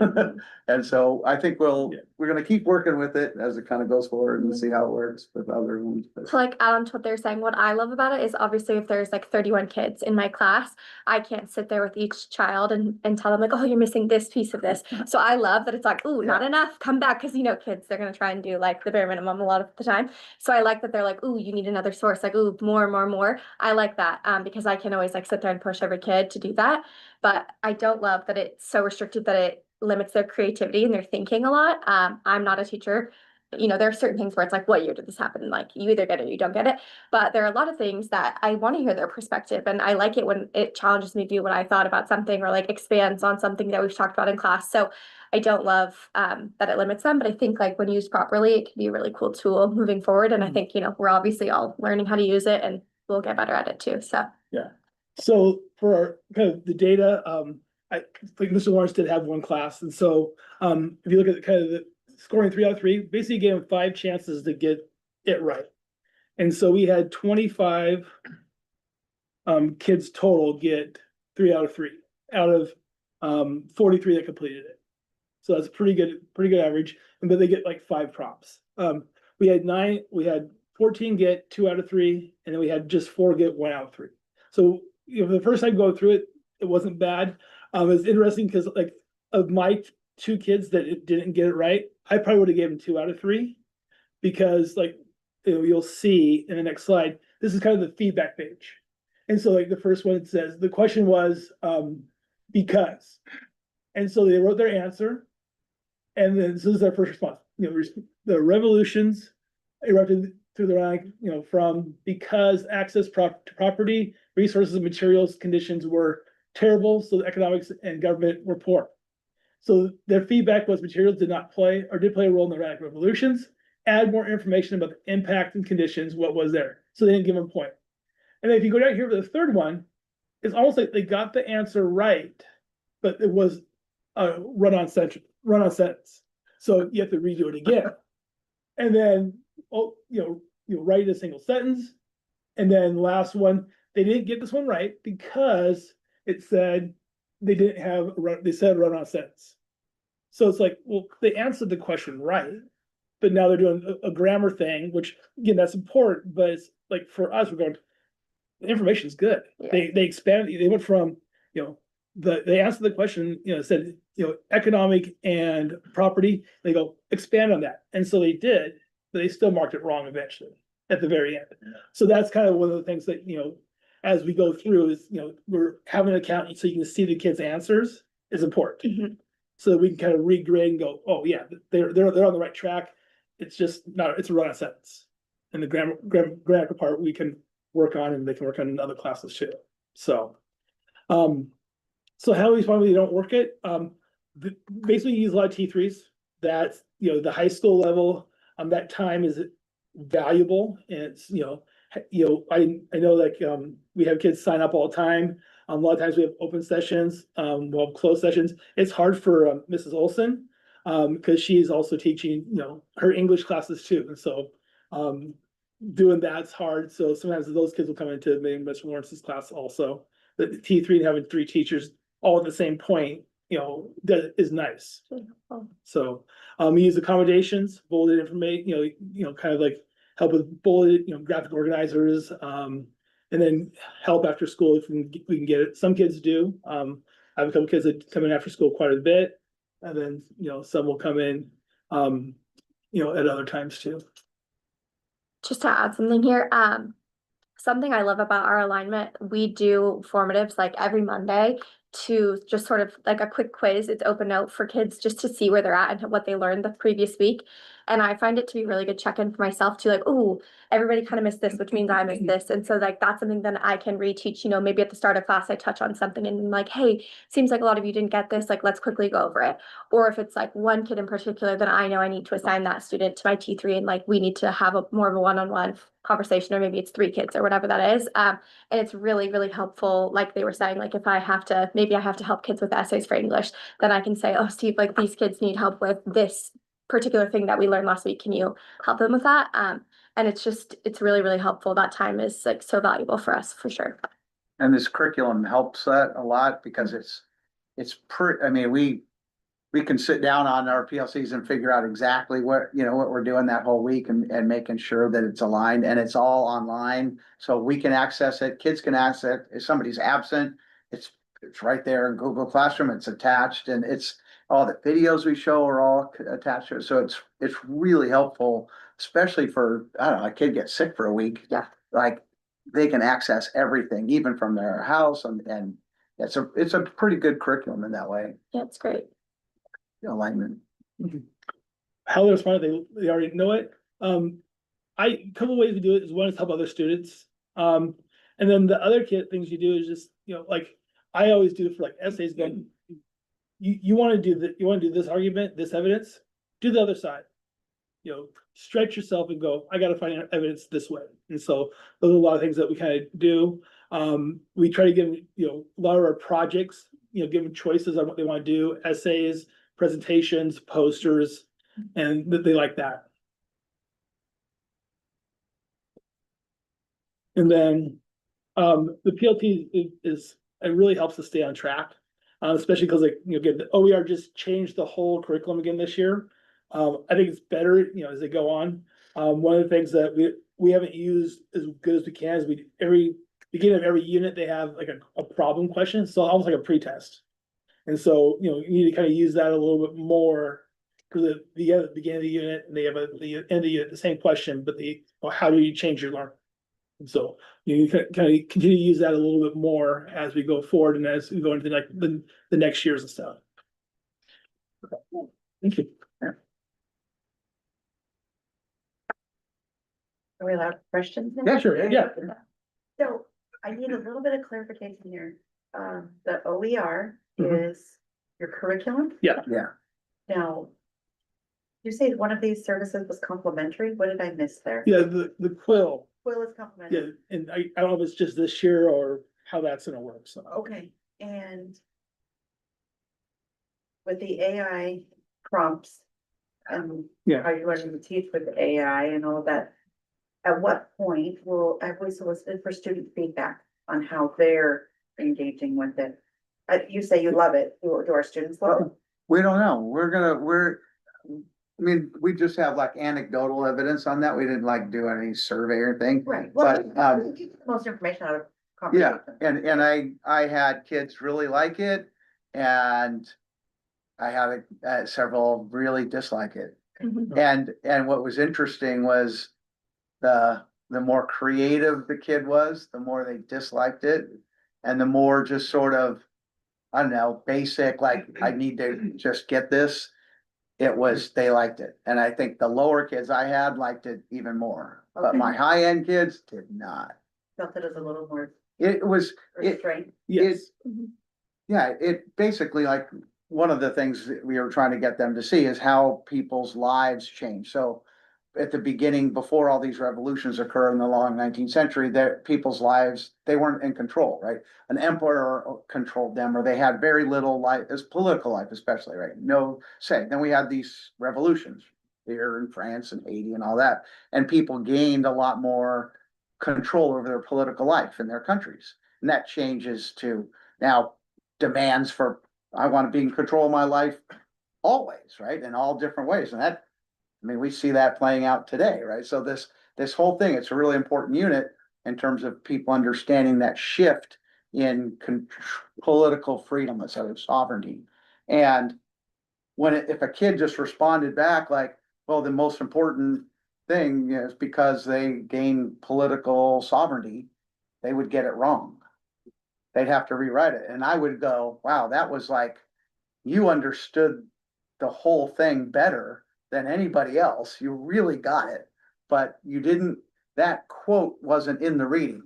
And so I think we're gonna keep working with it as it kind of goes forward and see how it works with other ones. To like add on to what they're saying, what I love about it is obviously if there's like 31 kids in my class, I can't sit there with each child and tell them like, oh, you're missing this piece of this. So I love that it's like, ooh, not enough, come back. Cause kids, they're gonna try and do like the bare minimum a lot of the time. So I like that they're like, ooh, you need another source, like, ooh, more. I like that because I can always like sit there and push every kid to do that. But I don't love that it's so restricted that it limits their creativity and their thinking a lot. I'm not a teacher. There are certain things where it's like, what year did this happen? Like, you either get it or you don't get it. But there are a lot of things that I want to hear their perspective. And I like it when it challenges me to do what I thought about something, or like expands on something that we've talked about in class. So I don't love that it limits them, but I think like when used properly, it can be a really cool tool moving forward. And I think, we're obviously all learning how to use it, and we'll get better at it too. So So for our, kind of the data, I think Mr. Lawrence did have one class. And so if you look at kind of the scoring 3 out of 3, basically gave him 5 chances to get it right. And so we had 25 kids total get 3 out of 3 out of 43 that completed it. So that's pretty good average, and then they get like 5 prompts. We had 14 get 2 out of 3, and then we had just 4 get 1 out of 3. So, the first time going through it, it wasn't bad. It's interesting because like of my 2 kids that didn't get it right, I probably would have given 2 out of 3 because like, you'll see in the next slide, this is kind of the feedback page. And so like the first one, it says, the question was, because. And so they wrote their answer. And then this is their first response, the revolutions erupted through the rank, from because access to property, resources, and materials conditions were terrible, so the economics and government were poor. So their feedback was materials did play a role in the radical revolutions. Add more information about the impact and conditions, what was there. So they didn't give them a point. And then if you go down here for the third one, it's almost like they got the answer right, but it was a run-on sentence. So you have to redo it again. And then, write a single sentence. And then last one, they didn't get this one right because it said they said run-on sentence. So it's like, well, they answered the question right, but now they're doing a grammar thing, which again, that's important, but it's like for us, we're going, the information is good. Yeah. They expanded, they went from, they answered the question, said, economic and property, they go expand on that. And so they did, but they still marked it wrong eventually at the very end. So that's kind of one of the things that, as we go through is, we're having an account so you can see the kids' answers is important. So that we can kind of regrade and go, oh yeah, they're on the right track. It's just not, it's a run-on sentence. And the grammatical part we can work on, and they can work on in other classes too. So, so how we probably don't work it. Basically you use a lot of T3s. That's, the high school level, that time is valuable. And it's, I know like, we have kids sign up all the time. A lot of times we have open sessions, we'll have closed sessions. It's hard for Mrs. Olson, because she's also teaching, her English classes too. And so, doing that's hard. So sometimes those kids will come into maybe Mr. Lawrence's class also. The T3 and having 3 teachers all at the same point, that is nice. So, we use accommodations, bolded information, kind of like help with bulleted, graphic organizers, and then help after school if we can get it. Some kids do. I have a couple kids that come in after school quite a bit, and then some will come in, at other times too. Just to add something here, something I love about our alignment, we do formatives like every Monday to just sort of like a quick quiz. It's open note for kids just to see where they're at and what they learned the previous week. And I find it to be really good check-in for myself to like, oh, everybody kind of missed this, which means I missed this. And so like, that's something that I can reteach, maybe at the start of class, I touch on something and like, hey, seems like a lot of you didn't get this. Like, let's quickly go over it. Or if it's like one kid in particular, then I know I need to assign that student to my T3 and like, we need to have more of a one-on-one conversation, or maybe it's 3 kids or whatever that is. And it's really, really helpful. Like they were saying, like if I have to help kids with essays for English, then I can say, oh, Steve, like these kids need help with this particular thing that we learned last week. Can you help them with that? And it's really, really helpful. That time is like so valuable for us for sure. And this curriculum helps that a lot because we can sit down on our PLCs and figure out exactly what we're doing that whole week and making sure that it's aligned, and it's all online. So we can access it, kids can access it. If somebody's absent, it's right there in Google Classroom, it's attached, and it's all the videos we show are all attached to it. So it's really helpful, especially for, I don't know, a kid gets sick for a week. Yeah. Like they can access everything, even from their house, and it's a pretty good curriculum in that way. Yeah, it's great. Alignment. How they respond, they already know it. A couple ways we do it is one is help other students. And then the other things you do is just, like I always do for like essays, going, you want to do this argument, this evidence, do the other side. Stretch yourself and go, I got to find evidence this way. And so those are a lot of things that we kind of do. We try to give a lot of our projects, give them choices on what they want to do, essays, presentations, posters, and they like that. And then the PLT it really helps us stay on track. especially because like, again, the OER just changed the whole curriculum again this year. I think it's better, as they go on. One of the things that we haven't used as good as we can is every beginning of every unit, they have like a problem question, so almost like a pretest. And so, you need to kind of use that a little bit more. Because at the beginning of the unit, and they have the end of the unit, the same question, but how do you change your learning? And so you can kind of continue to use that a little bit more as we go forward and as we go into the next years and stuff. Thank you. Are we allowed questions now? Yeah, sure, yeah. So I need a little bit of clarification here. The OER Mhm. is your curriculum? Yeah. Yeah. Now, you say one of these services was complimentary? What did I miss there? Yeah, the quill. Quill is Yeah, complimentary. and I don't know if it's just this year or how that's gonna work, so. Okay, and with the AI prompts and Yeah. how you're learning to teach with the AI and all of that, at what point have we solicited for student feedback on how they're engaging with it? You say you love it. Do our students love it? We don't know. I mean, we just have like anecdotal evidence on that. We didn't like do any survey or anything. Right. Well, But, most information out of yeah, conversation. and I had kids really like it, and I had several really dislike it. And what was interesting was the more creative the kid was, the more they disliked it, and the more just sort of, I don't know, basic, like, I need to just get this. They liked it. And I think the lower kids I had liked it even more, but Okay. my high end kids did not. Felt it as a little more It was, restrained. Yes. yeah, it basically, like, one of the things that we were trying to get them to see is how people's lives change. So at the beginning, before all these revolutions occur in the long 19th century, that people's lives, they weren't in control, right? An emperor controlled them, or they had very little life, as political life especially, right? No say. Then we had these revolutions here in France and Haiti and all that, and people gained a lot more control over their political life in their countries. And that changes to now demands for, I want to be in control of my life always, right? In all different ways. And that, I mean, we see that playing out today, right? So this whole thing, it's a really important unit in terms of people understanding that shift in political freedom, let's say, sovereignty. And if a kid just responded back like, well, the most important thing is because they gain political sovereignty, they would get it wrong. They'd have to rewrite it. And I would go, wow, that was like, you understood the whole thing better than anybody else. You really got it, but you didn't, that quote wasn't in the reading.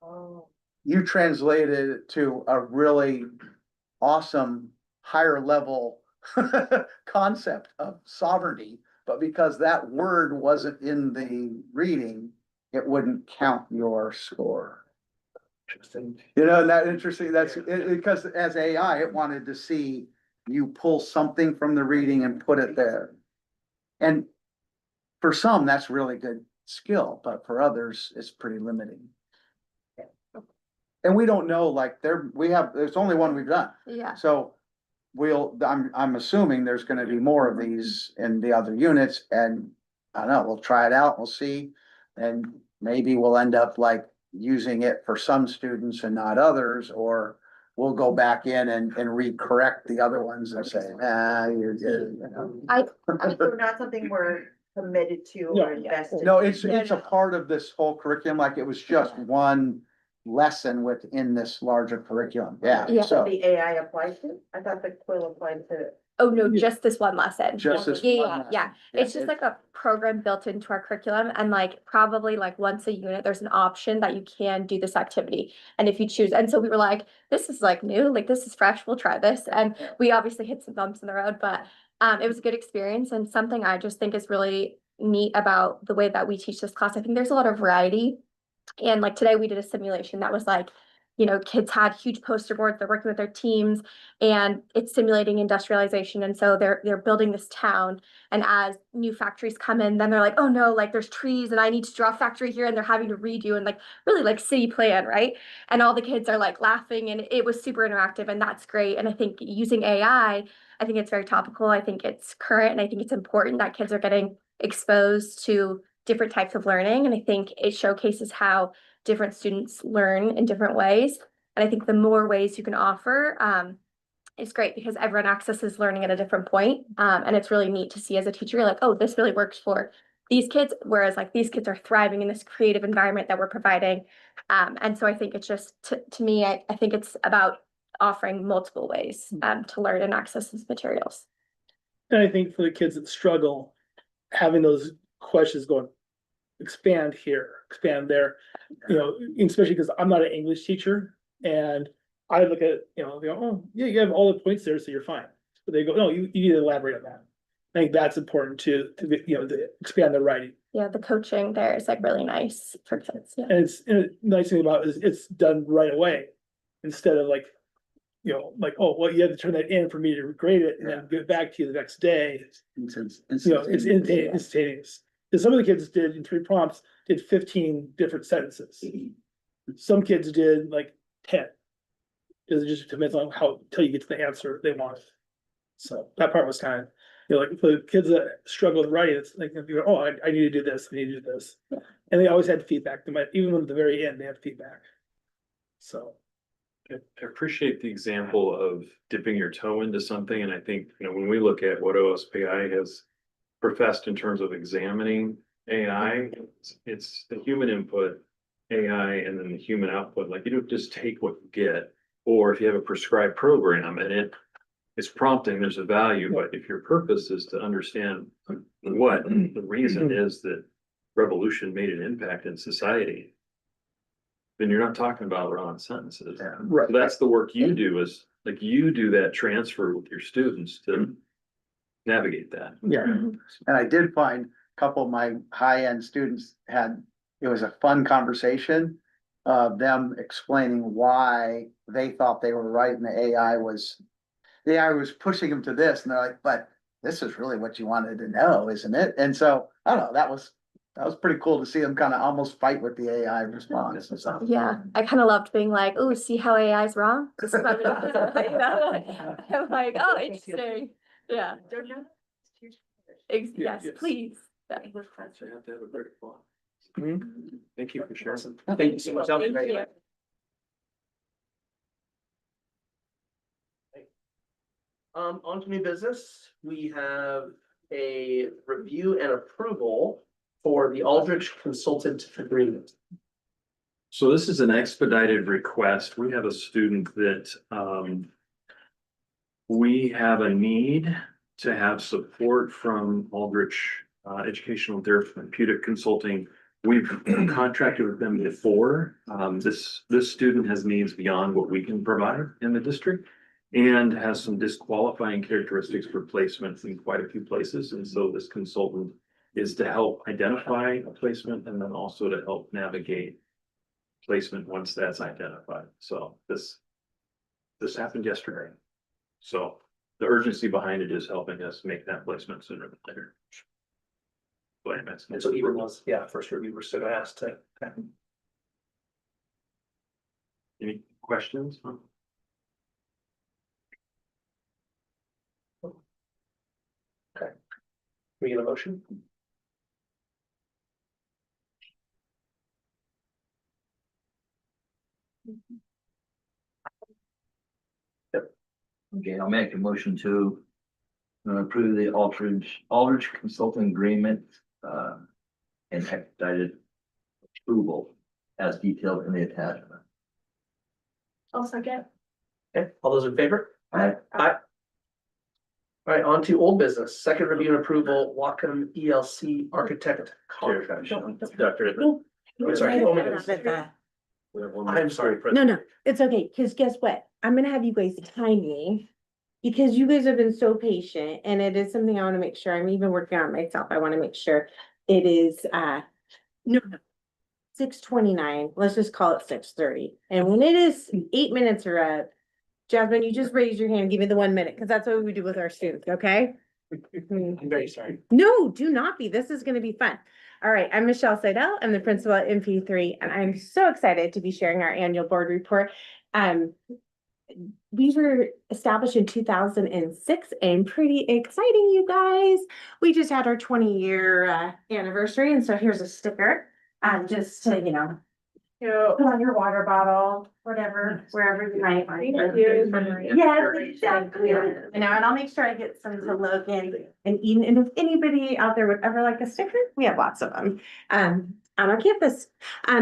Oh. You translated it to a really awesome higher level concept of sovereignty, but because that word wasn't in the reading, it wouldn't count your score. Interesting. And that interesting, that's because as AI, it wanted to see you pull something from the reading and put it there. And for some, that's really good skill, but for others, it's pretty limiting. And we don't know, like, there's only one we've done. Yeah. So I'm assuming there's gonna be more of these in the other units, and I don't know, we'll try it out, we'll see. And maybe we'll end up like using it for some students and not others, or we'll go back in and recorrect the other ones and say, you're good, So not something we're committed to or invested. No, it's a part of this whole curriculum, like it was just one lesson within this larger curriculum, Yeah. so. The AI applied to? I thought the quill applied to. Oh, no, just this one lesson. Just this Yeah, one yeah, lesson. yeah. It's just like a program built into our curriculum, and like probably like once a unit, there's an option that you can do this activity. And if you choose, and so we were like, this is like new, like this is fresh, we'll try this. And we obviously hit some bumps in the road, but it was a good experience, and something I just think is really neat about the way that we teach this class. I think there's a lot of variety. And like today we did a simulation that was like you know, kids had huge poster boards, they're working with their teams, and it's simulating industrialization. And so they're building this town. And as new factories come in, then they're like, oh no, like there's trees and I need to draw a factory here, and they're having to redo and like really like city plan, right? And all the kids are like laughing, and it was super interactive, and that's great. And I think using AI, I think it's very topical. I think it's current, and I think it's important that kids are getting exposed to different types of learning. And I think it showcases how different students learn in different ways. And I think the more ways you can offer, is great, because everyone accesses learning at a different point. And it's really neat to see as a teacher, you're like, oh, this really works for these kids, whereas like these kids are thriving in this creative environment that we're providing. And so I think it's just, to me, I think it's about offering multiple ways to learn and access these materials. And I think for the kids that struggle, having those questions going, expand here, expand there, you know, especially because I'm not an English teacher, and I look at, you know, they go, oh, yeah, you have all the points there, so you're fine. But they go, no, you need to elaborate on that. I think that's important to you know, to expand the writing. Yeah, the coaching there is like really nice for kids. Yeah. And the nice thing about it is it's done right away, instead of like, you know, like, oh, well, you have to turn that in for me to grade it and then give it back to you the next day. You know, it's instantaneous. Because some of the kids did in 3 prompts, did 15 different sentences. Some kids did like 10. It just depends on how, till you get to the answer they want. So that part was kind of, you know, like for the kids that struggle with writing, it's like, you know, oh, I need to do this, I need to do this. And they always had feedback. They might, even at the very end, they had feedback. So. I appreciate the example of dipping your toe into something, and I think, you know, when we look at what OSPI has professed in terms of examining AI, it's the human input, AI, and then the human output. Like, you don't just take what you get, or if you have a prescribed program and it's prompting, there's a value, but if your purpose is to understand what the reason is that revolution made an impact in society, then you're not talking about raw sentences. Right. So that's the work you do, is like you do that transfer with your students to navigate that. Yeah. And I did find a couple of my high-end students it was a fun conversation of them explaining why they thought they were right and the AI was pushing them to this, and they're like, but this is really what you wanted to know, isn't it? And so, I don't know, that was pretty cool to see them kind of almost fight with the AI response and stuff. Yeah, I kind of loved being like, oh, see how AI is wrong? This is what I'm like, oh, interesting. Yeah. Yes, please. Yeah. So you have to have a great thought. Mhm. Thank you for sharing. Thank you so much. Thank you. On to new business, we have a review and approval for the Aldrich Consultant Agreement. So this is an expedited request. We have a student that we have a need to have support from Aldrich Educational Therapeutic Consulting. We've contracted with them before. This student has needs beyond what we can provide in the district, and has some disqualifying characteristics for placements in quite a few places. And so this consultant is to help identify a placement, and then also to help navigate placement once that's identified. So this happened yesterday. So the urgency behind it is helping us make that placement sooner than later. And so even was, yeah, first review, we're still asked to. Any questions? Okay. We get a motion? Okay, I'll make a motion to approve the Aldrich Consulting Agreement and expedited approval as detailed in the attachment. I'll second. Okay, all those in favor? Aye. Aye. All right, on to old business, second review and approval, Wacom ELC Architect contract. Dr. I'm sorry. Oh my goodness. I'm sorry. No, it's okay, because guess what? I'm gonna have you guys time me. Because you guys have been so patient, and it is something I wanna make sure, I'm even working on myself, I wanna make sure it is, no. 6:29, let's just call it 6:30. And when it is 8 minutes are up, Jasmine, you just raise your hand, give me the 1 minute, because that's what we do with our students, okay? I'm very sorry. No, do not be. This is gonna be fun. All right, I'm Michelle Seidel. I'm the principal at MP3, and I'm so excited to be sharing our annual board report. We were established in 2006 and pretty exciting, you guys. We just had our 20-year anniversary, and so here's a sticker, just to, put on your water bottle, whatever, wherever you might. Yes, exactly. And I'll make sure I get some to Logan and Eden. And if anybody out there would ever like a sticker, we have lots of them. On our campus.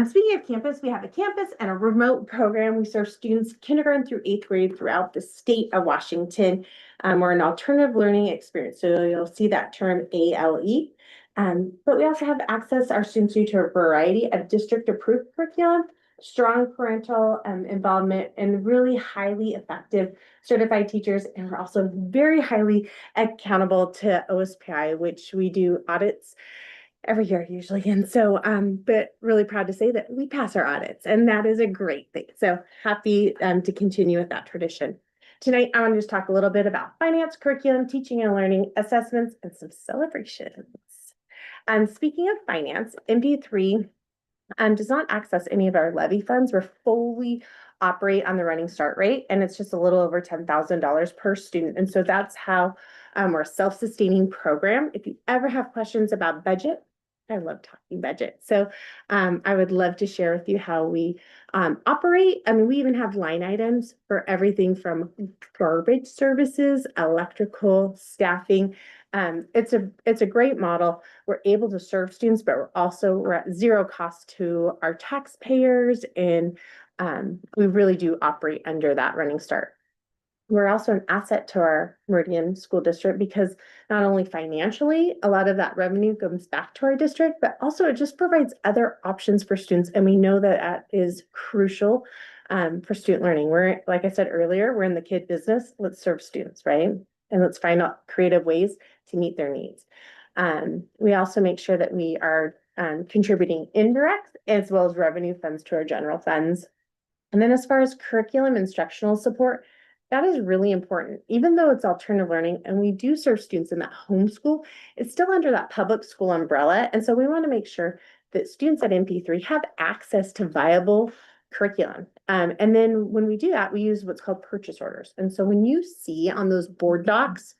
Speaking of campus, we have a campus and a remote program. We serve students kindergarten through 8th grade throughout the state of Washington. We're an alternative learning experience. So you'll see that term ALE. But we also have access our students to a variety of district approved curriculum, strong parental involvement, and really highly effective certified teachers. And we're also very highly accountable to OSPI, which we do audits every year usually. And so, but really proud to say that we pass our audits, and that is a great thing. So happy to continue with that tradition. Tonight, I want to just talk a little bit about finance, curriculum, teaching and learning, assessments, and some celebrations. Speaking of finance, MP3 does not access any of our levy funds. We're fully operate on the running start rate, and it's just a little over $10,000 per student. And so that's how we're a self-sustaining program. If you ever have questions about budget, I love talking budget. So I would love to share with you how we operate. I mean, we even have line items for everything from garbage services, electrical, staffing. It's a great model. We're able to serve students, but we're at zero cost to our taxpayers, and we really do operate under that running start. We're also an asset to our Meridian School District because not only financially, a lot of that revenue comes back to our district, but also it just provides other options for students. And we know that that is crucial for student learning. We're, like I said earlier, we're in the kid business. Let's serve students, right? And let's find out creative ways to meet their needs. We also make sure that we are contributing indirect as well as revenue funds to our general funds. And then as far as curriculum instructional support, that is really important. Even though it's alternative learning and we do serve students in that homeschool, it's still under that public school umbrella. And so we want to make sure that students at MP3 have access to viable curriculum. And then when we do that, we use what's called purchase orders. And so when you see on those board docs,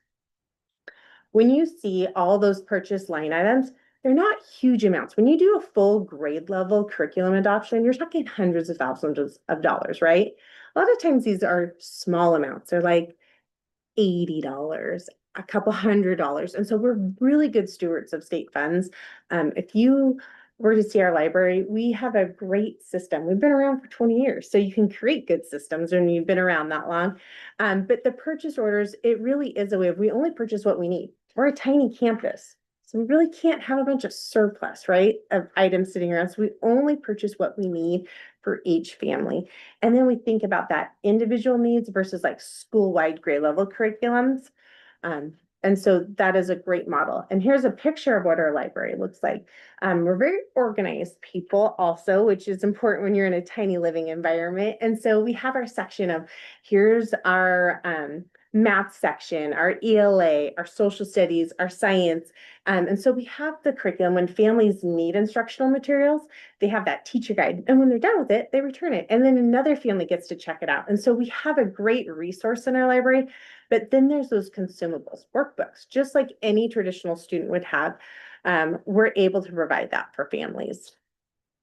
when you see all those purchase line items, they're not huge amounts. When you do a full grade level curriculum adoption, you're talking hundreds of thousands of dollars, right? A lot of times these are small amounts. They're like $80, a couple $100. And so we're really good stewards of state funds. If you were to see our library, we have a great system. We've been around for 20 years, so you can create good systems when you've been around that long. But the purchase orders, it really is a way of, we only purchase what we need. We're a tiny campus, so we really can't have a bunch of surplus, right, of items sitting around. So we only purchase what we need for each family. And then we think about that individual needs versus like school-wide grade level curriculums. And so that is a great model. And here's a picture of what our library looks like. We're very organized people also, which is important when you're in a tiny living environment. And so we have our section of, here's our math section, our ELA, our social studies, our science. And so we have the curriculum. When families need instructional materials, they have that teacher guide. And when they're done with it, they return it. And then another family gets to check it out. And so we have a great resource in our library. But then there's those consumables, workbooks, just like any traditional student would have. We're able to provide that for families.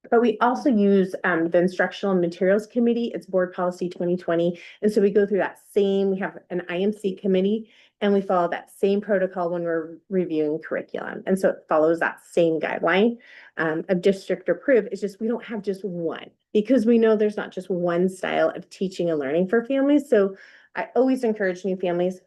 But we also use the Instructional Materials Committee. It's Board Policy 2020. And so we go through that same, we have an IMC committee, and we follow that same protocol when we're reviewing curriculum. And so it follows that same guideline of district approved. It's just we don't have just one, because we know there's not just one style of teaching and learning for families. So I always encourage new families,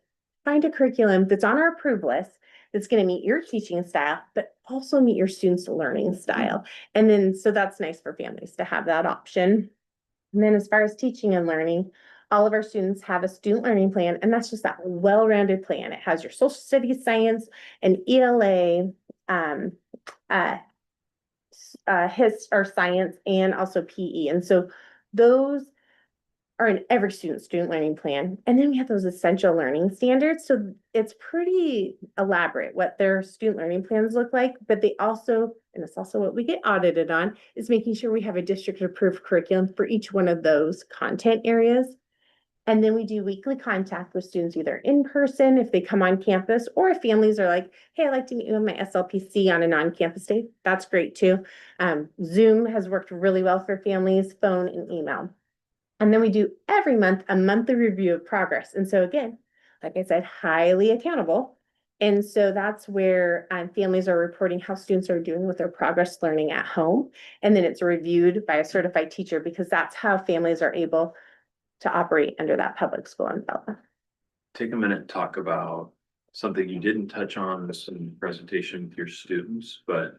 find a curriculum that's on our approved list that's going to meet your teaching style, but also meet your students' learning style. And then, so that's nice for families to have that option. And then as far as teaching and learning, all of our students have a student learning plan, and that's just that well-rounded plan. It has your social studies, science, and ELA, or science and also PE. And so those are in every student learning plan. And then we have those essential learning standards. So it's pretty elaborate what their student learning plans look like, but they also, and it's also what we get audited on, is making sure we have a district approved curriculum for each one of those content areas. And then we do weekly contact with students, either in person if they come on campus, or if families are like, hey, I'd like to meet you in my SLPC on a non-campus day. That's great too. Zoom has worked really well for families, phone and email. And then we do every month a monthly review of progress. And so again, like I said, highly accountable. And so that's where families are reporting how students are doing with their progress learning at home. And then it's reviewed by a certified teacher, because that's how families are able to operate under that public school umbrella. Take a minute and talk about something you didn't touch on this in the presentation with your students, but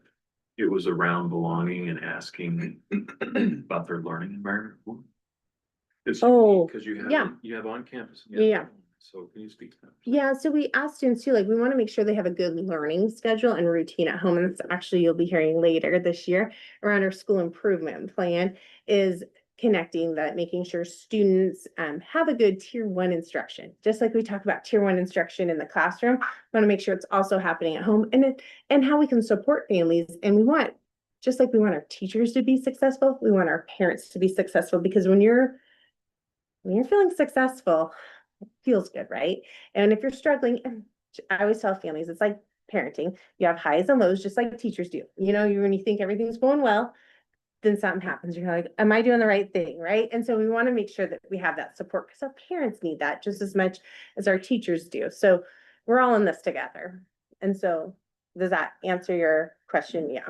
it was around belonging and asking about their learning environment. Because you have on campus. and you have Yeah. at home. So can you speak to that? Yeah, so we asked students too, like, we want to make sure they have a good learning schedule and routine at home. And it's actually, you'll be hearing later this year around our school improvement plan, is connecting that, making sure students have a good tier 1 instruction. Just like we talk about tier 1 instruction in the classroom, we want to make sure it's also happening at home, and how we can support families. And we want, just like we want our teachers to be successful, we want our parents to be successful, because when you're feeling successful, it feels good, right? And if you're struggling, I always tell families, it's like parenting. You have highs and lows, just like teachers do. When you think everything's going well, then something happens. You're like, am I doing the right thing, right? And so we want to make sure that we have that support, because our parents need that just as much as our teachers do. So we're all in this together. And so does that answer your question? Yeah.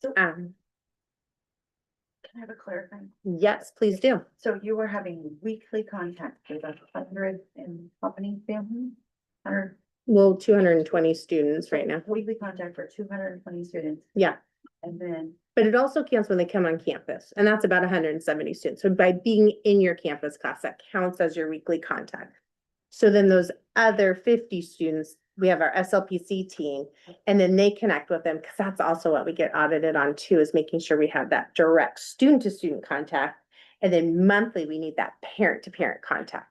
So can I have a clarifying? Yes, please do. So you were having weekly contact with 100 and how many families? 100 Well, 220 students right now. weekly contact for 220 students, Yeah. and then But it also counts when they come on campus, and that's about 170 students. So by being in your campus class, that counts as your weekly contact. So then those other 50 students, we have our SLPC team, and then they connect with them, because that's also what we get audited on too, is making sure we have that direct student to student contact. And then monthly, we need that parent to parent contact.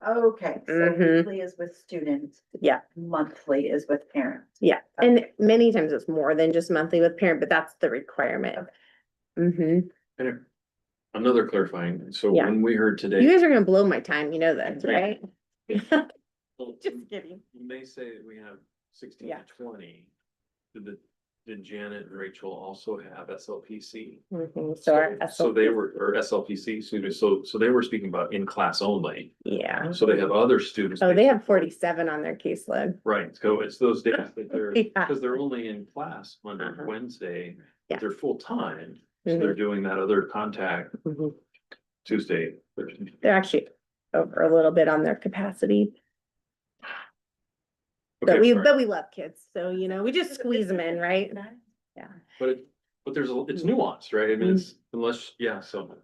okay, so Mhm. weekly is with students, Yeah. monthly is with parents. Yeah. And many times it's more than just monthly with parent, but that's the requirement. Mm-hmm. And another clarifying, so Yeah. when we heard today. You guys are gonna blow my time, you know that, right? Just kidding. When they say that we have 16 Yeah. to 20, did Janet and Rachel also have SLPC? Mhm. So our So they were, or SLPC students, so they were speaking about in class only. Yeah. So they have other students. Oh, they have 47 on their caseload. Right, so it's those days that they're, Yeah. because they're only in class Monday, Uh-huh. Wednesday, Yeah. but they're full-time. So they're doing that other contact Mhm. Tuesday. Thursday. They're actually over a little bit on their capacity. Okay, But sorry. we love kids, so we just squeeze them in, right? Yeah. But it's nuanced, right? I mean, it's unless, yeah, so.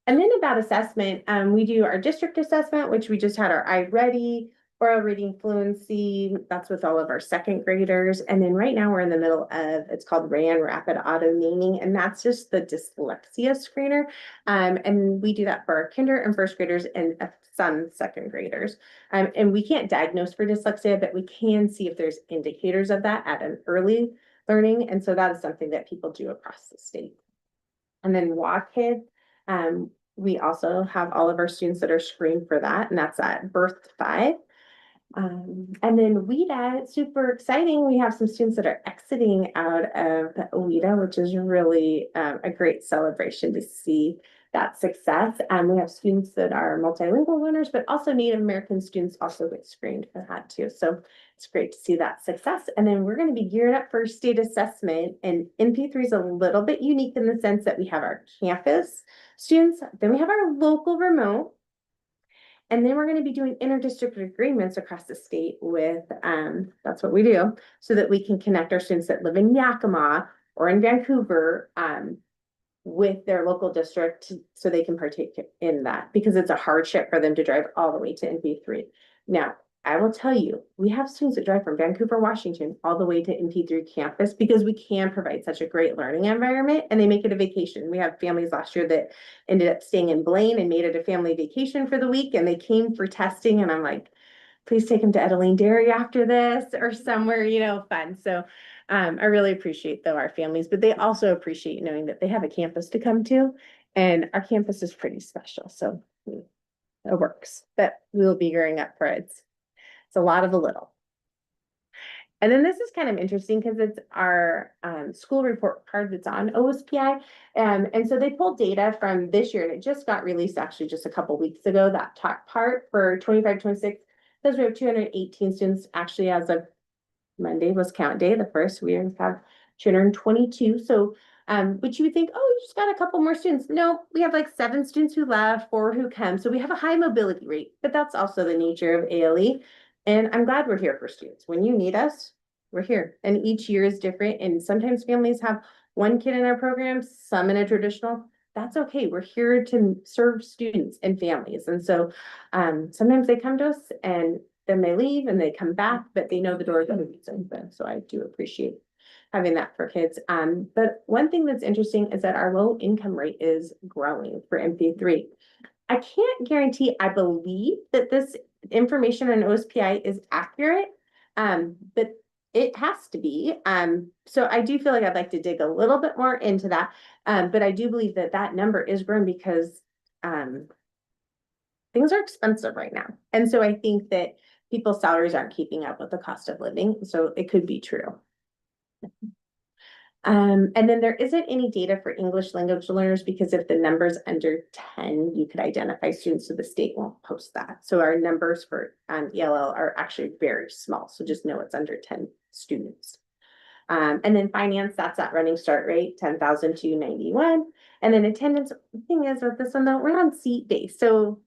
And then about assessment, we do our district assessment, which we just had our iReady, oral reading fluency. That's with all of our second graders. And then right now we're in the middle of, it's called RAN, rapid auto naming, and that's just the dyslexia screener. And we do that for our kinder and first graders and some second graders. And we can't diagnose for dyslexia, but we can see if there's indicators of that at an early learning. And so that is something that people do across the state. And then WAKID, we also have all of our students that are screened for that, and that's at birth 5. And then WIDA, super exciting. We have some students that are exiting out of WIDA, which is really a great celebration to see that success. We have students that are multilingual learners, but also Native American students also get screened for that too. So it's great to see that success. And then we're going to be geared up for state assessment, and NP3 is a little bit unique in the sense that we have our campus students, then we have our local remote, and then we're going to be doing interdistrict agreements across the state with, that's what we do, so that we can connect our students that live in Yakima or in Vancouver with their local district so they can partake in that, because it's a hardship for them to drive all the way to NP3. Now, I will tell you, we have students that drive from Vancouver, Washington, all the way to MP3 campus because we can provide such a great learning environment and they make it a vacation. We have families last year that ended up staying in Blaine and made it a family vacation for the week and they came for testing and I'm like, please take them to Edeline Dairy after this or somewhere, fun. So I really appreciate though our families, but they also appreciate knowing that they have a campus to come to and our campus is pretty special. So it works, but we'll be gearing up for it. It's a lot of a little. And then this is kind of interesting because it's our school report card that's on OSPI. And so they pulled data from this year and it just got released actually just a couple weeks ago, that top part for 25-26. Says we have 218 students actually as of Monday was count day, the first we have 222. So but you would think, oh, you just got a couple more students. No, we have like 7 students who left, 4 who come. So we have a high mobility rate, but that's also the nature of ALE. And I'm glad we're here for students. When you need us, we're here. And each year is different. And sometimes families have 1 kid in our program, some in a traditional. That's okay. We're here to serve students and families. And so sometimes they come to us and then they leave and they come back, but they know the door is always open. So I do appreciate having that for kids. But one thing that's interesting is that our low income rate is growing for MP3. I can't guarantee, I believe that this information on OSPI is accurate, but it has to be. So I do feel like I'd like to dig a little bit more into that. But I do believe that that number is growing because things are expensive right now. And so I think that people's salaries aren't keeping up with the cost of living. So it could be true. And then there isn't any data for English language learners because if the number's under 10, you could identify students, so the state won't post that. So our numbers for ELL are actually very small. So just know it's under 10 students. And then finance, that's that running start rate, 10,291. And then attendance, the thing is with this one though, we're on seat based. So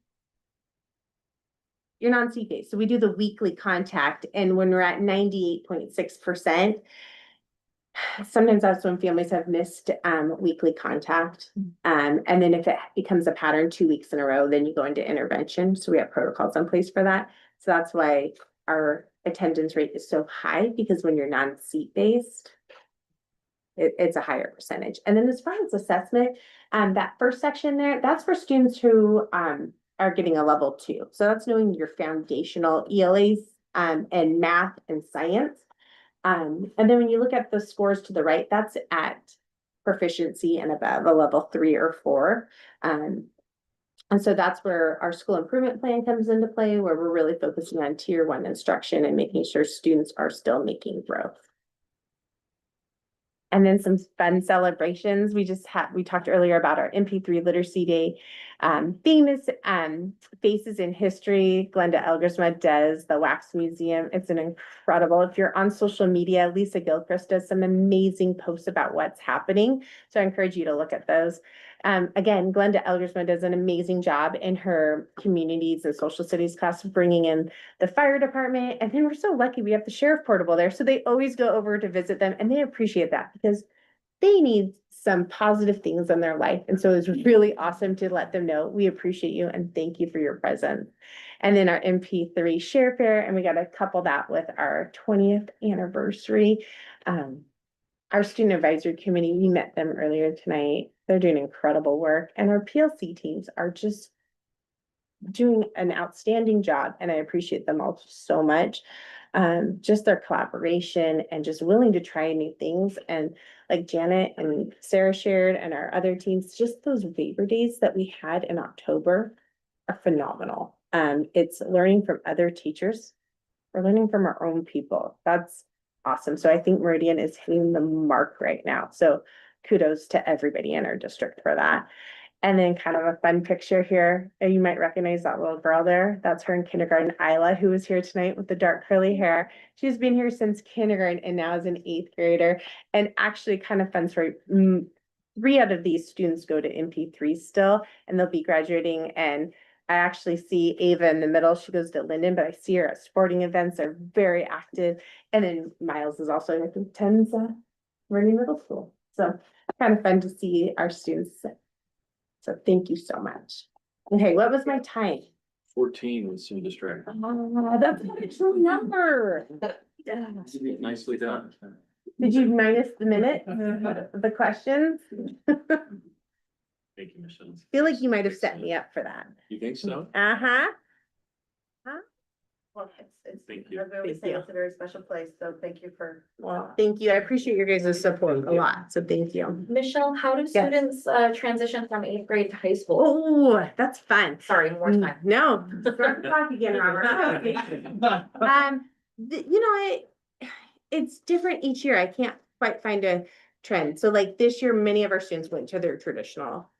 you're not on seat based. So we do the weekly contact and when we're at 98.6%, sometimes that's when families have missed weekly contact. And then if it becomes a pattern 2 weeks in a row, then you go into intervention. So we have protocols in place for that. So that's why our attendance rate is so high because when you're non-seat based, it's a higher percentage. And then as far as assessment, that first section there, that's for students who are getting a level 2. So that's knowing your foundational ELAs and math and science. And then when you look at the scores to the right, that's at proficiency and above a level 3 or 4. And so that's where our school improvement plan comes into play, where we're really focusing on tier 1 instruction and making sure students are still making growth. And then some fun celebrations. We talked earlier about our MP3 Literacy Day. Famous Faces in History, Glenda Elgersma does the Wax Museum. It's an incredible, if you're on social media, Lisa Gilchrist does some amazing posts about what's happening. So I encourage you to look at those. Again, Glenda Elgersma does an amazing job in her communities and social studies class, bringing in the fire department. And then we're so lucky we have the sheriff portable there. So they always go over to visit them and they appreciate that because they need some positive things in their life. And so it's really awesome to let them know we appreciate you and thank you for your presence. And then our MP3 Share Fair, and we got to couple that with our 20th anniversary. Our student advisory committee, we met them earlier tonight. They're doing incredible work. And our PLC teams are just doing an outstanding job. And I appreciate them all so much. Just their collaboration and just willing to try new things. And like Janet and Sarah shared and our other teams, just those Vapor Days that we had in October are phenomenal. It's learning from other teachers. We're learning from our own people. That's awesome. So I think Meridian is hitting the mark right now. So kudos to everybody in our district for that. And then kind of a fun picture here. You might recognize that little girl there. That's her in kindergarten, Isla, who was here tonight with the dark curly hair. She's been here since kindergarten and now is an 8th grader. And actually kind of fun story. 3 out of these students go to MP3 still, and they'll be graduating. And I actually see Ava in the middle. She goes to Linden, but I see her at sporting events. They're very active. And then Miles is also, I think, attends Meridian Middle School. So kind of fun to see our students. So thank you so much. Okay, what was my time? 14 was some distraction. That's an actual number. Nicely done. Did you minus the minute, the questions? Thank you, Michelle. Feel like you might have set me up for that. You think so? Uh-huh. Well, it's, Thank you. as we always Thank say, you. it's a very special place, so thank you for. Well, thank you. I appreciate your guys' support a lot, so thank you. Michelle, how do Yes. students transition from 8th grade to high school? Oh, that's fun. Sorry, more time. No, start the clock again, Robert. You know, it's different each year. I can't quite find a trend. So like this year, many of our students went to their traditional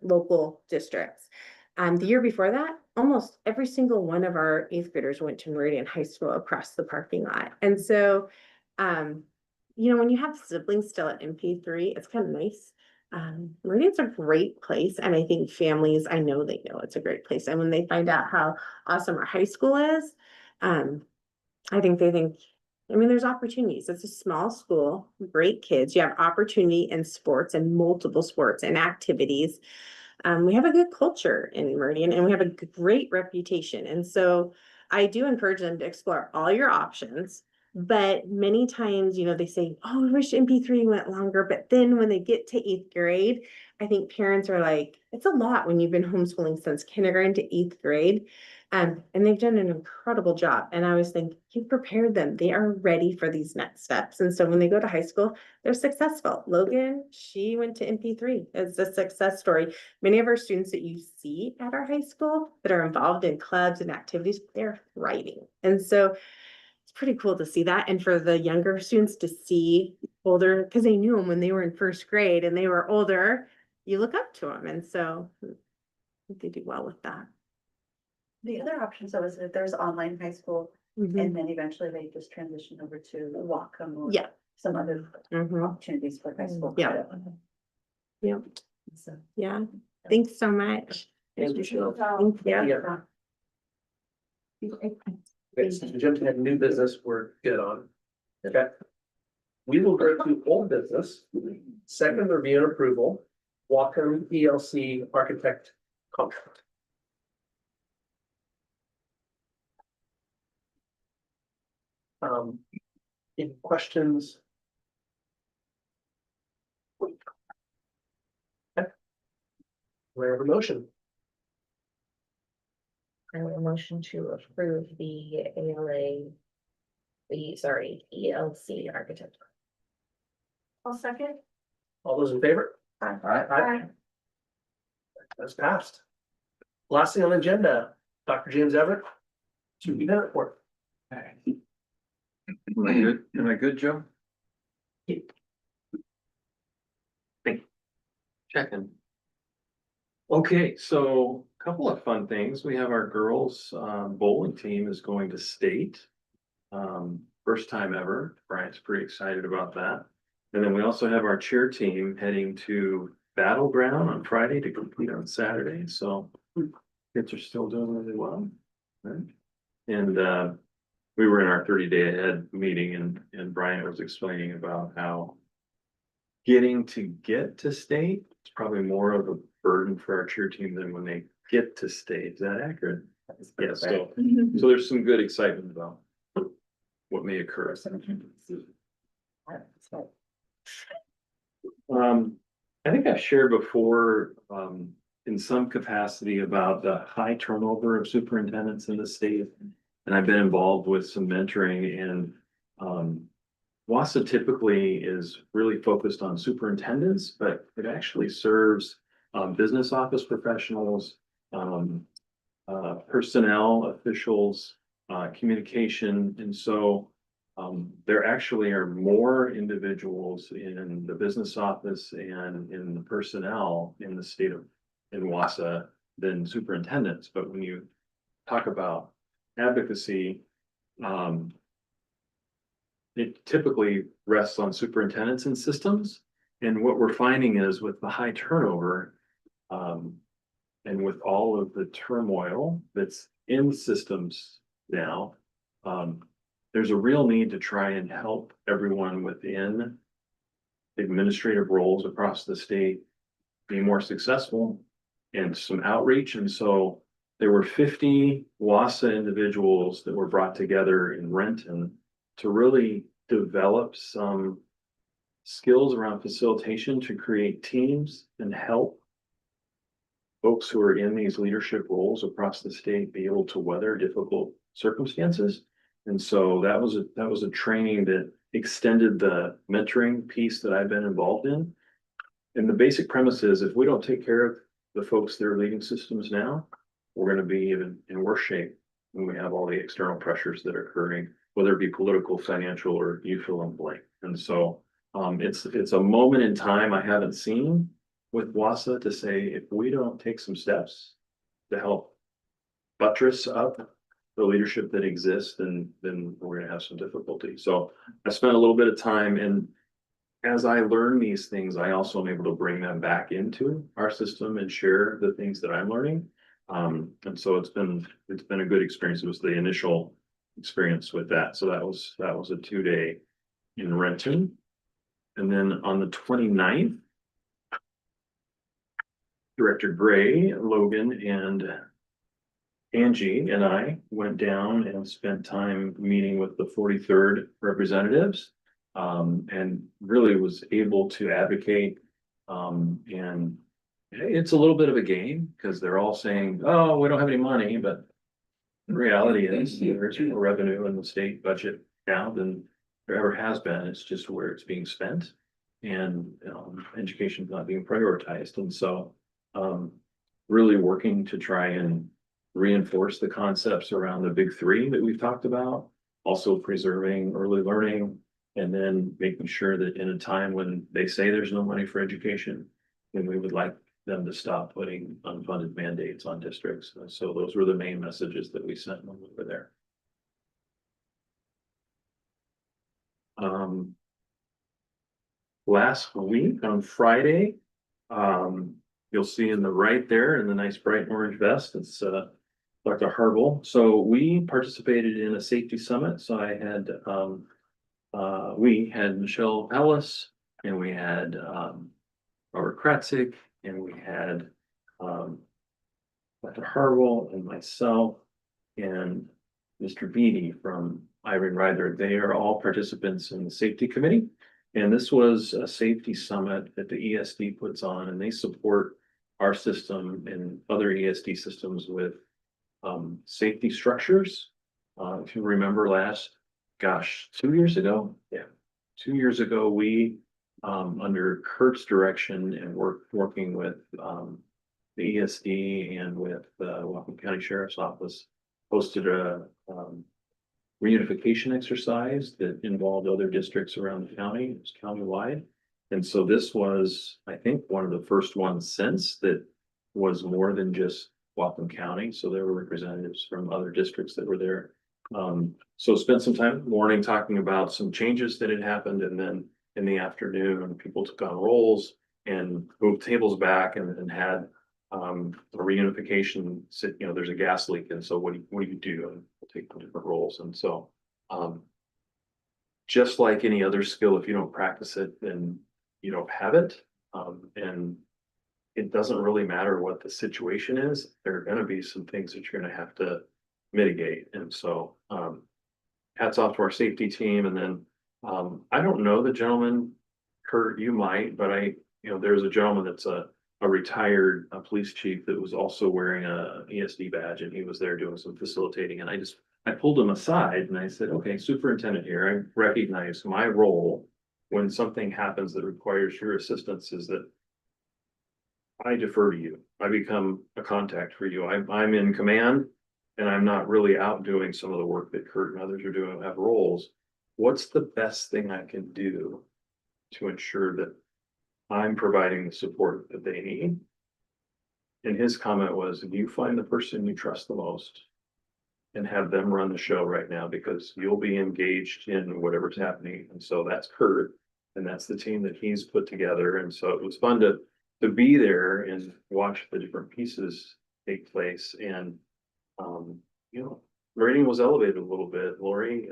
local districts. The year before that, almost every single one of our 8th graders went to Meridian High School across the parking lot. And so, you know, when you have siblings still at MP3, it's kind of nice. Meridian's a great place, and I think families, I know they know it's a great place. And when they find out how awesome our high school is, I think they think, I mean, there's opportunities. It's a small school, great kids. You have opportunity in sports and multiple sports and activities. We have a good culture in Meridian, and we have a great reputation. And so I do encourage them to explore all your options. But many times, you know, they say, oh, I wish MP3 went longer. But then when they get to 8th grade, I think parents are like, it's a lot when you've been homeschooling since kindergarten to 8th grade. And they've done an incredible job. And I always think you've prepared them. They are ready for these next steps. And so when they go to high school, they're successful. Logan, she went to MP3. It's a success story. Many of our students that you see at our high school that are involved in clubs and activities, they're thriving. And so it's pretty cool to see that. And for the younger students to see older, because they knew them when they were in 1st grade and they were older, you look up to them. And so I think they do well with that. The other option, so is that there's online high school, and then eventually they just transition over to Wacom or Yeah. some other opportunities for high school. Yeah. credit. Yeah. So, Yeah. Thanks so much. Thank you, Cheryl. Thank you. Okay, since we jumped ahead, new business, we're good on. Okay. We will go to old business, second review and approval, Wacom ELC architect contract. Any questions? Okay. We have a motion. I will motion to approve the ELC architect. I'll second. All those in favor? Aye. That's passed. Last thing on the agenda, Dr. James Everett. Superintendent report. Am I good? Am I good, Joe? Checking. Okay, so a couple of fun things. We have our girls bowling team is going to state. First time ever. Brian's pretty excited about that. And then we also have our cheer team heading to Battleground on Friday to complete on Saturday. So kids are still doing really well. Right? And we were in our 30-day ahead meeting, and Brian was explaining about how getting to state is probably more of a burden for our cheer team than when they get to state. Is that accurate? Yeah, so there's some good excitement about what may occur. I think I've shared before in some capacity about the high turnover of superintendents in the state. And I've been involved with some mentoring, and WASA typically is really focused on superintendents, but it actually serves business office professionals, personnel officials, communication. And so there actually are more individuals in the business office and in the personnel in the state of WASA than superintendents. But when you talk about advocacy, it typically rests on superintendents and systems. And what we're finding is with the high turnover, and with all of the turmoil that's in systems now, there's a real need to try and help everyone within administrative roles across the state be more successful, and some outreach. And so there were 50 WASA individuals that were brought together in Renton to really develop some skills around facilitation to create teams and help folks who are in these leadership roles across the state be able to weather difficult circumstances. And so that was a training that extended the mentoring piece that I've been involved in. And the basic premise is if we don't take care of the folks that are leading systems now, we're going to be even in worse shape when we have all the external pressures that are occurring, whether it be political, financial, or you fill in the blank. And so it's a moment in time I haven't seen with WASA to say, if we don't take some steps to help buttress up the leadership that exists, then we're gonna have some difficulty. So I spent a little bit of time, and as I learn these things, I also am able to bring them back into our system and share the things that I'm learning. And so it's been a good experience. It was the initial experience with that. So that was a 2-day in Renton. And then on the 29th, Director Gray, Logan, and Angie and I went down and spent time meeting with the 43rd representatives, and really was able to advocate. And it's a little bit of a game because they're all saying, oh, we don't have any money, but the reality is there's more revenue in the state budget now than there ever has been. It's just where it's being spent, and education is not being prioritized. And so really working to try and reinforce the concepts around the big three that we've talked about, also preserving early learning, and then making sure that in a time when they say there's no money for education, then we would like them to stop putting unfunded mandates on districts. And so those were the main messages that we sent when we were there. Last week on Friday, you'll see in the right there in the nice bright orange vest, it's Dr. Harble. So we participated in a safety summit. So we had Michelle Ellis, and we had Robert Kratzik, and we had Dr. Harble and myself and Mr. Beatty from Irene Ryder. They are all participants in the safety committee. And this was a safety summit that the ESD puts on, and they support our system and other ESD systems with safety structures. If you remember 2 years ago? Yeah. 2 years ago, we, under Kurt's direction and working with the ESD and with the Whatcom County Sheriff's Office, hosted a reunification exercise that involved other districts around the county. It was countywide. And so this was, I think, one of the first ones since that was more than just Whatcom County. So there were representatives from other districts that were there. So spent some time in the morning talking about some changes that had happened, and then in the afternoon, people took on roles and moved tables back and had a reunification. There's a gas leak, and so what do you do? And we'll take different roles. And so just like any other skill, if you don't practice it, then you don't have it. And it doesn't really matter what the situation is. There are going to be some things that you're going to have to mitigate. And so hats off to our safety team. And then I don't know the gentleman, Kurt, you might, but there's a gentleman that's a retired police chief that was also wearing a ESD badge, and he was there doing some facilitating. And I pulled him aside and I said, okay, superintendent here, I recognize my role when something happens that requires your assistance is that I defer to you. I become a contact for you. I'm in command, and I'm not really out doing some of the work that Kurt and others are doing, have roles. What's the best thing I can do to ensure that I'm providing the support that they need? And his comment was, you find the person you trust the most and have them run the show right now, because you'll be engaged in whatever's happening. And so that's Kurt, and that's the team that he's put together. And so it was fun to be there and watch the different pieces take place. And rating was elevated a little bit. Lori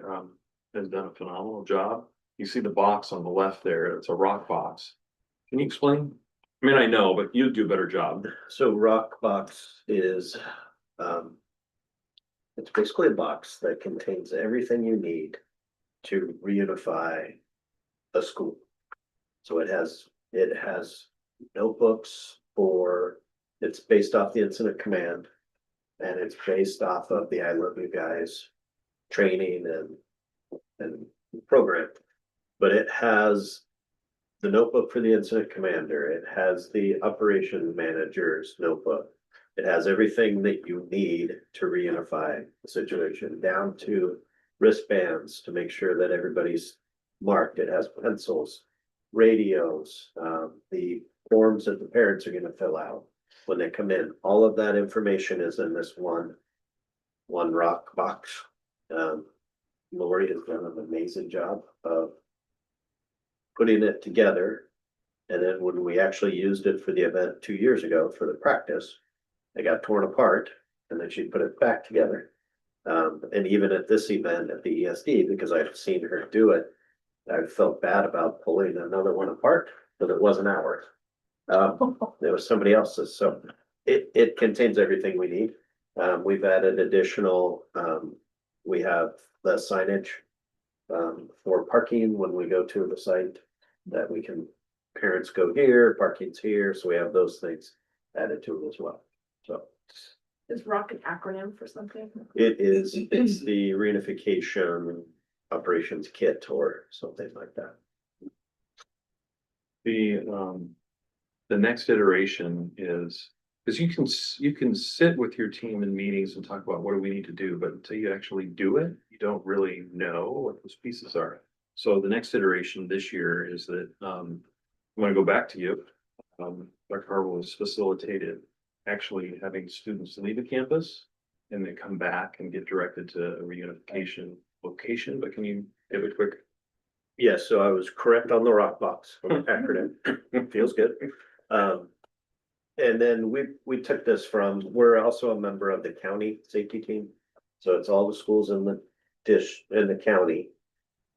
has done a phenomenal job. You see the box on the left there, it's a rock box. Can you explain? I mean, I know, but you do a better job. So rock box is It's basically a box that contains everything you need to reunify a school. So it has notebooks it's based off the incident command. And it's based off of the I Love You Guys training and program. But it has the notebook for the incident commander. It has the operations manager's notebook. It has everything that you need to reunify the situation, down to wristbands to make sure that everybody's marked. It has pencils, radios, the forms that the parents are gonna fill out when they come in. All of that information is in this one rock box. Lori has done an amazing job of putting it together. And then when we actually used it for the event 2 years ago for the practice, it got torn apart and then she put it back together. And even at this event at the ESD, because I've seen her do it, I felt bad about pulling another one apart, but it wasn't ours. It was somebody else's, so it contains everything we need. We've added additional, we have the signage for parking when we go to the site that we can, parents go here, parking's here, so we have those things added to it as well. So Is ROC an acronym for something? it's the reunification operations kit or something like that. The next iteration is, because you can sit with your team in meetings and talk about what do we need to do, but until you actually do it, you don't really know what those pieces are. So the next iteration this year is that, I'm gonna go back to you. Dr. Harwell has facilitated actually having students leave a campus and then come back and get directed to a reunification location, but can you give a quick? Yes, so I was correct on the rock box acronym. Feels good. And then we took this from, we're also a member of the county safety team. So it's all the schools in the in the county.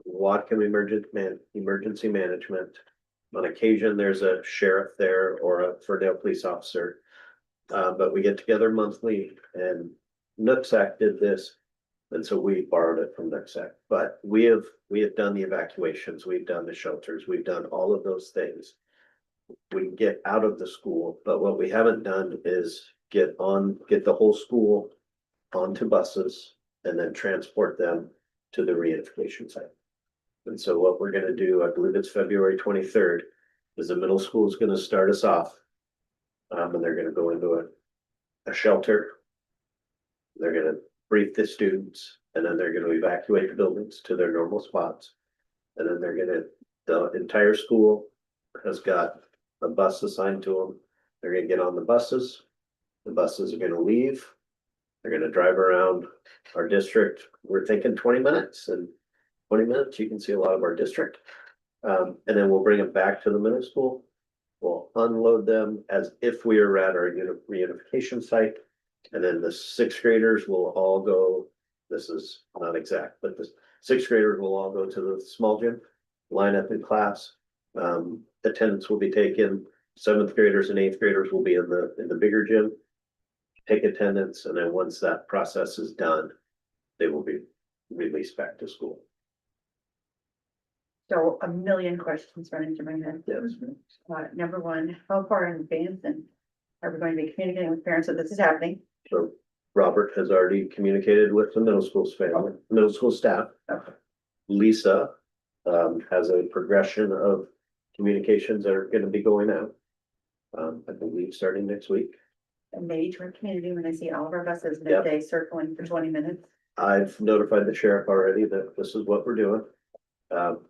Whatcom emergency management. On occasion, there's a sheriff there or a Ferndale police officer. But we get together monthly, and NUCSAC did this. And so we borrowed it from NUCSAC, but we have done the evacuations, we've done the shelters, we've done all of those things. We can get out of the school, but what we haven't done is get the whole school onto buses and then transport them to the reunification site. And so what we're gonna do, I believe it's February 23rd, is the middle school is gonna start us off. And they're gonna go into a shelter. They're gonna brief the students, and then they're gonna evacuate the buildings to their normal spots. And then the entire school has got a bus assigned to them. They're gonna get on the buses are gonna leave. They're gonna drive around our district. We're thinking 20 minutes, and 20 minutes, you can see a lot of our district. And then we'll bring them back to the middle school. We'll unload them as if we were at our reunification site. And then the sixth graders will all go, this is not exact, but the sixth graders will all go to the small gym, line up in class. Attendance will be taken. Seventh graders and eighth graders will be in the bigger gym. Take attendance, and then once that process is done, they will be released back to school. So a million questions running through my head. Number one, how far in advance and are we going to be communicating with parents that this is happening? So Robert has already communicated with the middle school family, middle school staff. Lisa has a progression of communications that are gonna be going out. I believe starting next week. And maybe to our community when I see all of our buses Yep. midday circling for 20 minutes. I've notified the sheriff already that this is what we're doing. But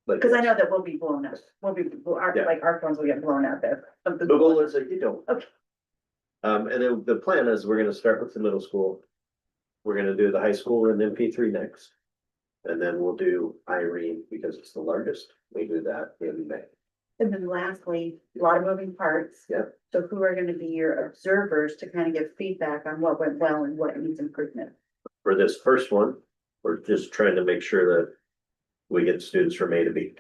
Because I know that we'll be blown up. Yeah. Like our phones will get blown out there. the goal is that you don't. Okay. And then the plan is we're gonna start with the middle school. We're gonna do the high school and MP3 next. And then we'll do Irene because it's the largest. We do that in May. And then lastly, a lot of moving parts. Yep. So who are gonna be your observers to kind of give feedback on what went well and what needs improvement? For this first one, we're just trying to make sure that we get students from A to B.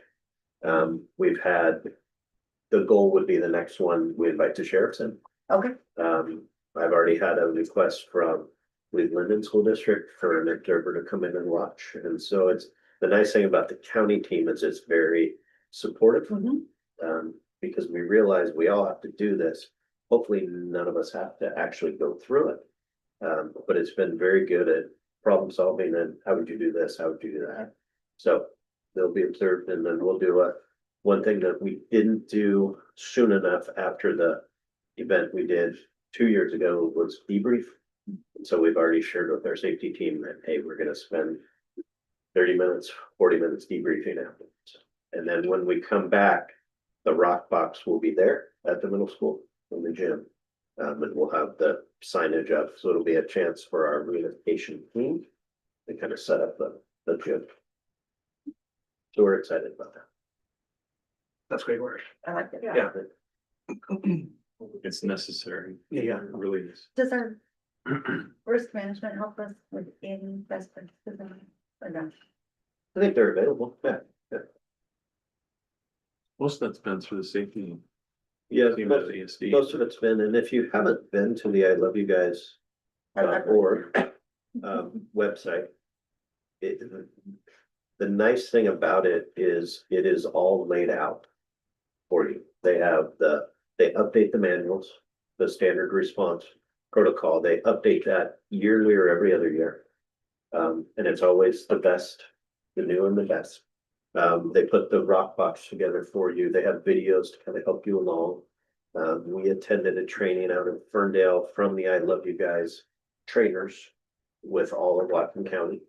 We've had, the goal would be the next one, we invite the sheriffs in. Okay. I've already had a request from Lee Linden School District for an observer to come in and watch. And so it's, the nice thing about the county team is it's very supportive. Because we realize we all have to do this. Hopefully, none of us have to actually go through it. But it's been very good at problem solving and how would you do this? How would you do that? So they'll be observed, and then we'll do one thing that we didn't do soon enough after the event we did 2 years ago was debrief. And so we've already shared with our safety team that, hey, we're gonna spend 30 minutes, 40 minutes debriefing afterwards. And then when we come back, the rock box will be there at the middle school in the gym. And we'll have the signage up, so it'll be a chance for our reunification team to kind of set up the gym. So we're excited about that. That's great work. I like it. Yeah. It's necessary. Yeah. It really is. Does our risk management help us with any best practices or not? I think they're available. Yeah. Most of that's been through the safety. Yeah, team at ESD. most of it's been, and if you haven't been to the I Love You Guys .org website, the nice thing about it is all laid out for you. They update the manuals, the standard response protocol. They update that yearly or every other year. And it's always the best, the new and the best. They put the rock box together for you. They have videos to kind of help you along. We attended a training out in Ferndale from the I Love You Guys trainers with all of Whatcom County.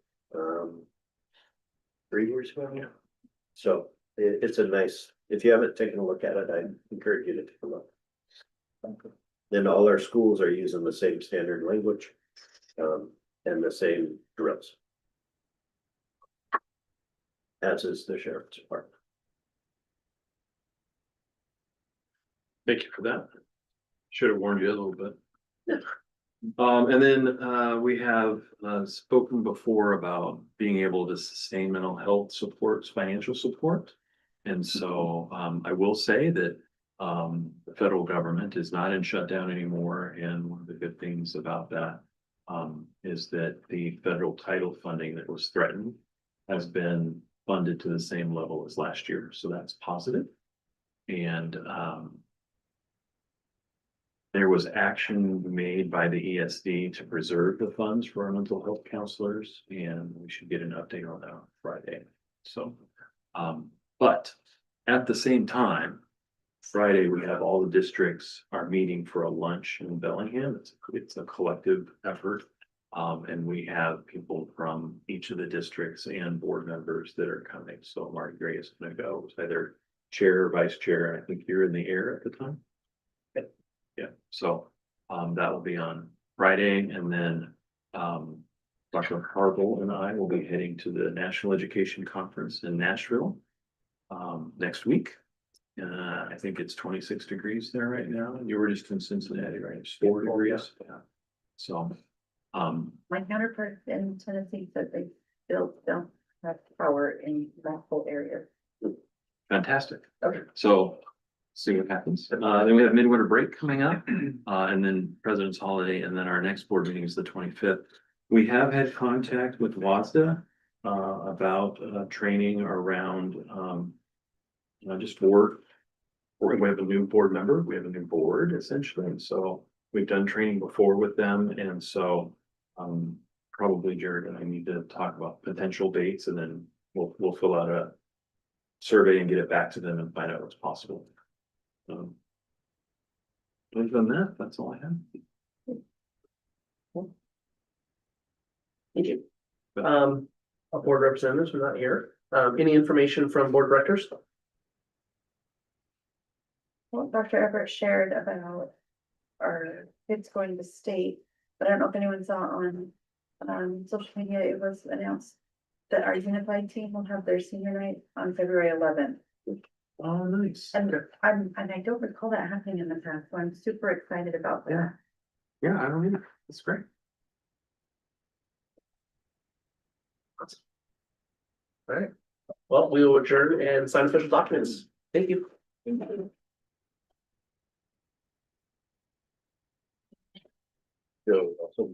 3 years ago now. So it's a nice, if you haven't taken a look at it, I encourage you to take a look. And all our schools are using the same standard language and the same drills. As is the sheriff's department. Thank you for that. Should have warned you a little bit. And then we have spoken before about being able to sustain mental health supports, financial support. And so I will say that the federal government is not in shutdown anymore. And one of the good things about that is that the federal title funding that was threatened has been funded to the same level as last year. So that's positive. And there was action made by the ESD to preserve the funds for our mental health counselors, and we should get an update on that on Friday. So, but at the same time, Friday, we have all the districts are meeting for a lunch in Bellingham. It's a collective effort. And we have people from each of the districts and board members that are coming. So Marty Gray is gonna go, it's either chair or vice chair, and I think you're in the air at the time. Yeah, so that will be on Friday, and then Dr. Harville and I will be heading to the National Education Conference in Nashville next week. I think it's 26 degrees there right now, and you were just in Cincinnati, right? It's 4 degrees. Yeah. So My counterpart in Tennessee said they still don't have power in multiple areas. fantastic. Okay. So see what happens. Then we have midwinter break coming up, and then President's holiday, and then our next board meeting is the 25th. We have had contact with WASDA about training around just board. We have a new board member, we have a new board essentially, and so we've done training before with them, and so probably Jared and I need to talk about potential dates, and then we'll fill out a survey and get it back to them and find out what's possible. Other than that, that's all I have. Thank you. Our board representatives are not here. Any information from board directors? Well, Dr. Everett shared about our kids going to state, but I don't know if anyone saw on social media, it was announced that our unified team will have their senior night on February 11th. Oh, nice. And I don't recall that happening in the past, so I'm super excited about that. Yeah, I don't either. That's great. All right. Well, we will adjourn and sign official documents. Thank you. Thank you. So